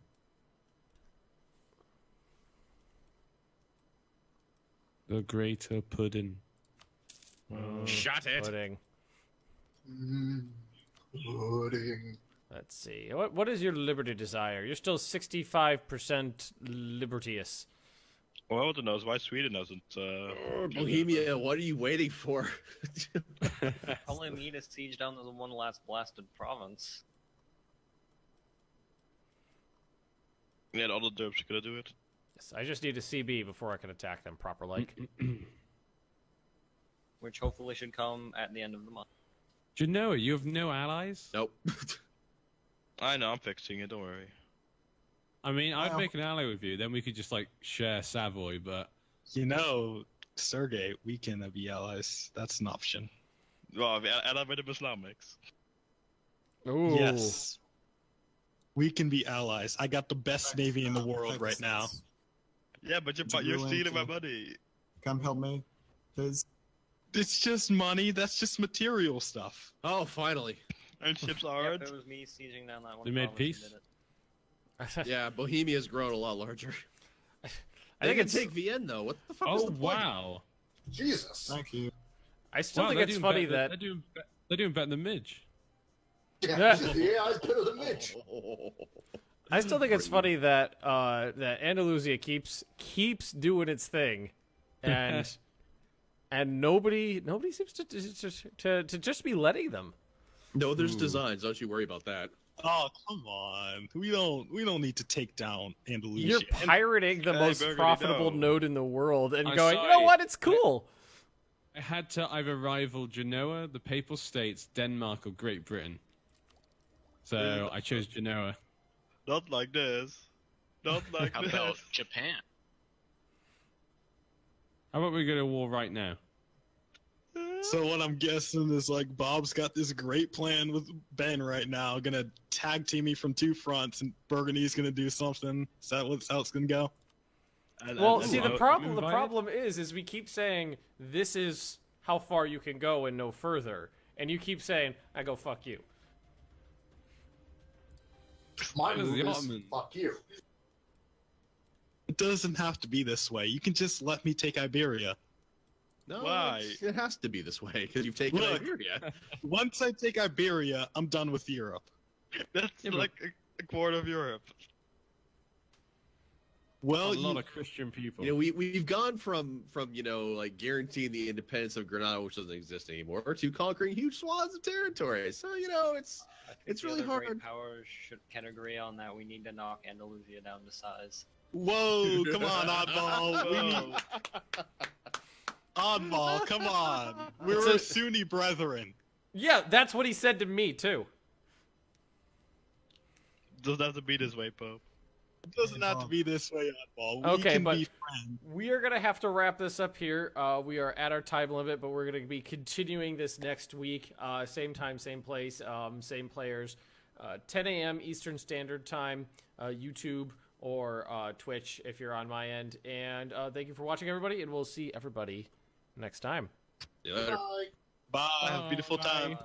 The greater pudding. Shut it. Pudding. Pudding. Let's see. What is your liberty desire? You're still 65% libertious. Well, I want to know why Sweden doesn't. Bohemia, what are you waiting for? Only me to siege down the one last blasted province. Yeah, all the derps are gonna do it. Yes, I just need a CB before I can attack them proper like. Which hopefully should come at the end of the month. Genoa, you have no allies? Nope. I know, I'm fixing it, don't worry. I mean, I'd make an ally with you, then we could just, like, share Savoy, but... You know, Sergey, we can be allies. That's an option. Well, ally with the Islamics. Ooh. Yes. We can be allies. I got the best navy in the world right now. Yeah, but you're stealing my money. Come help me, please. It's just money. That's just material stuff. Oh, finally. And ships are. Yep, it was me sieging down that one. They made province peace? and did it. Yeah, Bohemia's grown a lot larger. I They think can it's. take Vienne, though. What the fuck is Oh, the point? wow. Jesus. Thank you. I still Wow, think they're it's doing funny better- that. They're doing better than Midge. Yeah, yeah, I better than Mitch. I still think it's funny that that Andalusia keeps doing its thing, and and nobody seems to just be letting them. No, there's designs. Don't you worry about that. Oh, come on. We don't need to take down Andalusia. You're pirating the most Burgundy, profitable no. node in the world and I'm going, you know sorry. what? It's cool. I had to either rival Genoa, the Papal States, Denmark, or Great Britain. So I chose Genoa. Not like this. Not like How this. about Japan? How about we go to war right now? So what I'm guessing is like Bob's got this great plan with Ben right now, gonna tag team me from two fronts, and Burgundy's gonna do something. Is that how it's gonna go? Well, see, the problem invited? is we keep saying this is how far you can go and no further, and you keep saying, I go fuck you. My That was move the is Ottoman. fuck you. It doesn't have to be this way. You can just let me take Iberia. No, Why? It has to be this way because you've taken Look. Iberia. Once I take Iberia, I'm done with Europe. That's Yeah, but- like a quarter of Europe. Well, a lot of Christian people. You know, we've gone from like guaranteeing the independence of Granada, which doesn't exist anymore, to conquering huge swaths of territory. So it's I think It's the really other hard. Great powers can agree on that. We need to knock Andalusia down to size. Whoa, come on, Oddball. We need... Oddball, come on. We're Sunni brethren. Yeah, that's what he said to me, too. Doesn't have to be this way, Pope. It doesn't have to be this way, Oddball. We Okay, can but be friends. we are going to have to wrap this up here. We are at our time limit, but we're going to be continuing this next week. Same time, same place, same players. 10 a.m. Eastern Standard Time, YouTube or Twitch if you're on my end. And thank you for watching, everybody, and we'll see everybody next time. Yeah. Bye. Have a beautiful Bye. time. Bye.